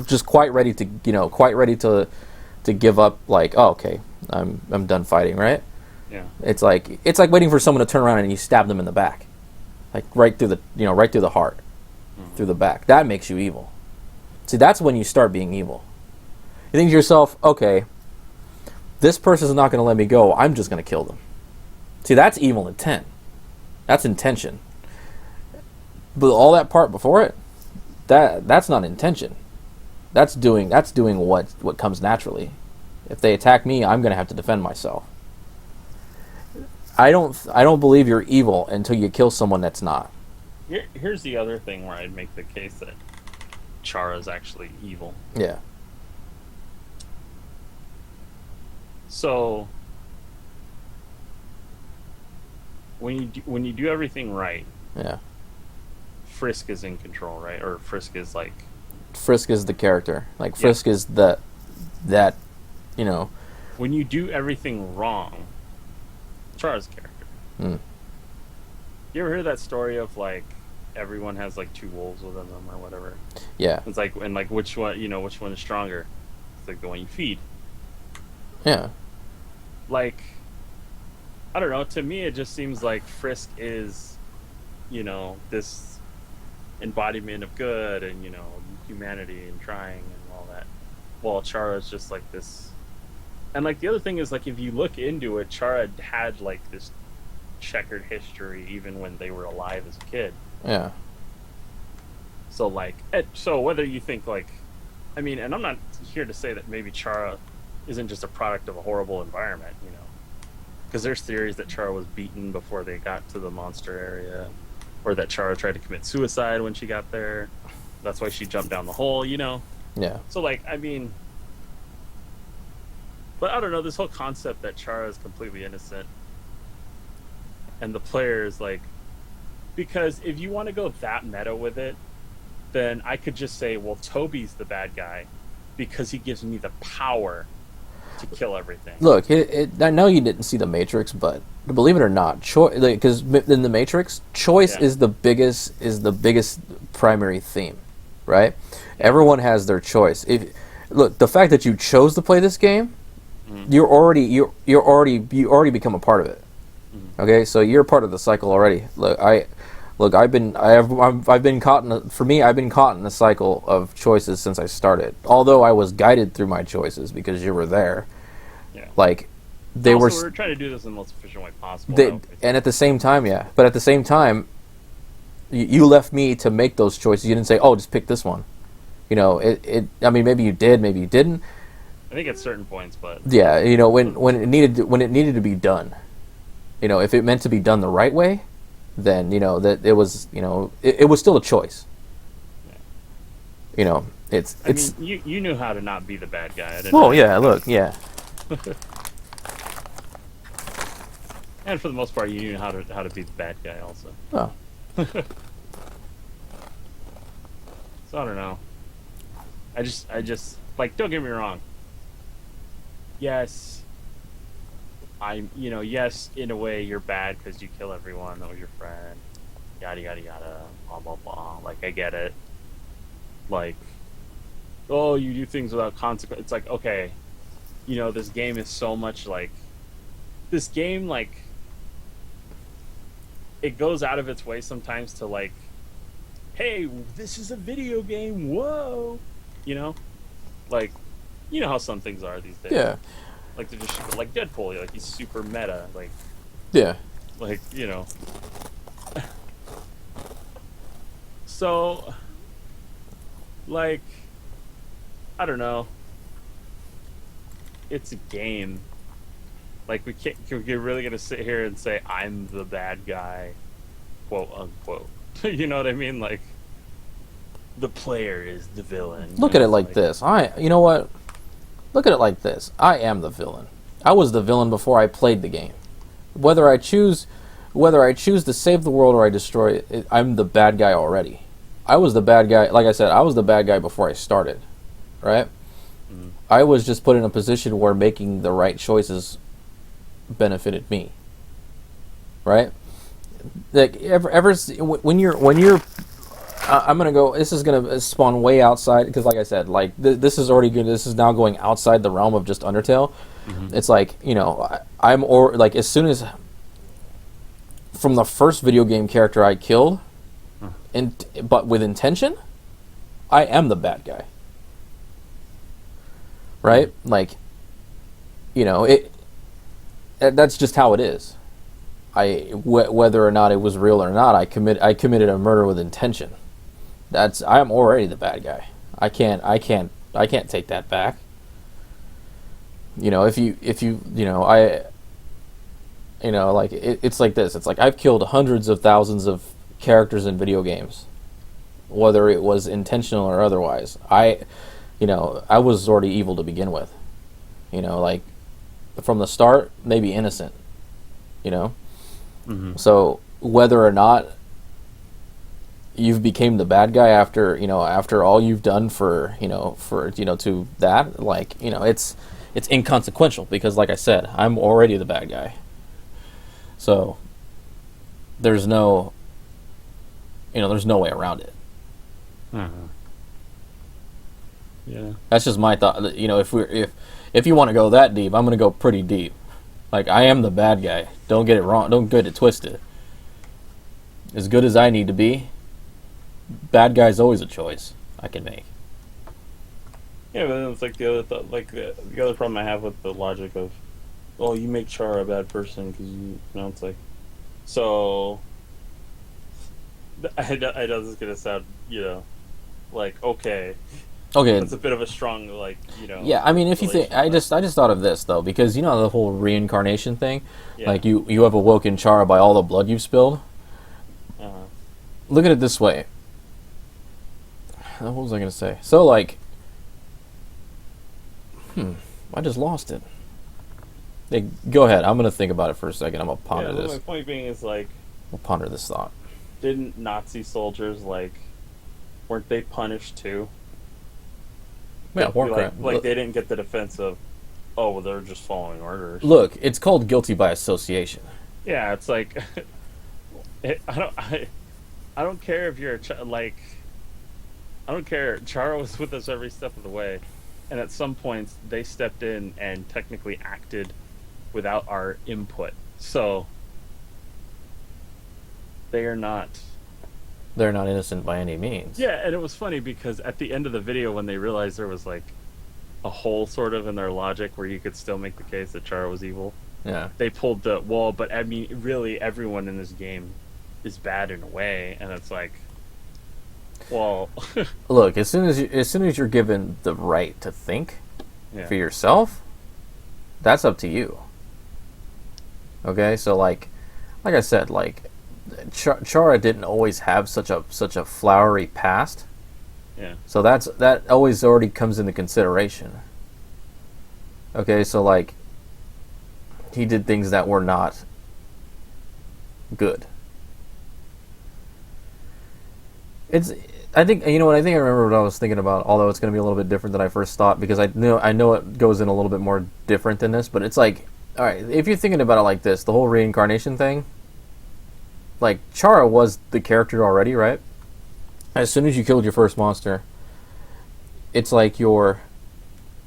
Speaker 1: just quite ready to give up, like, oh, okay, I'm done fighting, right?
Speaker 2: Yeah.
Speaker 1: It's like waiting for someone to turn around and you stab them in the back, like right through the heart, through the back. That makes you evil. See, that's when you start being evil. You think to yourself, okay, this person's not going to let me go. I'm just going to kill them. See, that's evil intent. That's intention. But all that part before it, that's not intention. That's doing what comes naturally. If they attack me, I'm going to have to defend myself. I don't believe you're evil until you kill someone that's not.
Speaker 2: Here's the other thing where I'd make the case that Chara's actually evil.
Speaker 1: Yeah.
Speaker 2: So when you do everything right,
Speaker 1: Yeah.
Speaker 2: Frisk is in control, right? Or Frisk is like
Speaker 1: Frisk is the character. Like, Frisk is that, you know.
Speaker 2: When you do everything wrong, Chara's character.
Speaker 1: Mm.
Speaker 2: You ever heard that story of, like, everyone has like two wolves within them or whatever?
Speaker 1: Yeah.
Speaker 2: It's like, and like which one is stronger? It's like the one you feed.
Speaker 1: Yeah.
Speaker 2: Like, I don't know, to me it just seems like Frisk is, you know, this embodiment of good and, you know, humanity and trying and all that, while Chara is just like this. And like the other thing is, like, if you look into it, Chara had like this checkered history even when they were alive as a kid.
Speaker 1: Yeah.
Speaker 2: So like, so whether you think, like, I mean, and I'm not here to say that maybe Chara isn't just a product of a horrible environment, you know, because there's theories that Chara was beaten before they got to the monster area, or that Chara tried to commit suicide when she got there. That's why she jumped down the hole, you know?
Speaker 1: Yeah.
Speaker 2: So, like, I mean, but I don't know, this whole concept that Chara is completely innocent and the player is like, because if you want to go that meta with it, then I could just say, well, Toby's the bad guy because he gives me the power to kill everything.
Speaker 1: Look, I know you didn't see The Matrix, but believe it or not, because in The Matrix, choice is the biggest primary theme, right? Everyone has their choice. Look, the fact that you chose to play this game, you already become a part of it. Okay, so you're part of the cycle already. Look, Look, I've been caught in for me, I've been caught in a cycle of choices since I started. Although I was guided through my choices because you were there.
Speaker 2: Yeah.
Speaker 1: Like, they
Speaker 2: also,
Speaker 1: were.
Speaker 2: we're trying to do this in the most efficient way possible.
Speaker 1: And at the same time, yeah. But at the same time, you left me to make those choices. You didn't say, "Oh, just pick this one." You know, I mean, maybe you did, maybe you didn't.
Speaker 2: I think at certain points, but
Speaker 1: Yeah, you know, when it needed to be done. You know, if it meant to be done the right way, then, you know, that it was, you know, it was still a choice.
Speaker 2: Yeah.
Speaker 1: You know, it's.
Speaker 2: I mean, you knew how to not be the bad guy. I didn't
Speaker 1: Oh
Speaker 2: know
Speaker 1: yeah, look, yeah.
Speaker 2: And for the most part, you knew how to be the bad guy also.
Speaker 1: Oh.
Speaker 2: So I don't know. I just like, don't get me wrong. Yes, yes, in a way you're bad because you kill everyone that was your friend. Yada yada yada. Blah blah blah. Like, I get it. Like, oh, you do things without consequence. It's like, okay, this game is so much like, this game, like, it goes out of its way sometimes to, like, hey, this is a video game, whoa, like, how some things are these days.
Speaker 1: Yeah.
Speaker 2: Like, they're just super, like Deadpool, like, he's super meta, like,
Speaker 1: Yeah.
Speaker 2: like, so, like, I don't know, it's a game. Like, we're really gonna sit here and say I'm the bad guy, quote unquote. You know what I mean? Like, the player is the villain.
Speaker 1: Look at it like this. You know what? Look at it like this. I am the villain. I was the villain before I played the game. Whether I choose to save the world or I destroy it, I'm the bad guy already. I was the bad guy. Like I said, I was the bad guy before I started, right?
Speaker 2: Mm-hmm.
Speaker 1: I was just put in a position where making the right choices benefited me, right? Like, when you're I'm gonna go. This is gonna spawn way outside because, like I said, like this is already good. This is now going outside the realm of just Undertale.
Speaker 2: Mm-hmm.
Speaker 1: It's like, like, as soon as from the first video game character I killed, but with intention, I am the bad guy. Right? Like, that's just how it is. Whether or not it was real or not, I committed a murder with intention. I am already the bad guy. I can't take that back. It's like this. It's like I've killed hundreds of thousands of characters in video games, whether it was intentional or otherwise. I was already evil to begin with. Like, from the start, maybe innocent.
Speaker 2: Mm-hmm.
Speaker 1: So whether or not you've became the bad guy after all you've done to that, like, it's inconsequential because, like I said, I'm already the bad guy. So there's no way around it.
Speaker 2: Uh-huh. Yeah.
Speaker 1: That's just my thought. If you want to go that deep, I'm going to go pretty deep. Like, I am the bad guy. Don't get it wrong. Don't get it twisted. As good as I need to be, bad guy's always a choice I can make.
Speaker 2: Yeah, but then it's like the other thought, like the other problem I have with the logic of, well, you make Char a bad person because it's like, so. I know this is gonna sound, like, okay.
Speaker 1: Okay.
Speaker 2: It's a bit of a strong, like,
Speaker 1: Yeah, I mean, if you think, I just thought of this though, because the whole reincarnation thing,
Speaker 2: yeah.
Speaker 1: like you have awoken Chara by all the blood you've spilled.
Speaker 2: Uh-huh.
Speaker 1: Look at it this way. What was I gonna say? So, like, I just lost it. Hey, go ahead. I'm gonna think about it for a second. I'm gonna ponder this.
Speaker 2: My point being is, like,
Speaker 1: We'll ponder this thought.
Speaker 2: Didn't Nazi soldiers, like, weren't they punished too?
Speaker 1: Yeah, war crime.
Speaker 2: Like, they didn't get the defense of, oh, well, they're just following orders.
Speaker 1: Look, it's called guilty by association.
Speaker 2: Yeah, it's like, I don't care if you're I don't care. Chara was with us every step of the way, and at some points they stepped in and technically acted without our input. So they are not
Speaker 1: They're not innocent by any means.
Speaker 2: Yeah, and it was funny because at the end of the video, when they realized there was like a hole sort of in their logic where you could still make the case that Chara was evil,
Speaker 1: Yeah.
Speaker 2: they pulled the wall. But I mean, really, everyone in this game is bad in a way, and it's like, well,
Speaker 1: Look, as soon as you're given the right to think
Speaker 2: yeah,
Speaker 1: for yourself, that's up to you. Okay, so like I said, like Chara didn't always have such a flowery past,
Speaker 2: yeah,
Speaker 1: so that always already comes into consideration. Okay, so like he did things that were not good. I think you know what I think I remember what I was thinking about, although it's going to be a little bit different than I first thought because I know it goes in a little bit more different than this, but it's like, all right, if you're thinking about it like this, the whole reincarnation thing, like Chara was the character already, right? As soon as you killed your first monster, it's like you're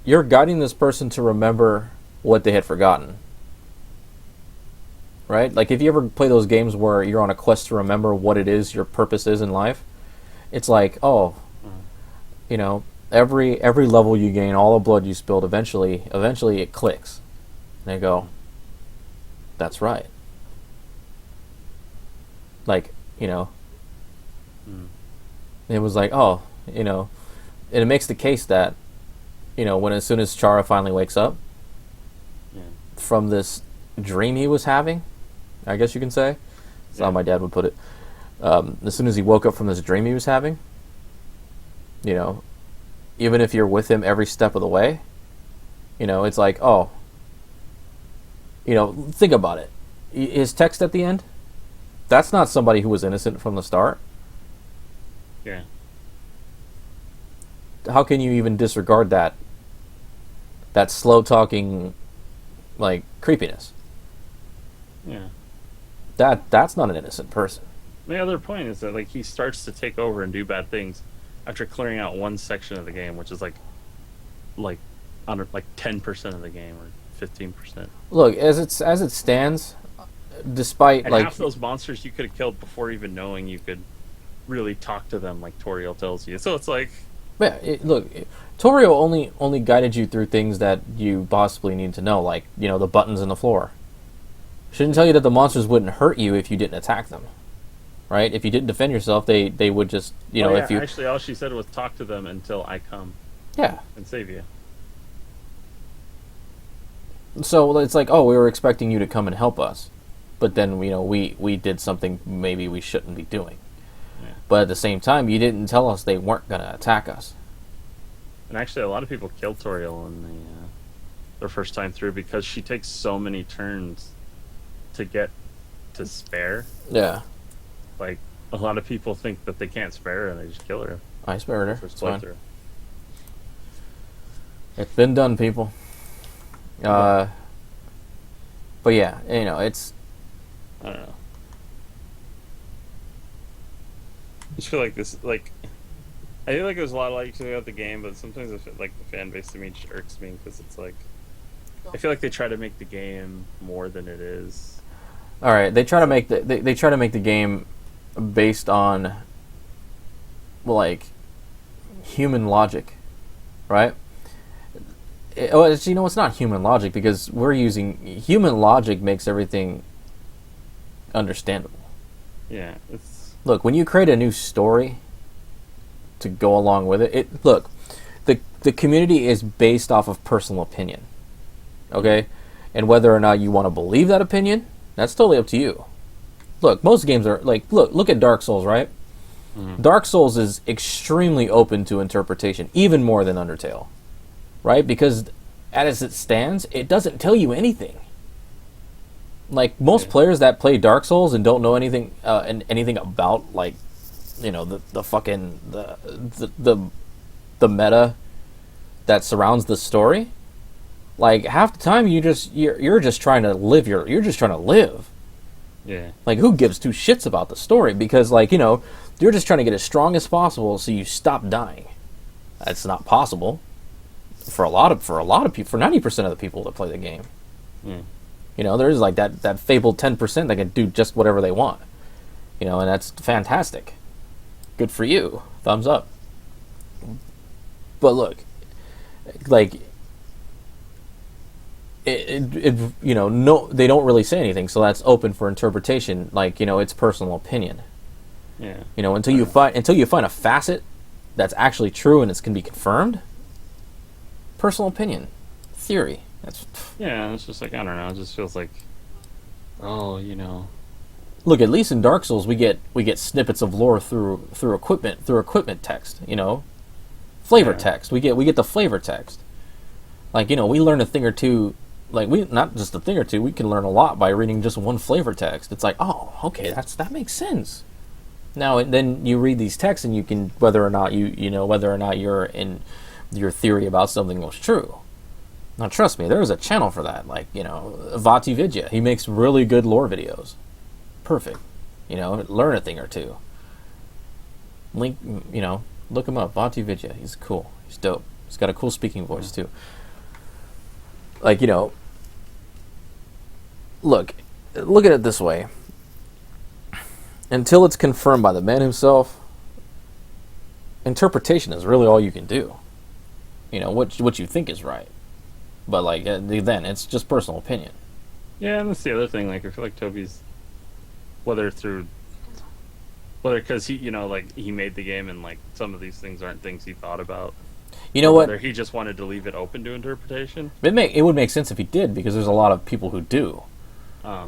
Speaker 1: guiding this person to remember what they had forgotten. Right? Like if you ever play those games where you're on a quest to remember what it is your purpose is in life, it's like, oh, you know, every level you gain, all the blood you spilled, eventually it clicks. And I go, that's right. Like, you know, it was like, oh, you know, and it makes the case that, you know, as soon as Chara finally wakes up from this dream he was having, I guess you can say, that's how my dad would put it. As soon as he woke up from this dream he was having, you know, even if you're with him every step of the way, you know, it's like, oh, you know, think about it. His text at the end, that's not somebody who was innocent from the start.
Speaker 2: yeah.
Speaker 1: How can you even disregard that slow talking, like, creepiness?
Speaker 2: Yeah.
Speaker 1: That's not an innocent person.
Speaker 2: The other point is that like he starts to take over and do bad things after clearing out one section of the game, which is like under like 10% of the game or 15%.
Speaker 1: Look, as it stands, despite
Speaker 2: And
Speaker 1: like
Speaker 2: half those monsters you could have killed before even knowing you could really talk to them, like Toriel tells you. So it's like,
Speaker 1: yeah, Torio only guided you through things that you possibly need to know, like, you know, the buttons in the floor. Shouldn't tell you that the monsters wouldn't hurt you if you didn't attack them, right? If you didn't defend yourself, they would just, you know,
Speaker 2: yeah,
Speaker 1: if you
Speaker 2: actually all she said was talk to them until I come
Speaker 1: yeah.
Speaker 2: and save you.
Speaker 1: So it's like, oh, we were expecting you to come and help us, but then, you know, we did something maybe we shouldn't be doing.
Speaker 2: Yeah.
Speaker 1: But at the same time, you didn't tell us they weren't gonna attack us.
Speaker 2: And actually, a lot of people kill Toriel in their first time through because she takes so many turns to get to spare.
Speaker 1: Yeah,
Speaker 2: Like, a lot of people think that they can't spare her and they just kill her.
Speaker 1: I spared her.
Speaker 2: First
Speaker 1: It's fine.
Speaker 2: playthrough.
Speaker 1: It's been done, people. But yeah, you know, it's
Speaker 2: I don't know. I just feel like this, like, I feel like there's a lot of likes about the game, but sometimes I feel like the fan base to me just irks me because it's like, I feel like they try to make the game more than it is.
Speaker 1: all right. They try to make they try to make the game based on like human logic, right? You know, it's not human logic because we're using human logic makes everything understandable.
Speaker 2: Yeah, it's
Speaker 1: Look, when you create a new story to go along with it, look, the community is based off of personal opinion, okay, and whether or not you want to believe that opinion, that's totally up to you. Look, most games are like, look at Dark Souls, right? Dark Souls is extremely open to interpretation, even more than Undertale, right? Because as it stands, it doesn't tell you anything. Like most players that play Dark Souls and don't know anything anything about, like, you know, the fucking the meta that surrounds the story, like half the time you're just trying to live you're just trying to live.
Speaker 2: yeah,
Speaker 1: Like, who gives two shits about the story? Because, like, you know, you're just trying to get as strong as possible so you stop dying. That's not possible for a lot of people, for 90% of the people that play the game. You know, there's like that fabled 10% that can do just whatever they want. You know, and that's fantastic. Good for you. Thumbs up. But look, like, no, they don't really say anything, so that's open for interpretation. Like, it's personal opinion.
Speaker 2: Yeah.
Speaker 1: Until you find a facet that's actually true and it can be confirmed. Personal opinion, theory.
Speaker 2: Yeah, it's just like, I don't know. It just feels like, oh,
Speaker 1: Look, at least in Dark Souls, we get snippets of lore through equipment text. Flavor text. We get the flavor text. Like, we learn a thing or two. Like, we not just a thing or two. We can learn a lot by reading just one flavor text. It's like, oh, okay, that makes sense. Now, then you read these texts, and you can whether or not your theory about something was true. Now, trust me, there is a channel for that. Like, Vati Vidya. He makes really good lore videos. Perfect. Learn a thing or two. Look him up. Vati Vidya. He's cool. He's dope. He's got a cool speaking voice too. Like, look at it this way. Until it's confirmed by the man himself, interpretation is really all you can do. What you think is right. But, like, then it's just personal opinion.
Speaker 2: Yeah, and that's the other thing. Like, I feel like Toby's, whether because he, he made the game and, like, some of these things aren't things he thought about.
Speaker 1: You know what?
Speaker 2: Whether he just wanted to leave it open to interpretation.
Speaker 1: It would make sense if he did, because there's a lot of people who do.
Speaker 2: I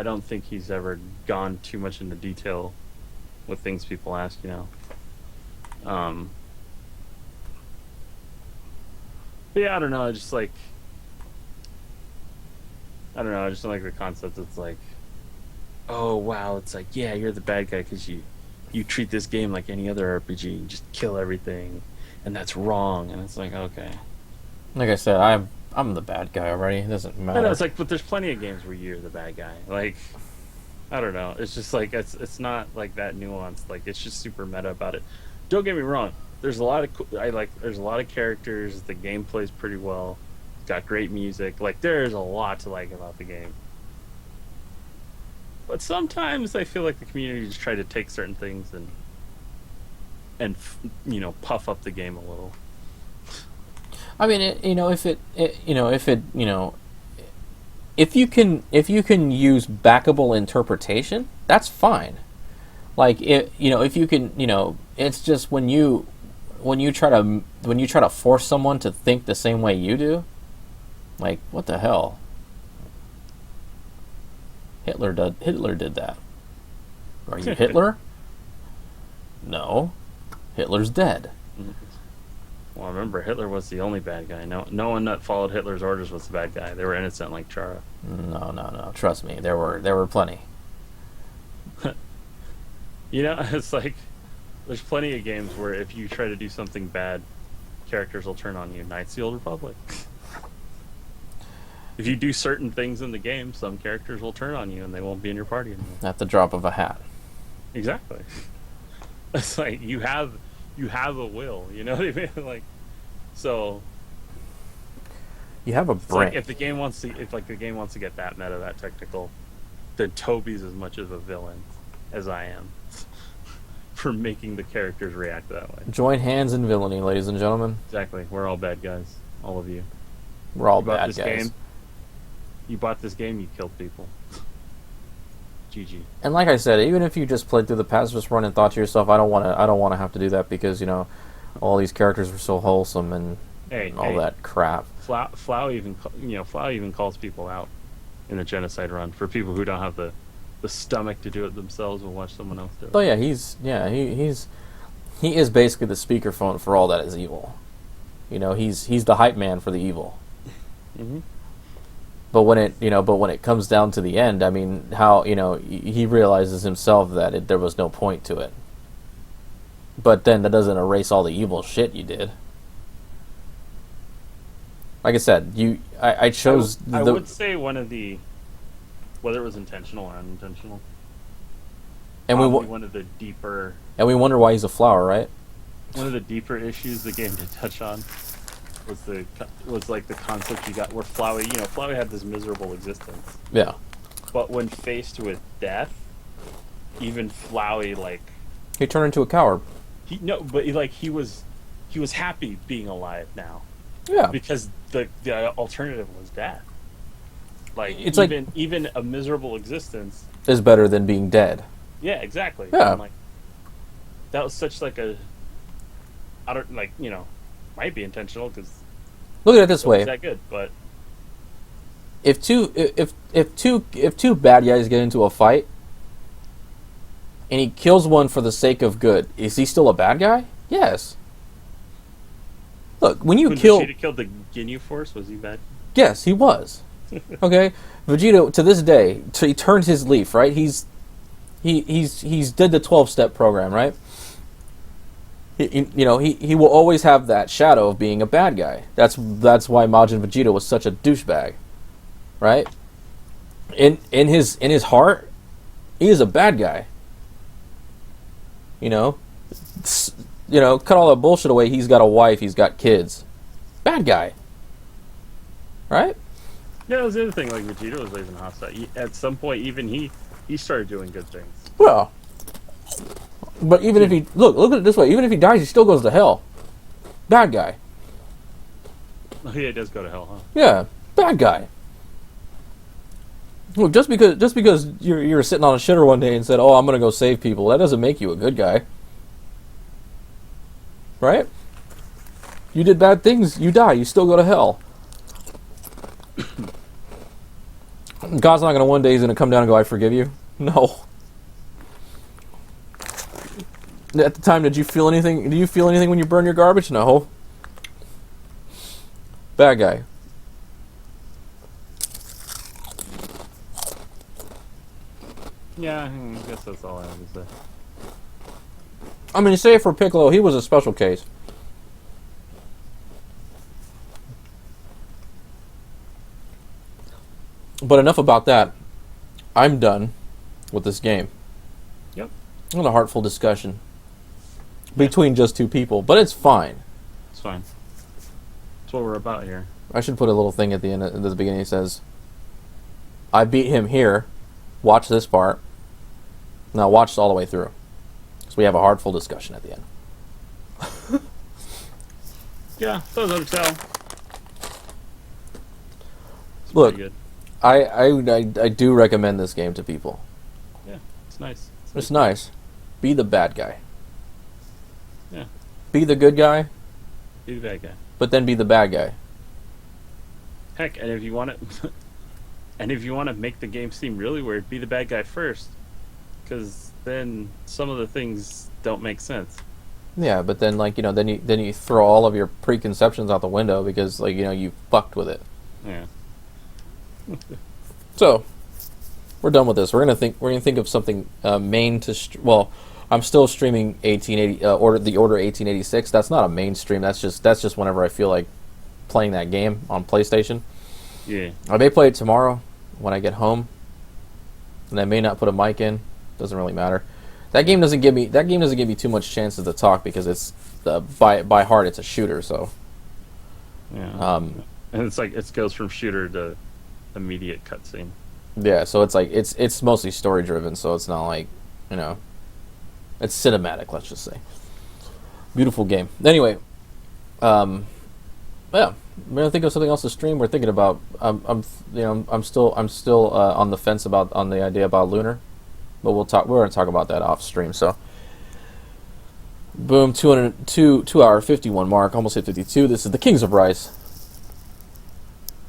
Speaker 2: don't think he's ever gone too much into detail with things people ask, But yeah, I don't know. I just don't like the concept. It's like, oh wow, it's like, yeah, you're the bad guy because you treat this game like any other RPG. You just kill everything, and that's wrong. And it's like, okay.
Speaker 1: Like I said, I'm the bad guy already. It doesn't matter.
Speaker 2: I know, it's like, but there's plenty of games where you're the bad guy. Like, I don't know. It's just like it's not like that nuanced. Like, it's just super meta about it. Don't get me wrong. There's a lot of there's a lot of characters. The game plays pretty well. It's got great music. Like, there's a lot to like about the game. But sometimes I feel like the community just try to take certain things and puff up the game a little.
Speaker 1: I mean, if you can use backable interpretation, that's fine. Like, if you can, it's just when you try to force someone to think the same way you do, like, what the hell? Hitler did that. Are you Hitler? No. Hitler's dead.
Speaker 2: Well, remember, Hitler was the only bad guy. No one that followed Hitler's orders was the bad guy. They were innocent like Chara.
Speaker 1: No. Trust me, there were plenty.
Speaker 2: It's like, there's plenty of games where if you try to do something bad, characters will turn on you. Knights of the Old Republic. If you do certain things in the game, some characters will turn on you and they won't be in your party anymore.
Speaker 1: At the drop of a hat.
Speaker 2: Exactly. It's like, you have a will, you know what I mean? Like, so
Speaker 1: you have a brain.
Speaker 2: Like, if the game wants to get that meta, that technical, then Toby's as much of a villain as I am for making the characters react that way.
Speaker 1: Join hands in villainy, ladies and gentlemen.
Speaker 2: Exactly. We're all bad guys. All of you.
Speaker 1: We're all bad guys.
Speaker 2: You bought this game, you killed people. GG.
Speaker 1: And like I said, even if you just played through the pacifist run and thought to yourself, I don't want to have to do that because all these characters were so wholesome and all that crap.
Speaker 2: Flow even calls people out in the Genocide run for people who don't have the stomach to do it themselves and watch someone else do it.
Speaker 1: Oh yeah, he is basically the speakerphone for all that is evil. He's the hype man for the evil.
Speaker 2: Mm-hmm.
Speaker 1: But when it comes down to the end, I mean, how he realizes himself that there was no point to it. But then that doesn't erase all the evil shit you did. Like I said, I chose.
Speaker 2: I would say one of the, whether it was intentional or unintentional,
Speaker 1: and
Speaker 2: one of the deeper.
Speaker 1: And we wonder why he's a flower, right?
Speaker 2: One of the deeper issues the game did touch on was like the conflict you got where Flowey had this miserable existence.
Speaker 1: Yeah.
Speaker 2: But when faced with death,
Speaker 3: even Flowey, like
Speaker 1: He turned into a coward.
Speaker 3: he was happy being alive now
Speaker 1: Yeah.
Speaker 3: because the alternative was death. Like
Speaker 1: It's
Speaker 3: even a miserable existence.
Speaker 1: Is better than being dead.
Speaker 3: Yeah, exactly.
Speaker 1: Yeah.
Speaker 3: And, like, that was such like a, I don't like might be intentional because
Speaker 1: Look at it this way:
Speaker 3: that good, but
Speaker 1: if two bad guys get into a fight, and he kills one for the sake of good, is he still a bad guy? Yes. Look, when you
Speaker 3: when
Speaker 1: kill,
Speaker 3: Vegeta killed the Ginyu Force, was he bad?
Speaker 1: yes, he was. Okay, Vegeta to this day, he turned his leaf. Right, he's did the 12-step program. Right. He will always have that shadow of being a bad guy. That's why Majin Vegeta was such a douchebag, right? In his heart, he is a bad guy. Cut all that bullshit away. He's got a wife. He's got kids. Bad guy, right?
Speaker 3: Yeah, that was the other thing. Like Vegeta was raising hostile. At some point, even he started doing good things.
Speaker 1: Well, but even if he look at it this way, even if he dies, he still goes to hell. Bad guy.
Speaker 3: Oh, yeah, he does go to hell, huh?
Speaker 1: Yeah, bad guy. Look, just because you're sitting on a shitter one day and said, "Oh, I'm gonna go save people," that doesn't make you a good guy, right? You did bad things, you die, you still go to hell. God's not gonna one day he's gonna come down and go, "I forgive you." No. At the time, did you feel anything? Do you feel anything when you burn your garbage? No. Bad guy.
Speaker 3: Yeah, I guess that's all I have to say.
Speaker 1: I mean, say for Piccolo, he was a special case. But enough about that. I'm done with this game.
Speaker 3: Yep.
Speaker 1: What a heartful discussion between just two people, but it's fine.
Speaker 3: It's fine. That's what we're about here.
Speaker 1: I should put a little thing at the end, at the beginning. That says, "I beat him here. Watch this part. Now watch all the way through." So we have a heartful discussion at the end.
Speaker 3: Yeah, so was Undertale. It's
Speaker 1: Look,
Speaker 3: pretty good.
Speaker 1: I do recommend this game to people.
Speaker 3: Yeah, it's nice.
Speaker 1: It's nice. Be the bad guy.
Speaker 3: Yeah.
Speaker 1: Be the good guy,
Speaker 3: Be the bad guy.
Speaker 1: but then be the bad guy.
Speaker 3: Heck, and if you want to, and if you want to make the game seem really weird, be the bad guy first, because then some of the things don't make sense.
Speaker 1: Yeah, but then then you throw all of your preconceptions out the window because you fucked with it.
Speaker 3: Yeah.
Speaker 1: So we're done with this. We're gonna think of something main to I'm still streaming 1880 the Order 1886. That's not a mainstream. That's just whenever I feel like playing that game on PlayStation.
Speaker 3: Yeah.
Speaker 1: I may play it tomorrow when I get home, and I may not put a mic in. Doesn't really matter. That game doesn't give me too much chances to talk because it's by heart it's a shooter. So
Speaker 3: Yeah. And it's like it goes from shooter to immediate cutscene.
Speaker 1: yeah, so it's like it's mostly story driven. So it's not like it's cinematic. Let's just say beautiful game. Anyway, yeah, we're gonna think of something else to stream. We're thinking about I'm still on the fence on the idea about Lunar. But we're going to talk about that off stream. So, boom, 2 hour 51 mark, almost hit 52. This is the Kings of Rice.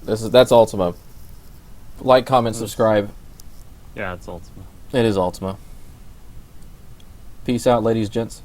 Speaker 1: That's Ultima. Like, comment, subscribe.
Speaker 3: Yeah, it's Ultima.
Speaker 1: It is Ultima. Peace out, ladies, gents.